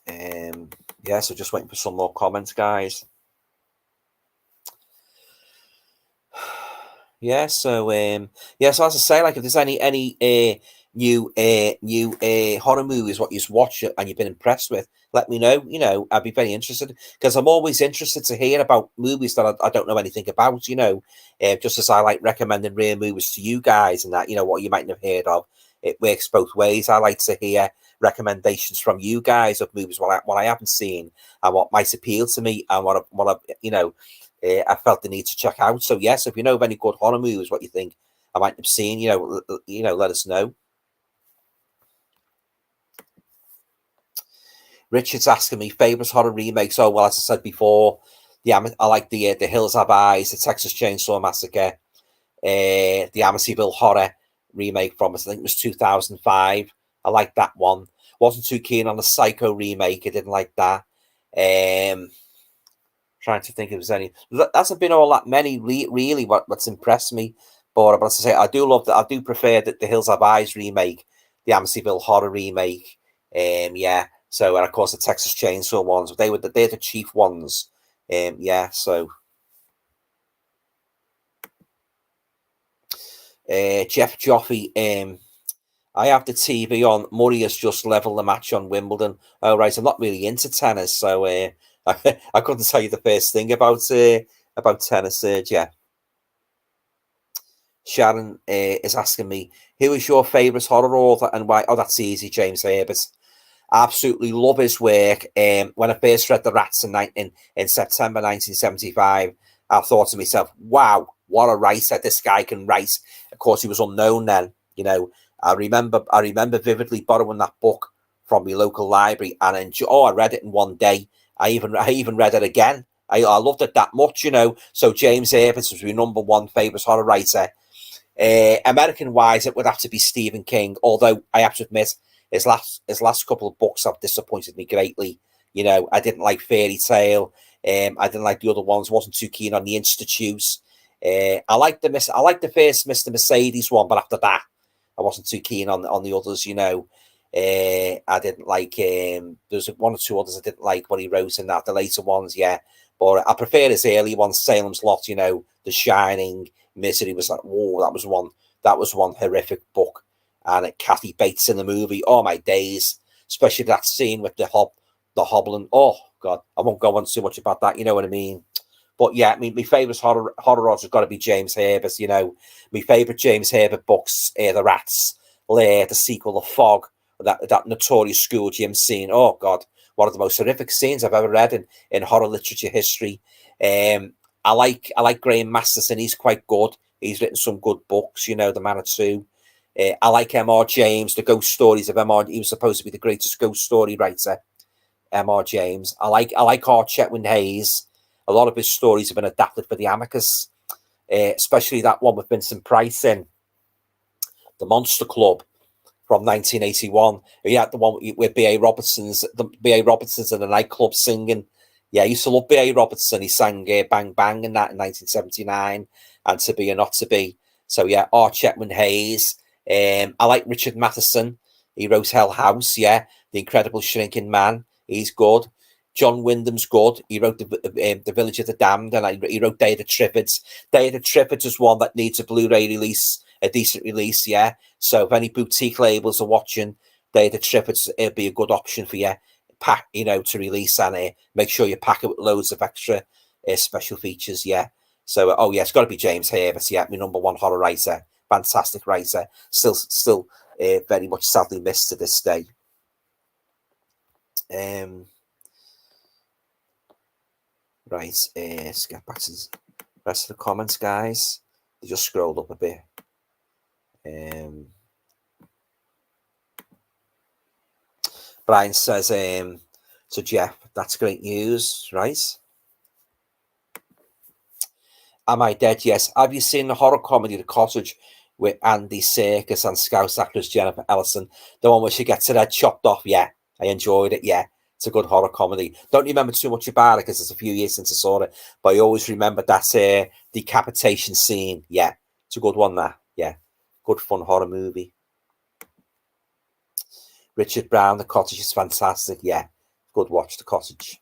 Yeah, so just waiting for some more comments, guys. Yeah, so so as I say, like if there's any new horror movies what you've watched and you've been impressed with, let me know. I'd be very interested, because I'm always interested to hear about movies that I don't know anything about. Just as I like recommending rare movies to you guys, and that what you might have heard of. It works both ways. I like to hear recommendations from you guys of movies what I haven't seen and what might appeal to me and what I felt the need to check out. So yes, if you know of any good horror movies, what you think I might have seen, let us know. Richard's asking me favourite horror remakes. Oh well, as I said before, I like the Hills Have Eyes, the Texas Chainsaw Massacre, the Amityville Horror remake from I think it was 2005. I like that one. Wasn't too keen on the Psycho remake. I didn't like that. Trying to think if there's any. That hasn't been all that many really. What's impressed me, but as I say, I do love that. I do prefer the Hills Have Eyes remake, the Amityville Horror remake. Yeah. So and of course the Texas Chainsaw ones. They're the chief ones. Yeah. So. Jeff Joffrey, I have the TV on. Murray has just leveled the match on Wimbledon. Oh, right. I'm not really into tennis, so I couldn't tell you the first thing about tennis, Jeff. Sharon is asking me, who is your favourite horror author and why? Oh, that's easy, James Herbert. Absolutely love his work. When I first read The Rats in September 1975, I thought to myself, wow, what a writer. This guy can write. Of course, he was unknown then. You know, I remember vividly borrowing that book from my local library and I read it in one day. I even read it again. I loved it that much, you know. So James Herbert was my number one favourite horror writer. American-wise, it would have to be Stephen King, although I have to admit, his last couple of books have disappointed me greatly. You know, I didn't like Fairy Tale. I didn't like the other ones. Wasn't too keen on The Institute. I liked the first Mr. Mercedes one, but after that, I wasn't too keen on the others. You know, I didn't like. There's one or two others I didn't like what he wrote in that. The later ones, yeah, but I prefer his early ones. Salem's Lot, you know, The Shining, Misery was like, whoa, that was one horrific book. And Kathy Bates in the movie, oh my days, especially that scene with the hobbling. Oh God, I won't go on too much about that. You know what I mean? But yeah, I mean, my favourite horror has got to be James Herbert. You know, my favourite James Herbert books, The Rats, Lair, the sequel, The Fog, that notorious school gym scene. Oh God, one of the most horrific scenes I've ever read in horror literature history. I like Graham Masterson. He's quite good. He's written some good books. You know, The Man of Two. I like M.R. James, the ghost stories of M.R. He was supposed to be the greatest ghost story writer. M.R. James. I like R. Chetwynd Hayes. A lot of his stories have been adapted for the Amicus, especially that one with Vincent Price in The Monster Club from 1981. He had the one with B.A. Robertson's in the nightclub singing. Yeah, I used to love B.A. Robertson. He sang Bang Bang in that in 1979 and To Be or Not to Be. So yeah, R. Chetwynd Hayes. I like Richard Matheson. He wrote Hell House, yeah. The Incredible Shrinking Man. He's good. John Wyndham's good. He wrote the Village of the Damned, and he wrote Day of the Triffids. Day of the Triffids is one that needs a Blu-ray release, a decent release, yeah. So if any boutique labels are watching, Day of the Triffids, it'd be a good option for you, to release, and make sure you pack it with loads of extra special features, yeah. So, oh yeah, it's got to be James Herbert, yeah, my number one horror writer, fantastic writer, still very much sadly missed to this day. Right, let's get back to the rest of the comments, guys. They just scrolled up a bit. Brian says, so Jeff, that's great news, right? Am I Dead? Yes. Have you seen the horror comedy The Cottage with Andy Serkis and Scouse actress Jennifer Ellison? The one where she gets her head chopped off? Yeah, I enjoyed it, yeah. It's a good horror comedy. Don't remember too much about it because it's a few years since I saw it, but I always remember that decapitation scene. Yeah, it's a good one, that. Yeah, good fun horror movie. Richard Brown, The Cottage is fantastic. Yeah, good watch, The Cottage.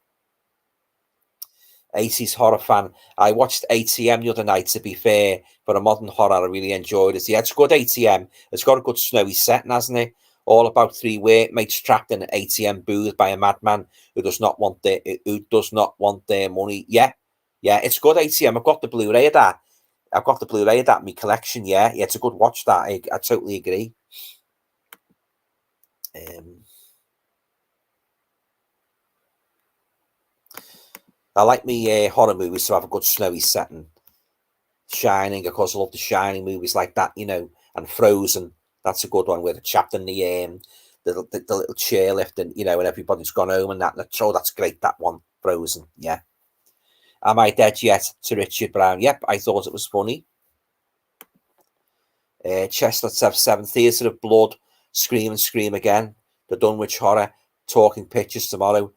80s horror fan. I watched ATM the other night, to be fair, for a modern horror. I really enjoyed it. Yeah, it's good ATM. It's got a good snowy setting, hasn't it? All about three workmates trapped in an ATM booth by a madman who does not want their money. Yeah, it's good ATM. I've got the Blu-ray of that. In my collection. Yeah, it's a good watch. That I totally agree. I like me horror movies to have a good snowy setting. Shining, of course, I love the Shining movies like that, and Frozen. That's a good one where the chap in the little chairlift, and and everybody's gone home and that. So that's great. That one, Frozen. Yeah. Am I Dead Yet? To Richard Brown. Yep, I thought it was funny. Chestnuts have 7. Theatre of Blood. Scream and Scream Again. The Dunwich Horror. Talking Pictures tomorrow.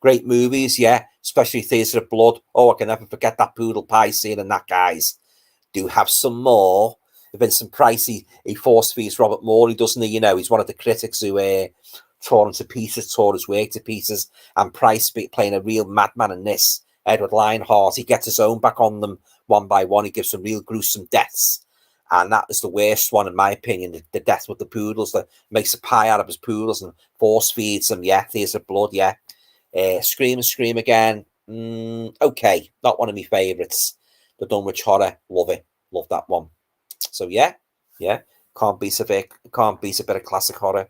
Great movies, yeah. Especially Theatre of Blood. Oh, I can never forget that poodle pie scene and that, guys. Do have some more. Vincent Price, he force feeds Robert Morley, doesn't he? He's one of the critics who tore him to pieces, tore his work to pieces. And Price playing a real madman in this. Edward Lionheart, he gets his own back on them one by one. He gives them real gruesome deaths. And that is the worst one, in my opinion, the death with the poodles, that makes a pie out of his poodles and force feeds them. Yeah, There's a Blood, yeah. Scream and Scream Again. Okay, not one of my favourites. The Dunwich Horror, love it. Love that one. So yeah. Can't beat a bit of classic horror.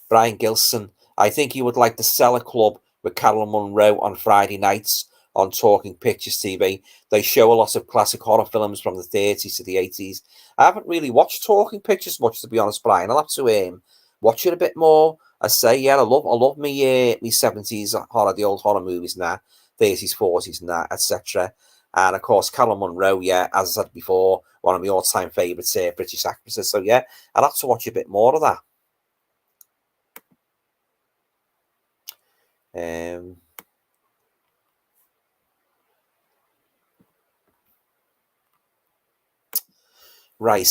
Brian Gilson, I think he would like the Cellar Club with Carolyn Munro on Friday nights on Talking Pictures TV. They show a lot of classic horror films from the 30s to the 80s. I haven't really watched Talking Pictures much, to be honest, Brian. I'll have to watch it a bit more. I say, yeah, I love me 70s horror, the old horror movies now, 30s, 40s and that, etc. And of course, Carolyn Munro, yeah, as I said before, one of my all-time favourite British actresses. So yeah, I'll have to watch a bit more of that. Right.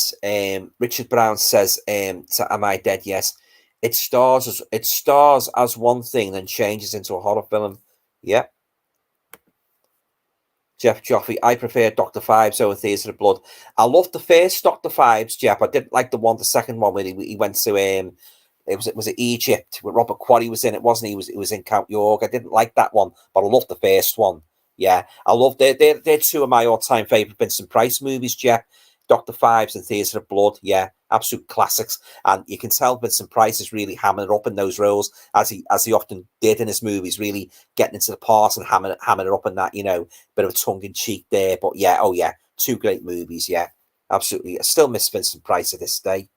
Richard Brown says, "Am I dead?" Yes. It stars as one thing, then changes into a horror film. Yeah. Jeff Joffrey, I prefer Dr. Phibes over Theatre of Blood. I loved the first Dr. Phibes, Jeff. I didn't like the second one where he went to it was Egypt where Robert Quarry was in it, wasn't he? He was in Count York. I didn't like that one, but I loved the first one. Yeah, I love they're two of my all-time favourite Vincent Price movies, Jeff. Dr. Phibes and Theatre of Blood, yeah, absolute classics. And you can tell Vincent Price is really hamming it up in those roles, as he often did in his movies, really getting into the part and hamming it up in that, bit of a tongue-in-cheek there. But yeah, oh yeah, two great movies, yeah, absolutely. I still miss Vincent Price to this day.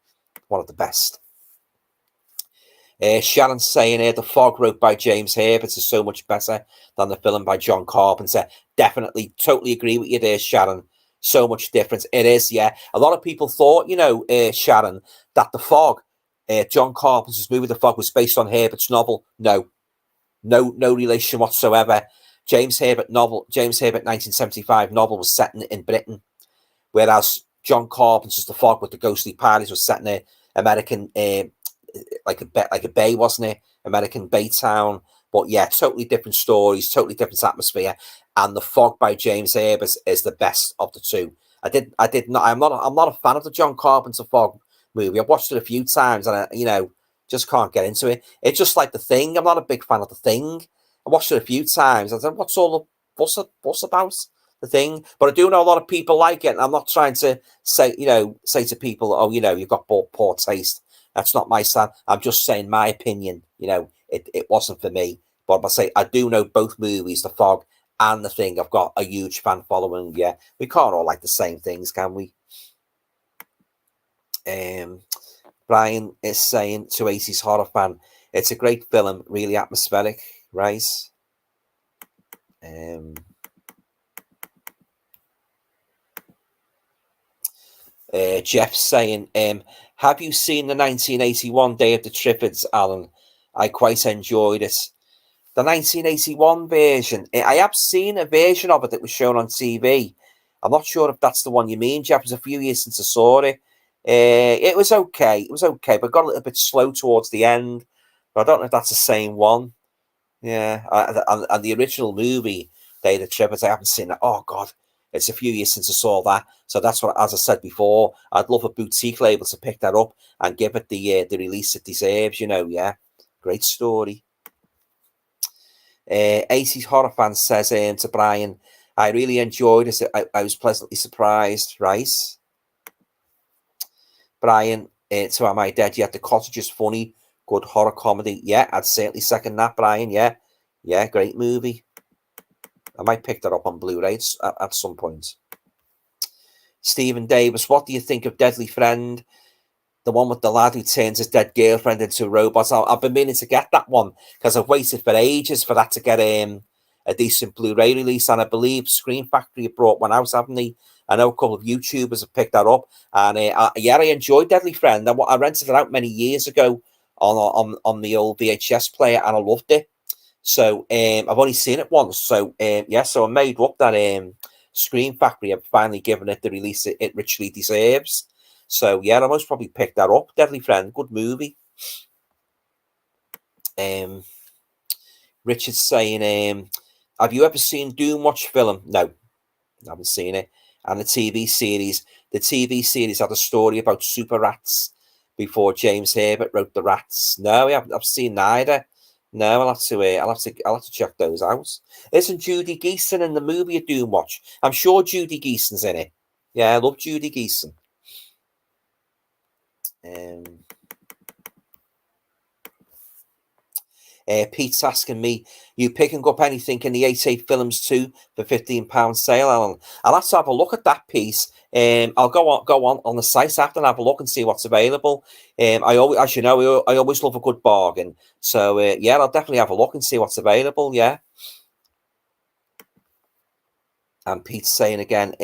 One of the best. Sharon's saying The Fog, wrote by James Herbert, is so much better than the film by John Carpenter. Definitely, totally agree with you there, Sharon. So much difference. It is, yeah. A lot of people thought, Sharon, that The Fog, John Carpenter's movie The Fog, was based on Herbert's novel. No relation whatsoever. James Herbert 1975 novel was set in Britain, whereas John Carpenter's The Fog with the ghostly parties was set in a American, like a bay, wasn't it? American Bay town. But yeah, totally different stories, totally different atmosphere. And The Fog by James Herbert is the best of the two. I'm not a fan of the John Carpenter Fog movie. I've watched it a few times and I just can't get into it. It's just like The Thing. I'm not a big fan of The Thing. I watched it a few times. I said, what's all the fuss about The Thing? But I do know a lot of people like it. And I'm not trying to say to people, oh, you've got poor taste. That's not my style. I'm just saying my opinion. It wasn't for me. But I say I do know both movies, The Fog and The Thing. I've got a huge fan following. Yeah, we can't all like the same things, can we? Brian is saying to 80s horror fan, it's a great film, really atmospheric, right? Jeff saying, have you seen the 1981 Day of the Triffids, Alan? I quite enjoyed it. The 1981 version, I have seen a version of it that was shown on TV. I'm not sure if that's the one you mean, Jeff. It was a few years since I saw it. It was okay. It was okay, but got a little bit slow towards the end. But I don't know if that's the same one. Yeah, and the original movie, Day of the Triffids, I haven't seen that. Oh, God. It's a few years since I saw that. So that's what, as I said before, I'd love a boutique label to pick that up and give it the release it deserves, yeah. Great story. 80s horror fan says to Brian, I really enjoyed it. I was pleasantly surprised, right? Brian, so Am I Dead Yet? The Cottage is funny. Good horror comedy. Yeah, I'd certainly second that, Brian. Yeah, great movie. I might pick that up on Blu-ray at some point. Stephen Davis, what do you think of Deadly Friend? The one with the lad who turns his dead girlfriend into a robot. I've been meaning to get that one because I've waited for ages for that to get a decent Blu-ray release. And I believe Screen Factory have brought one out, haven't they? I know a couple of YouTubers have picked that up. And I enjoyed Deadly Friend. I rented it out many years ago on the old VHS player and I loved it. So I've only seen it once. So so I made up that Screen Factory have finally given it the release it richly deserves. So yeah, I most probably pick that up. Deadly Friend, good movie. Richard's saying, have you ever seen Doom Watch film? No, I haven't seen it. And the TV series had a story about super rats before James Herbert wrote the rats. No, I've seen neither. No, I'll have to check those out. Isn't Judy Geeson in the movie of Doom Watch? I'm sure Judy Geeson's in it. Yeah, I love Judy Geeson. Pete's asking me, you picking up anything in the 88 films too for £15 sale, Alan? I'll have to have a look at that piece. I'll go on the site after and have a look and see what's available. I always, as you know, I always love a good bargain. So yeah, I'll definitely have a look and see what's available. Yeah. And Pete's saying again,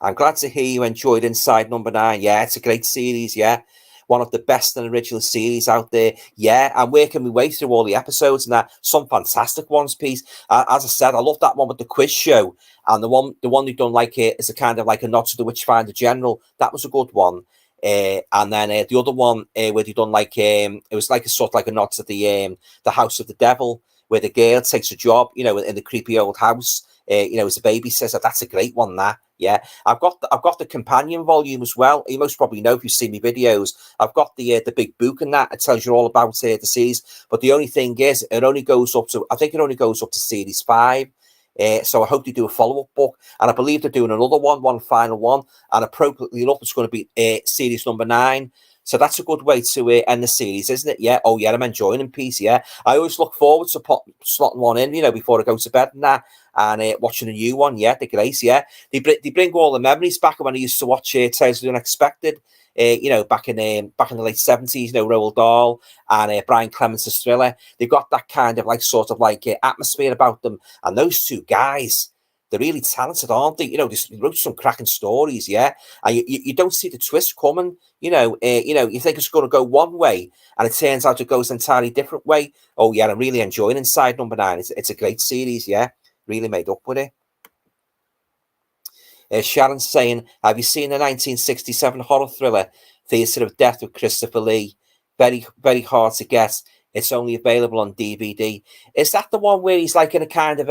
I'm glad to hear you enjoyed Inside Number 9. Yeah, it's a great series. Yeah. One of the best and original series out there. Yeah, I'm working my way through all the episodes and that. Some fantastic ones, Pete. As I said, I love that one with the quiz show, and the one they've done like it is a kind of like a nod to the Witchfinder General. That was a good one. And then the other one where they done like it was like a sort of like a nod to the House of the Devil, where the girl takes a job, you know, in the creepy old house. You know, as a babysitter. That's a great one. That, yeah. I've got the companion volume as well. You most probably know if you've seen my videos. I've got the big book and that. It tells you all about the series. But the only thing is, it only goes up to, I think it only goes up to series 5. So I hope they do a follow-up book, and I believe they're doing another one final one, and appropriately enough, it's going to be series number 9. So that's a good way to end the series, isn't it? Yeah. Oh, yeah, I'm enjoying in peace. Yeah. I always look forward to slotting one in, you know, before I go to bed and that, and watching a new one. Yeah, the Grace. Yeah. They bring all the memories back when I used to watch Tales of the Unexpected. You know, back in the late 70s, you know, Roald Dahl and Brian Clements' Thriller. They've got that kind of like sort of like atmosphere about them. And those two guys, they're really talented, aren't they? You know, they wrote some cracking stories, yeah. And you don't see the twist coming. You know, you think it's going to go one way, and it turns out it goes an entirely different way. Oh yeah, I'm really enjoying Inside Number 9. It's a great series, yeah. Really made up with it. Sharon's saying, have you seen the 1967 horror thriller Theatre of Death with Christopher Lee? Very, very hard to get. It's only available on DVD. Is that the one where he's like in a kind of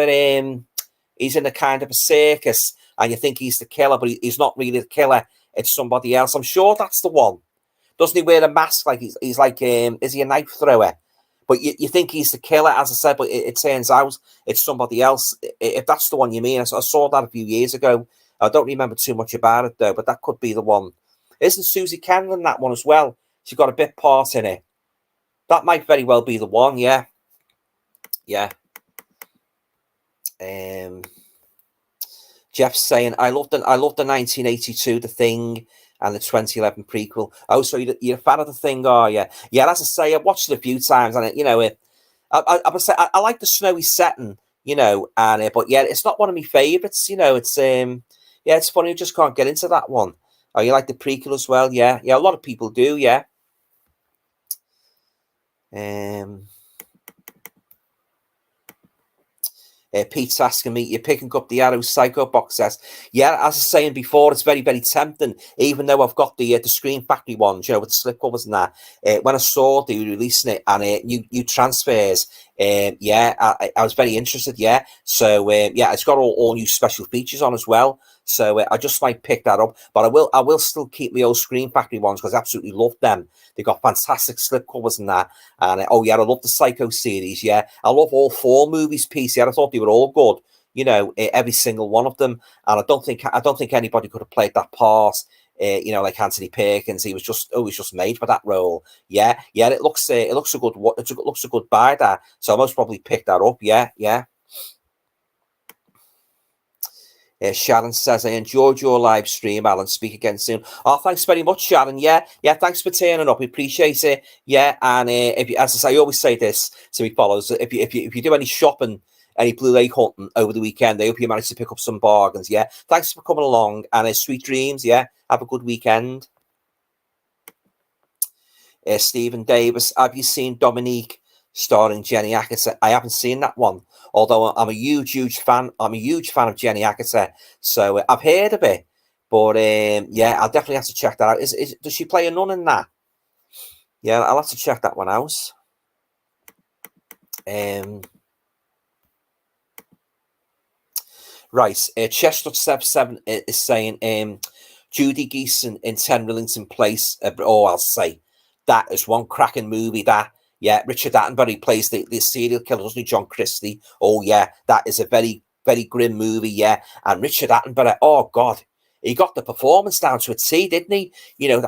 he's in a kind of a circus, and you think he's the killer, but he's not really the killer. It's somebody else. I'm sure that's the one. Doesn't he wear a mask? Like he's like, is he a knife thrower? But you think he's the killer, as I said, but it turns out it's somebody else. If that's the one you mean, I saw that a few years ago. I don't remember too much about it, though, but that could be the one. Isn't Susie Kendall in that one as well? She got a bit part in it. That might very well be the one, yeah. Yeah. Jeff's saying, I love the 1982 The Thing and the 2011 prequel. Oh, so you're a fan of The Thing, are you? Yeah, as I say, I've watched it a few times, and you know, I like the snowy setting, you know, and but yeah, it's not one of my favourites. You know, it's yeah, it's funny, you just can't get into that one. Oh, you like the prequel as well? Yeah, yeah, a lot of people do. Yeah. Pete's asking me, you're picking up the Arrow Psycho box set. Yeah, as I was saying before, it's very, very tempting, even though I've got the Screen Factory ones, you know, with the slipcovers and that. When I saw they were releasing it and new transfers, yeah, I was very interested, yeah. So, yeah, it's got all new special features on as well. So I just might pick that up, but I will still keep my old Screen Factory ones because I absolutely love them. They got fantastic slipcovers and that. And oh yeah, I love the Psycho series. Yeah, I love all 4 movies. PC. I thought they were all good. You know, every single one of them. And I don't think anybody could have played that part. You know, like Anthony Perkins. He was just made for that role. Yeah, yeah. It looks a good buy that. So I most probably pick that up. Yeah, yeah. Sharon says, I enjoyed your live stream, Alan. Speak again soon. Oh, thanks very much, Sharon. Yeah, yeah, thanks for turning up. We appreciate it. Yeah, and if you, as I say, I always say this to me follows, if you do any shopping, any Blu-ray hunting over the weekend, I hope you manage to pick up some bargains. Yeah, thanks for coming along, and sweet dreams. Yeah, have a good weekend. Stephen Davis, have you seen Dominique starring Jenny Agutter? I haven't seen that one. Although I'm a huge fan. I'm a huge fan of Jenny Agutter, so I've heard of it. But yeah, I'll definitely have to check that out. Does she play a nun in that? Yeah, I'll have to check that one out. Right, Chestnut Step 7 is saying Judy Geeson in 10 Rillington Place. I'll say that is one cracking movie. That. Yeah, Richard Attenborough plays the serial killer, doesn't he? John Christie. Oh, yeah, that is a very, very grim movie, yeah. And Richard Attenborough, oh, God, he got the performance down to a T, didn't he? You know,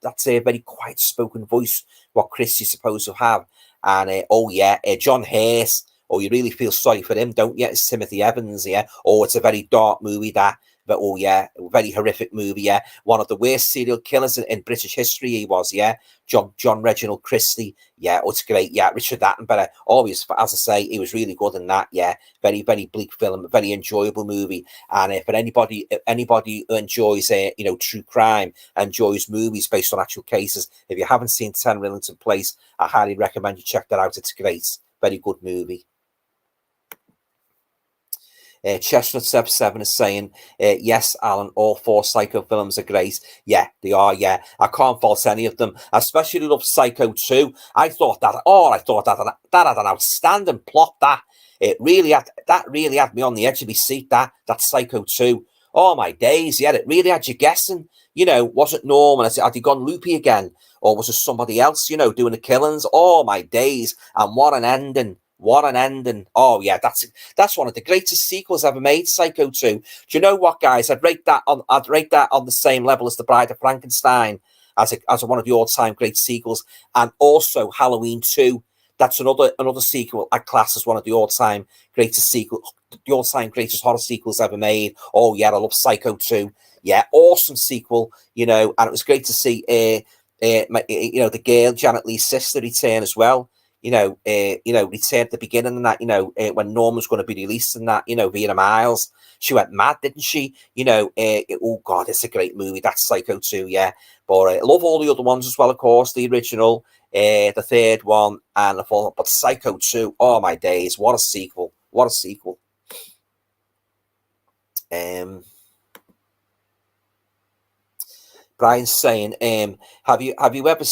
that's a very quiet-spoken voice, what Christie's supposed to have. And oh yeah, John Hurt. Oh, you really feel sorry for him, don't you? It's Timothy Evans, yeah. Oh, it's a very dark movie, that. But oh yeah, very horrific movie, yeah. One of the worst serial killers in British history, he was, yeah. John Reginald Christie, yeah. Oh, it's great, yeah. Richard Attenborough, always, as I say, he was really good in that, yeah. Very, very bleak film, very enjoyable movie. And for anybody who enjoys, true crime, enjoys movies based on actual cases, if you haven't seen 10 Rillington Place, I highly recommend you check that out. It's great, very good movie. Chestnut 7 is saying, yes, Alan, all 4 Psycho films are great. Yeah, they are, yeah. I can't fault any of them. I especially love Psycho 2. I thought that had an outstanding plot, that. It really had me on the edge of my seat, that Psycho 2. Oh, my days, yeah, it really had you guessing. Was it Norman? Had he gone loopy again? Or was it somebody else, doing the killings? Oh, my days. And what an ending. What an ending. Oh, yeah, that's one of the greatest sequels ever made, Psycho 2. Do you know what, guys? I'd rate that on the same level as The Bride of Frankenstein as one of the all-time great sequels. And also Halloween 2. That's another sequel I class as one of the all-time greatest horror sequels ever made. Oh, yeah, I love Psycho 2. Yeah, awesome sequel, and it was great to see the girl, Janet Leigh's sister, return as well. Return at the beginning and that, when Norm was going to be released and that, Vera Miles, she went mad, didn't she? Oh God, it's a great movie. That's Psycho 2, yeah. But I love all the other ones as well, of course, the original, the third one, and the fourth. But Psycho 2, oh my days, what a sequel. What a sequel. Brian's saying, have you ever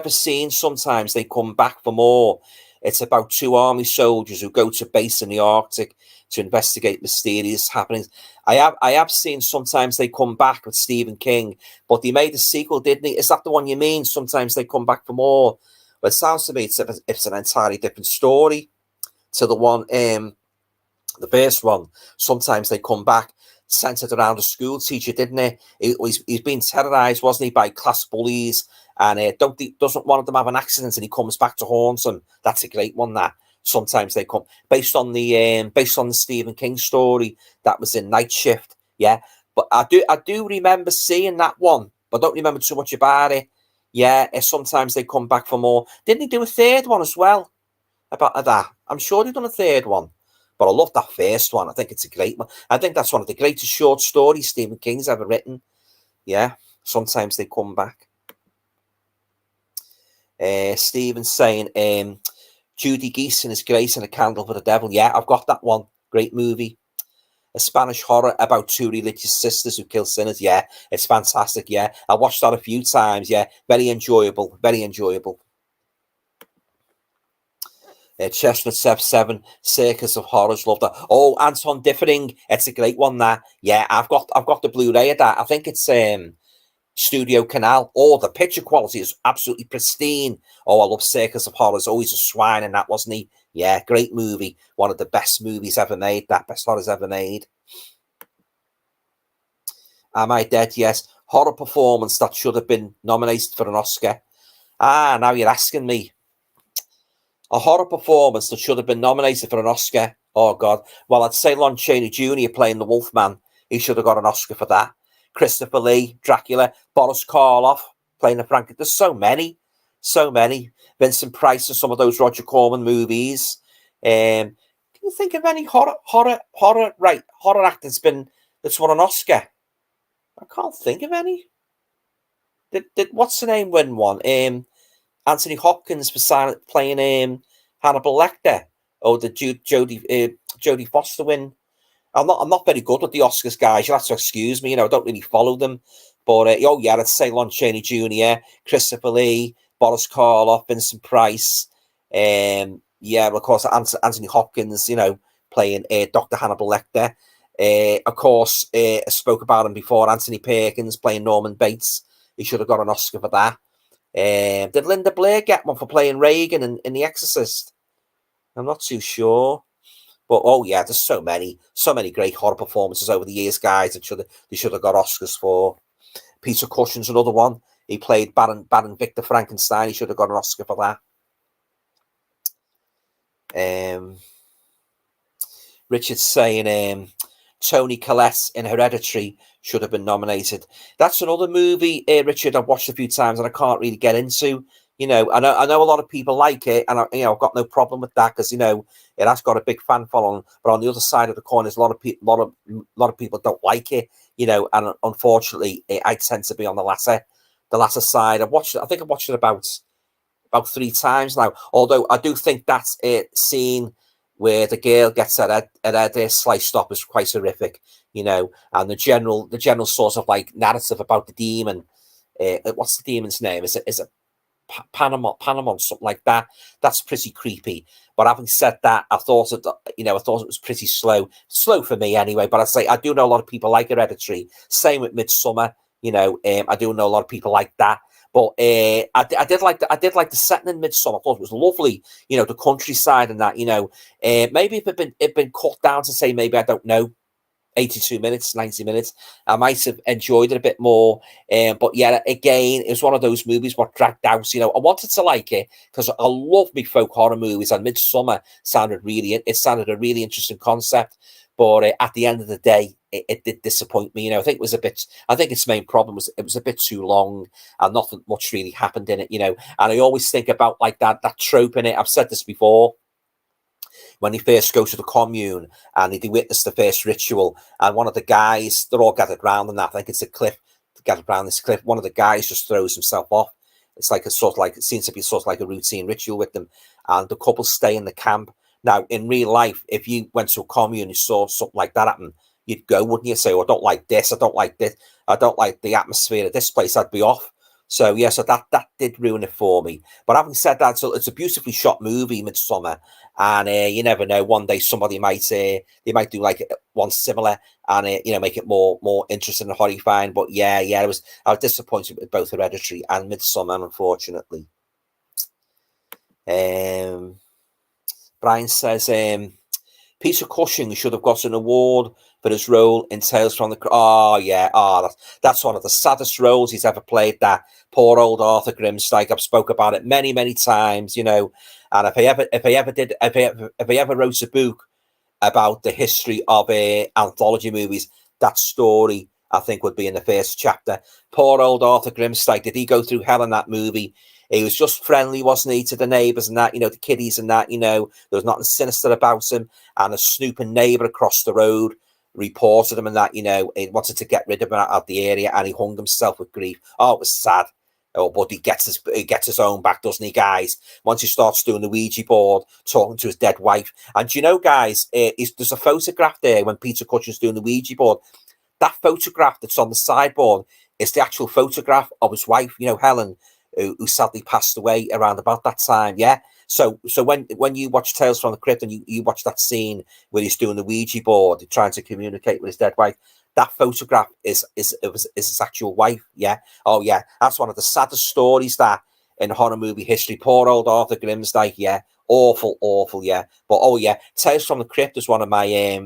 seen Sometimes They Come Back for More? It's about 2 army soldiers who go to base in the Arctic to investigate mysterious happenings. I have seen Sometimes They Come Back with Stephen King, but he made a sequel, didn't he? Is that the one you mean? Sometimes They Come Back for More. Well, it sounds to me it's an entirely different story to the one, the first one. Sometimes They Come Back, centered around a school teacher, didn't it? He's been terrorized, wasn't he, by class bullies, and doesn't one of them have an accident and he comes back to haunt them. That's a great one, that. Sometimes They Come, based on the Stephen King story that was in Night Shift. Yeah, but I do remember seeing that one, but I don't remember too much about it. Yeah, Sometimes They Come Back for More. Didn't he do a third one as well about that? I'm sure he done a third one. But I love that first one. I think it's a great one. I think that's one of the greatest short stories Stephen King's ever written. Yeah, Sometimes They Come Back. Stephen's saying, Judy Geeson is Grace and A Candle for the Devil. Yeah, I've got that one. Great movie. A Spanish horror about 2 religious sisters who kill sinners. Yeah, it's fantastic. Yeah, I watched that a few times. Yeah, very enjoyable. Very enjoyable. Chestnut 7, Circus of Horrors, love that. Oh, Anton Differing, it's a great one, that. Yeah, I've got the Blu-ray of that. I think it's Studio Canal. Oh, the picture quality is absolutely pristine. Oh, I love Circus of Horrors. Oh, he's a swine in that, wasn't he? Yeah, great movie. One of the best movies ever made. That best horrors ever made. Am I Dead? Yes. Horror performance that should have been nominated for an Oscar. Ah, now you're asking me. A horror performance that should have been nominated for an Oscar. Oh, God. Well, I'd say Lon Chaney Jr. playing the Wolfman. He should have got an Oscar for that. Christopher Lee, Dracula. Boris Karloff playing the Frank. There's so many. So many. Vincent Price in some of those Roger Corman movies. Can you think of any horror actor that's won an Oscar? I can't think of any. Did what's the name win one? Anthony Hopkins for playing Hannibal Lecter, or the Jodie Foster win. I'm not very good with the Oscars, guys. You'll have to excuse me. I don't really follow them. But oh yeah, I'd say Lon Chaney Jr., Christopher Lee, Boris Karloff, Vincent Price. Yeah, of course Anthony Hopkins. Playing Dr. Hannibal Lecter. Of course, I spoke about him before. Anthony Perkins playing Norman Bates. He should have got an Oscar for that. Did Linda Blair get one for playing Reagan in The Exorcist? I'm not too sure. But oh yeah, there's so many great horror performances over the years, guys. They should have got Oscars for. Peter Cushing's another one. He played Baron Victor Frankenstein. He should have got an Oscar for that. Richard's saying Toni Collette in Hereditary should have been nominated. That's another movie, Richard, I've watched a few times and I can't really get into. You know, I know a lot of people like it, and I've got no problem with that because it has got a big fan following. But on the other side of the coin, there's a lot of people don't like it. And unfortunately, I tend to be on the latter side. I think I've watched it about 3 times now. Although I do think that scene where the girl gets her head sliced up is quite horrific. And the general sort of like narrative about the demon. What's the demon's name? Is it Panama, something like that? That's pretty creepy. But having said that, I thought it was pretty slow for me anyway. But I do know a lot of people like Hereditary. Same with Midsummer. I do know a lot of people like that. But I did like the setting in Midsummer. I thought it was lovely. The countryside and that. Maybe if it'd been cut down to say maybe, I don't know, 82 minutes, 90 minutes, I might have enjoyed it a bit more. But yeah, again, it was one of those movies what dragged out. I wanted to like it because I love me folk horror movies, and Midsummer sounded a really interesting concept. But at the end of the day, it did disappoint me. I think its main problem was it was a bit too long and nothing much really happened in it. And I always think about like that trope in it. I've said this before. When he first goes to the commune and he witnessed the first ritual, and one of the guys, they're all gathered around, and I think it's a cliff, gathered around this cliff. One of the guys just throws himself off. It's like it seems to be sort of like a routine ritual with them, and the couple stay in the camp. Now, in real life, if you went to a commune and you saw something like that happen, you'd go, wouldn't you? Say, "Oh, I don't like this. I don't like this. I don't like the atmosphere of this place." I'd be off. So yeah, so that did ruin it for me. But having said that, so it's a beautifully shot movie, Midsummer, and you never know. One day somebody might do like one similar and make it more interesting and horrifying. But yeah, I was disappointed with both Hereditary and Midsummer, unfortunately. Brian says Peter Cushing should have got an award for his role in Tales from the Crypt. Oh yeah, that's one of the saddest roles he's ever played. That poor old Arthur Grimsdyke. I've spoke about it many times, And if he ever wrote a book about the history of anthology movies, that story I think would be in the first chapter. Poor old Arthur Grimsdyke. Did he go through hell in that movie? He was just friendly, wasn't he, to the neighbours and that, the kiddies and that, there was nothing sinister about him. And a snooping neighbour across the road reported him and that, he wanted to get rid of him out of the area, and he hung himself with grief. Oh, it was sad. Oh, but he gets his own back, doesn't he, guys? Once he starts doing the Ouija board, talking to his dead wife. And guys, there's a photograph there when Peter Cushing's doing the Ouija board. That photograph that's on the sideboard is the actual photograph of his wife, Helen, who sadly passed away around about that time. Yeah. So when you watch Tales from the Crypt and you watch that scene where he's doing the Ouija board, trying to communicate with his dead wife, that photograph is his actual wife. Yeah. Oh yeah. That's one of the saddest stories that in horror movie history. Poor old Arthur Grimsdyke. Yeah. Awful. Yeah. But oh yeah, Tales from the Crypt is one of my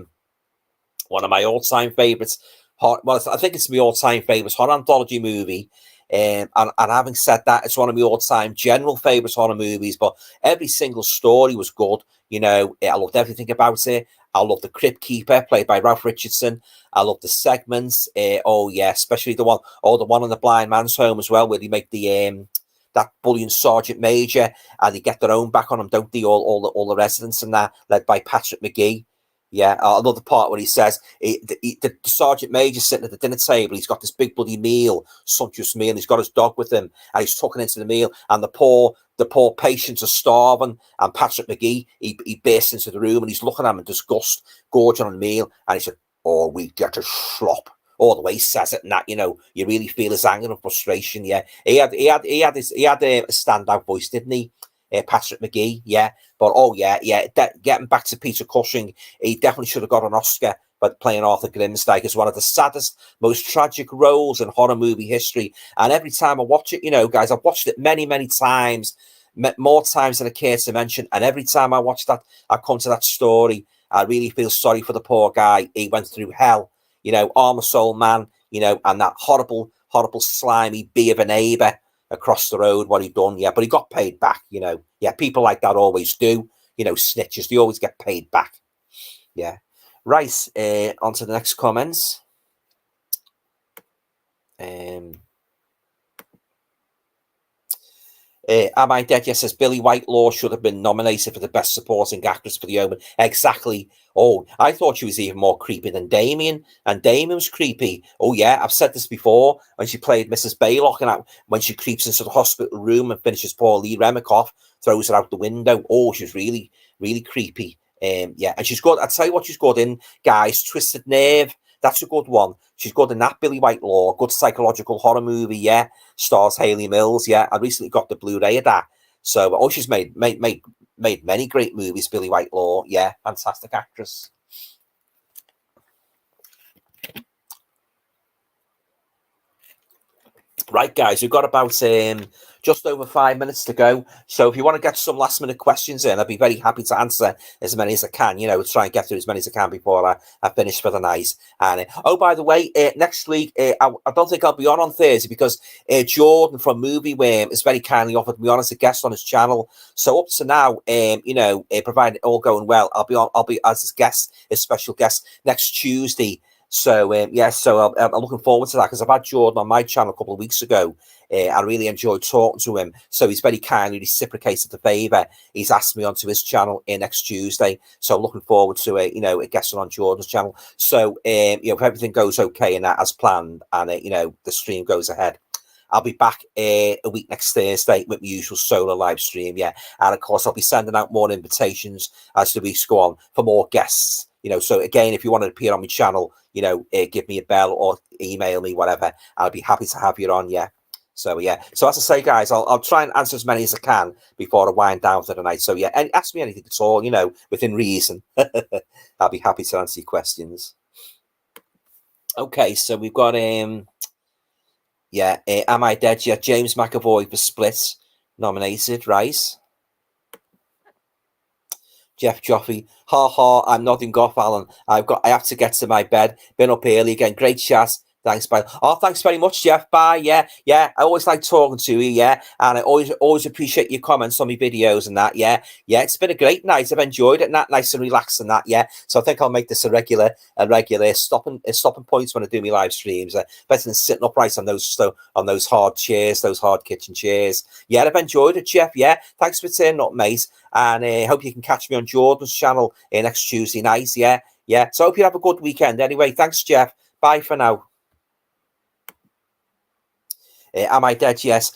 all-time favorites. Well, I think it's my all-time favorites horror anthology movie. And having said that, it's one of my all-time general favourite horror movies, but every single story was good. I loved everything about it. I love the Crypt Keeper, played by Ralph Richardson. I love the segments. Especially the one in the blind man's home as well, where they make the that bullion sergeant major, and they get their own back on him, don't they? All the residents and that, led by Patrick McGee. Yeah, I love the part where he says the sergeant major sitting at the dinner table. He's got this big bloody meal, sumptuous meal. And he's got his dog with him, and he's tucking into the meal. And the poor patients are starving. And Patrick McGee, he bursts into the room and he's looking at him in disgust, gorging on the meal. And he said, "Oh, we get a slop." All the way he says it, and that you really feel his anger and frustration. Yeah, he had a standout voice, didn't he? Patrick McGee, yeah. But getting back to Peter Cushing, he definitely should have got an Oscar for playing Arthur Grimsdyke as one of the saddest, most tragic roles in horror movie history. And every time I watch it, guys, I've watched it many times, more times than I care to mention. And every time I watch that, I come to that story, I really feel sorry for the poor guy. He went through hell, arm a soul man, and that horrible, slimy bee of a neighbour across the road, what he done, yeah, but he got paid back, yeah, people like that always do, you know, snitches. They always get paid back. Yeah. Right. On to the next comments. Am I Dead? Yes, says Billy Whitelaw should have been nominated for the Best Supporting Actress for The Omen. Exactly. Oh, I thought she was even more creepy than Damien, and Damien was creepy. Oh yeah, I've said this before when she played Mrs. Baylock, and when she creeps into the hospital room and finishes poor Lee Remikoff, throws her out the window. Oh, she's really, really creepy. Yeah, and she's good. I tell you what, she's good in, guys. Twisted Nerve. That's a good one. She's good in that. Billy Whitelaw, good psychological horror movie. Yeah, stars Hayley Mills. Yeah, I recently got the Blu-ray of that. So, oh, she's made many great movies. Billy Whitelaw. Yeah, fantastic actress. Right, guys, we've got about just over 5 minutes to go. So if you want to get some last minute questions in, I'd be very happy to answer as many as I can. You know, try and get through as many as I can before I finish for the night. And oh, by the way, next week, I don't think I'll be on Thursday because Jordan from Movie Worm has very kindly offered me on as a guest on his channel. So up to now, you know, provided all going well, I'll be as a guest, a special guest next Tuesday. So, yeah, so I'm looking forward to that because I've had Jordan on my channel a couple of weeks ago. I really enjoyed talking to him. So he's very kindly reciprocated the favour. He's asked me onto his channel next Tuesday. So I'm looking forward to you know, a guest on Jordan's channel. So, you know, if everything goes okay and that as planned and, you know, the stream goes ahead, I'll be back a week next Thursday with my usual solo live stream. Yeah. And of course, I'll be sending out more invitations as the weeks go on for more guests. You know, so again, if you want to appear on my channel, you know, give me a bell or email me, whatever. I'll be happy to have you on. Yeah. So, yeah. So, as I say, guys, I'll try and answer as many as I can before I wind down for the night. So, yeah, and ask me anything at all, you know, within reason. I'll be happy to answer your questions. Okay. So, we've got, yeah, Am I Dead? Yeah, James McAvoy for Split nominated, right? Jeff Joffrey, I'm nodding off, Alan. I have to get to my bed. Been up early again. Great chat. Thanks, bye. Oh, thanks very much, Jeff. Bye. Yeah. I always like talking to you. Yeah, and I always appreciate your comments on my videos and that. Yeah. It's been a great night. I've enjoyed it. That nice and relaxed and that. Yeah. So I think I'll make this a regular stopping points when I do my live streams. Better than sitting upright on those hard chairs, those hard kitchen chairs. Yeah, I've enjoyed it, Jeff. Yeah. Thanks for turning up, mate. And I hope you can catch me on Jordan's channel next Tuesday night. Yeah. So I hope you have a good weekend. Anyway, thanks, Jeff. Bye for now. Am I Dead? Yes.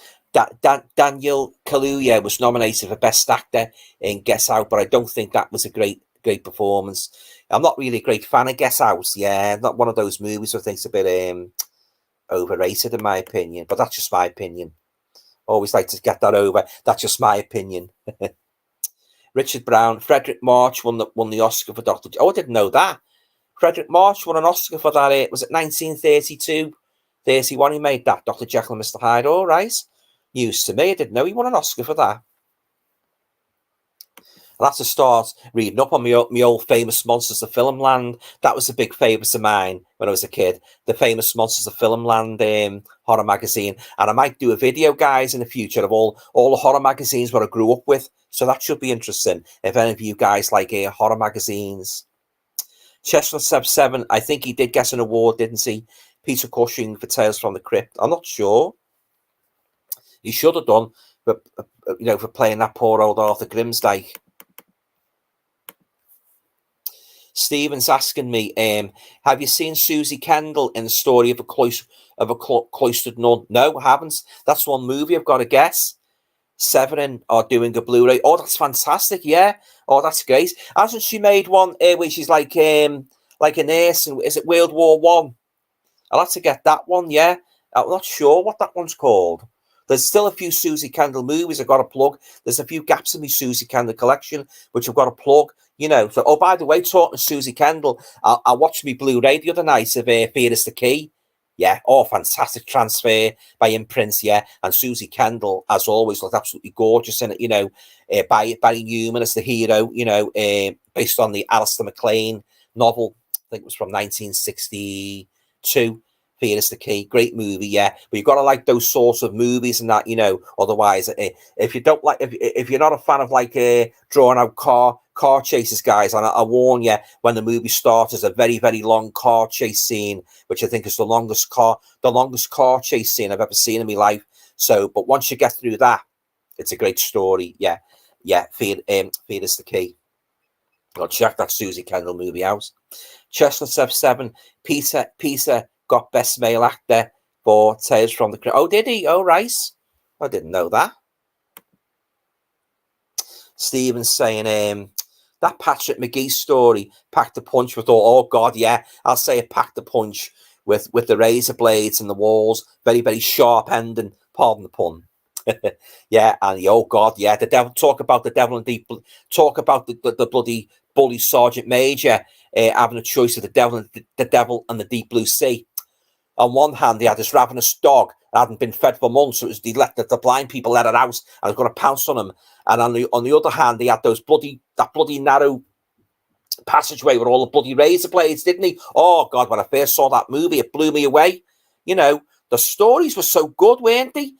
Daniel Kaluuya was nominated for Best Actor in Get Out, but I don't think that was a great performance. I'm not really a great fan of Get Out. Yeah, not one of those movies I think's a bit overrated in my opinion, but that's just my opinion. Always like to get that over. That's just my opinion. Richard Brown, Frederick March won the Oscar for Dr. Oh, I didn't know that. Frederick March won an Oscar for that. Was it 1932? 31 he made that, Dr. Jekyll and Mr. Hyde. All right. News to me. I didn't know he won an Oscar for that. I'll have to start reading up on my old Famous Monsters of Filmland. That was a big favourite of mine when I was a kid. The Famous Monsters of Filmland horror magazine. And I might do a video, guys, in the future of all the horror magazines what I grew up with. So that should be interesting if any of you guys like horror magazines. Chestnut Seb 7, I think he did get an award, didn't he? Peter Cushing for Tales from the Crypt. I'm not sure. He should have done, but you know, for playing that poor old Arthur Grimsdyke. Stephen's asking me, have you seen Susie Kendall in the story of a cloistered nun? No, I haven't. That's one movie I've got to guess. Severin are doing a Blu-ray. Oh, that's fantastic! Yeah. Oh, that's great. Hasn't she made one where she's like a nurse? And is it World War One? I'll have to get that one. Yeah, I'm not sure what that one's called. There's still a few Susie Kendall movies I've got to plug. There's a few gaps in my Susie Kendall collection which I've got to plug. You know. So, oh, by the way, talking to Susie Kendall, I watched me Blu-ray the other night of Fear is the Key. Yeah, oh, fantastic transfer by Imprints, yeah. And Susie Kendall, as always, looked absolutely gorgeous in it, you know, by Barry Newman as the hero, you know, based on the Alistair MacLean novel. I think it was from 1962. Fear is the Key. Great movie, yeah. But you've got to like those sorts of movies and that, you know. Otherwise, if you don't like, if you're not a fan of like drawn out car chases, guys, and I warn you, when the movie starts, there's a very, very long car chase scene, which I think is the longest car chase scene I've ever seen in my life. So, but once you get through that, it's a great story. Yeah, yeah. Fear is the Key. I'll check that Susie Kendall movie out. Chestnut F7. Peter got Best Male Actor for Tales from the Crypt. Oh, did he? Oh, right. I didn't know that. Stephen saying, that Patrick McGee story packed a punch with all. Oh, God, yeah. I'll say it packed a punch with the razor blades and the walls. Very, very sharp ending. Pardon the pun. Yeah, and oh, God, yeah. The devil. Talk about the devil and deep. Talk about the bloody bully Sergeant Major having a choice of the devil and the deep blue sea. On one hand, he had this ravenous dog that hadn't been fed for months, so he let the blind people let it out, and was going to pounce on him. And on the other hand, he had that bloody narrow passageway with all the bloody razor blades, didn't he? Oh God, when I first saw that movie, it blew me away. You know, the stories were so good, weren't they?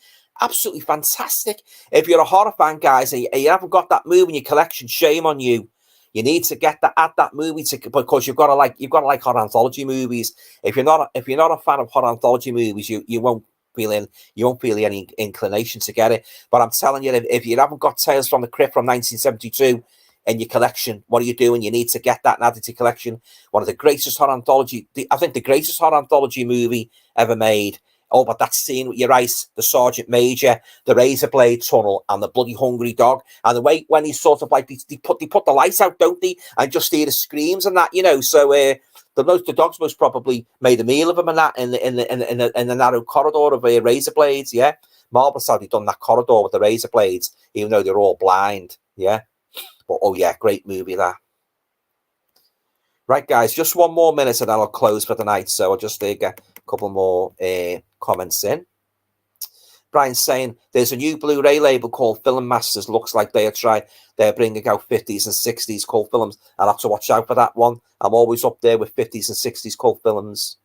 Absolutely fantastic. If you're a horror fan, guys, and you haven't got that movie in your collection, shame on you. You need to add that movie because you've got to like horror anthology movies. If you're not a fan of horror anthology movies, you won't feel any inclination to get it. But I'm telling you, if you haven't got Tales from the Crypt from 1972 in your collection, what are you doing? You need to get that and add it to your collection. One of the greatest horror anthology, I think the greatest horror anthology movie ever made. Oh, but that scene with your ice, the Sergeant Major, the razor blade tunnel, and the bloody hungry dog, and the way when he's sort of like they put the lights out, don't they, and just hear the screams and that, you know. So the dogs most probably made a meal of him and that in the narrow corridor of razor blades. Yeah, marvelous how they done that corridor with the razor blades, even though they're all blind. Yeah, but oh yeah, great movie that. Right, guys, just one more minute and then I'll close for the night. So I'll just get a couple more comments in. Brian's saying there's a new Blu-ray label called Film Masters. Looks like they're bringing out 50s and 60s cult films. I'll have to watch out for that one. I'm always up there with 50s and 60s cult films.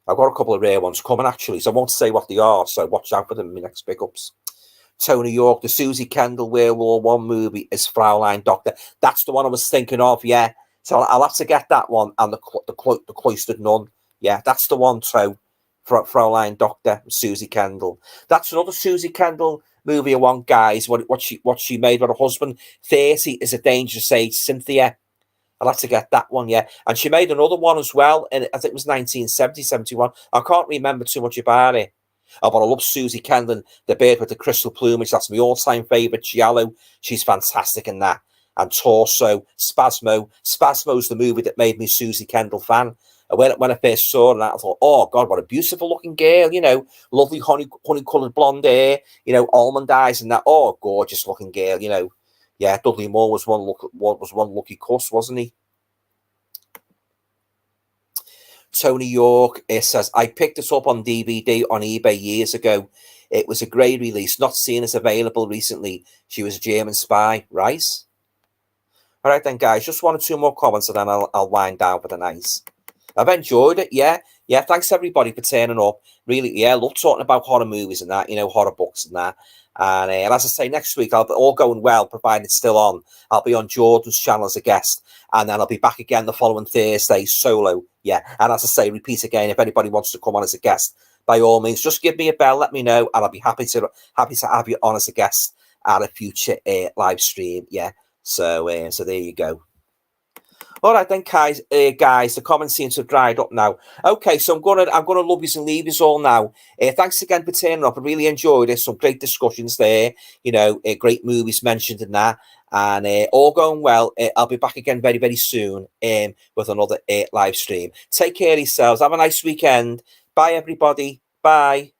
I've got a couple of rare ones coming, actually, so I won't say what they are, so watch out for them in my next pickups. Tony York, the Susie Kendall World War I movie is Fraulein Doctor. That's the one I was thinking of, yeah. So I'll have to get that one, and the Cloistered Nun. Yeah, that's the one, too. Fraulein Doctor, Susie Kendall. That's another Susie Kendall movie I want, guys. What she made with her husband. 30 is a Dangerous Age, Cynthia. I'll have to get that one, yeah. And she made another one as well, and I think it was 1970, 71. I can't remember too much about it. Oh, but I love Susie Kendall, the bird with the crystal plumage. That's my all-time favourite. Giallo, she's fantastic in that. And Torso, Spasmo. Spasmo's the movie that made me Susie Kendall fan. When I first saw that, I thought, oh, God, what a beautiful-looking girl, you know. Lovely honey-coloured blonde hair, you know, almond eyes and that. Oh, gorgeous-looking girl, you know. Yeah, Dudley Moore was one lucky cuss, wasn't he? Tony York says, I picked it up on DVD on eBay years ago. It was a grey release, not seen as available recently. She was a German spy, right? All right then, guys, just 1 or 2 more comments and then I'll wind down for the night. I've enjoyed it, yeah. Yeah, thanks everybody for turning up. Really, yeah, love talking about horror movies and that, you know, horror books and that. And as I say, next week, I'll be all going well, provided it's still on. I'll be on Jordan's channel as a guest, and then I'll be back again the following Thursday, solo. Yeah, and as I say, repeat again, if anybody wants to come on as a guest, by all means, just give me a bell, let me know, and I'll be happy to have you on as a guest at a future live stream. Yeah, so there you go. All right then, guys, the comments seem to have dried up now. Okay, so I'm gonna love yous and leave yous all now. Thanks again for turning up. I really enjoyed it. Some great discussions there. You know, great movies mentioned in that, and all going well. I'll be back again very, very soon with another live stream. Take care of yourselves. Have a nice weekend. Bye, everybody. Bye.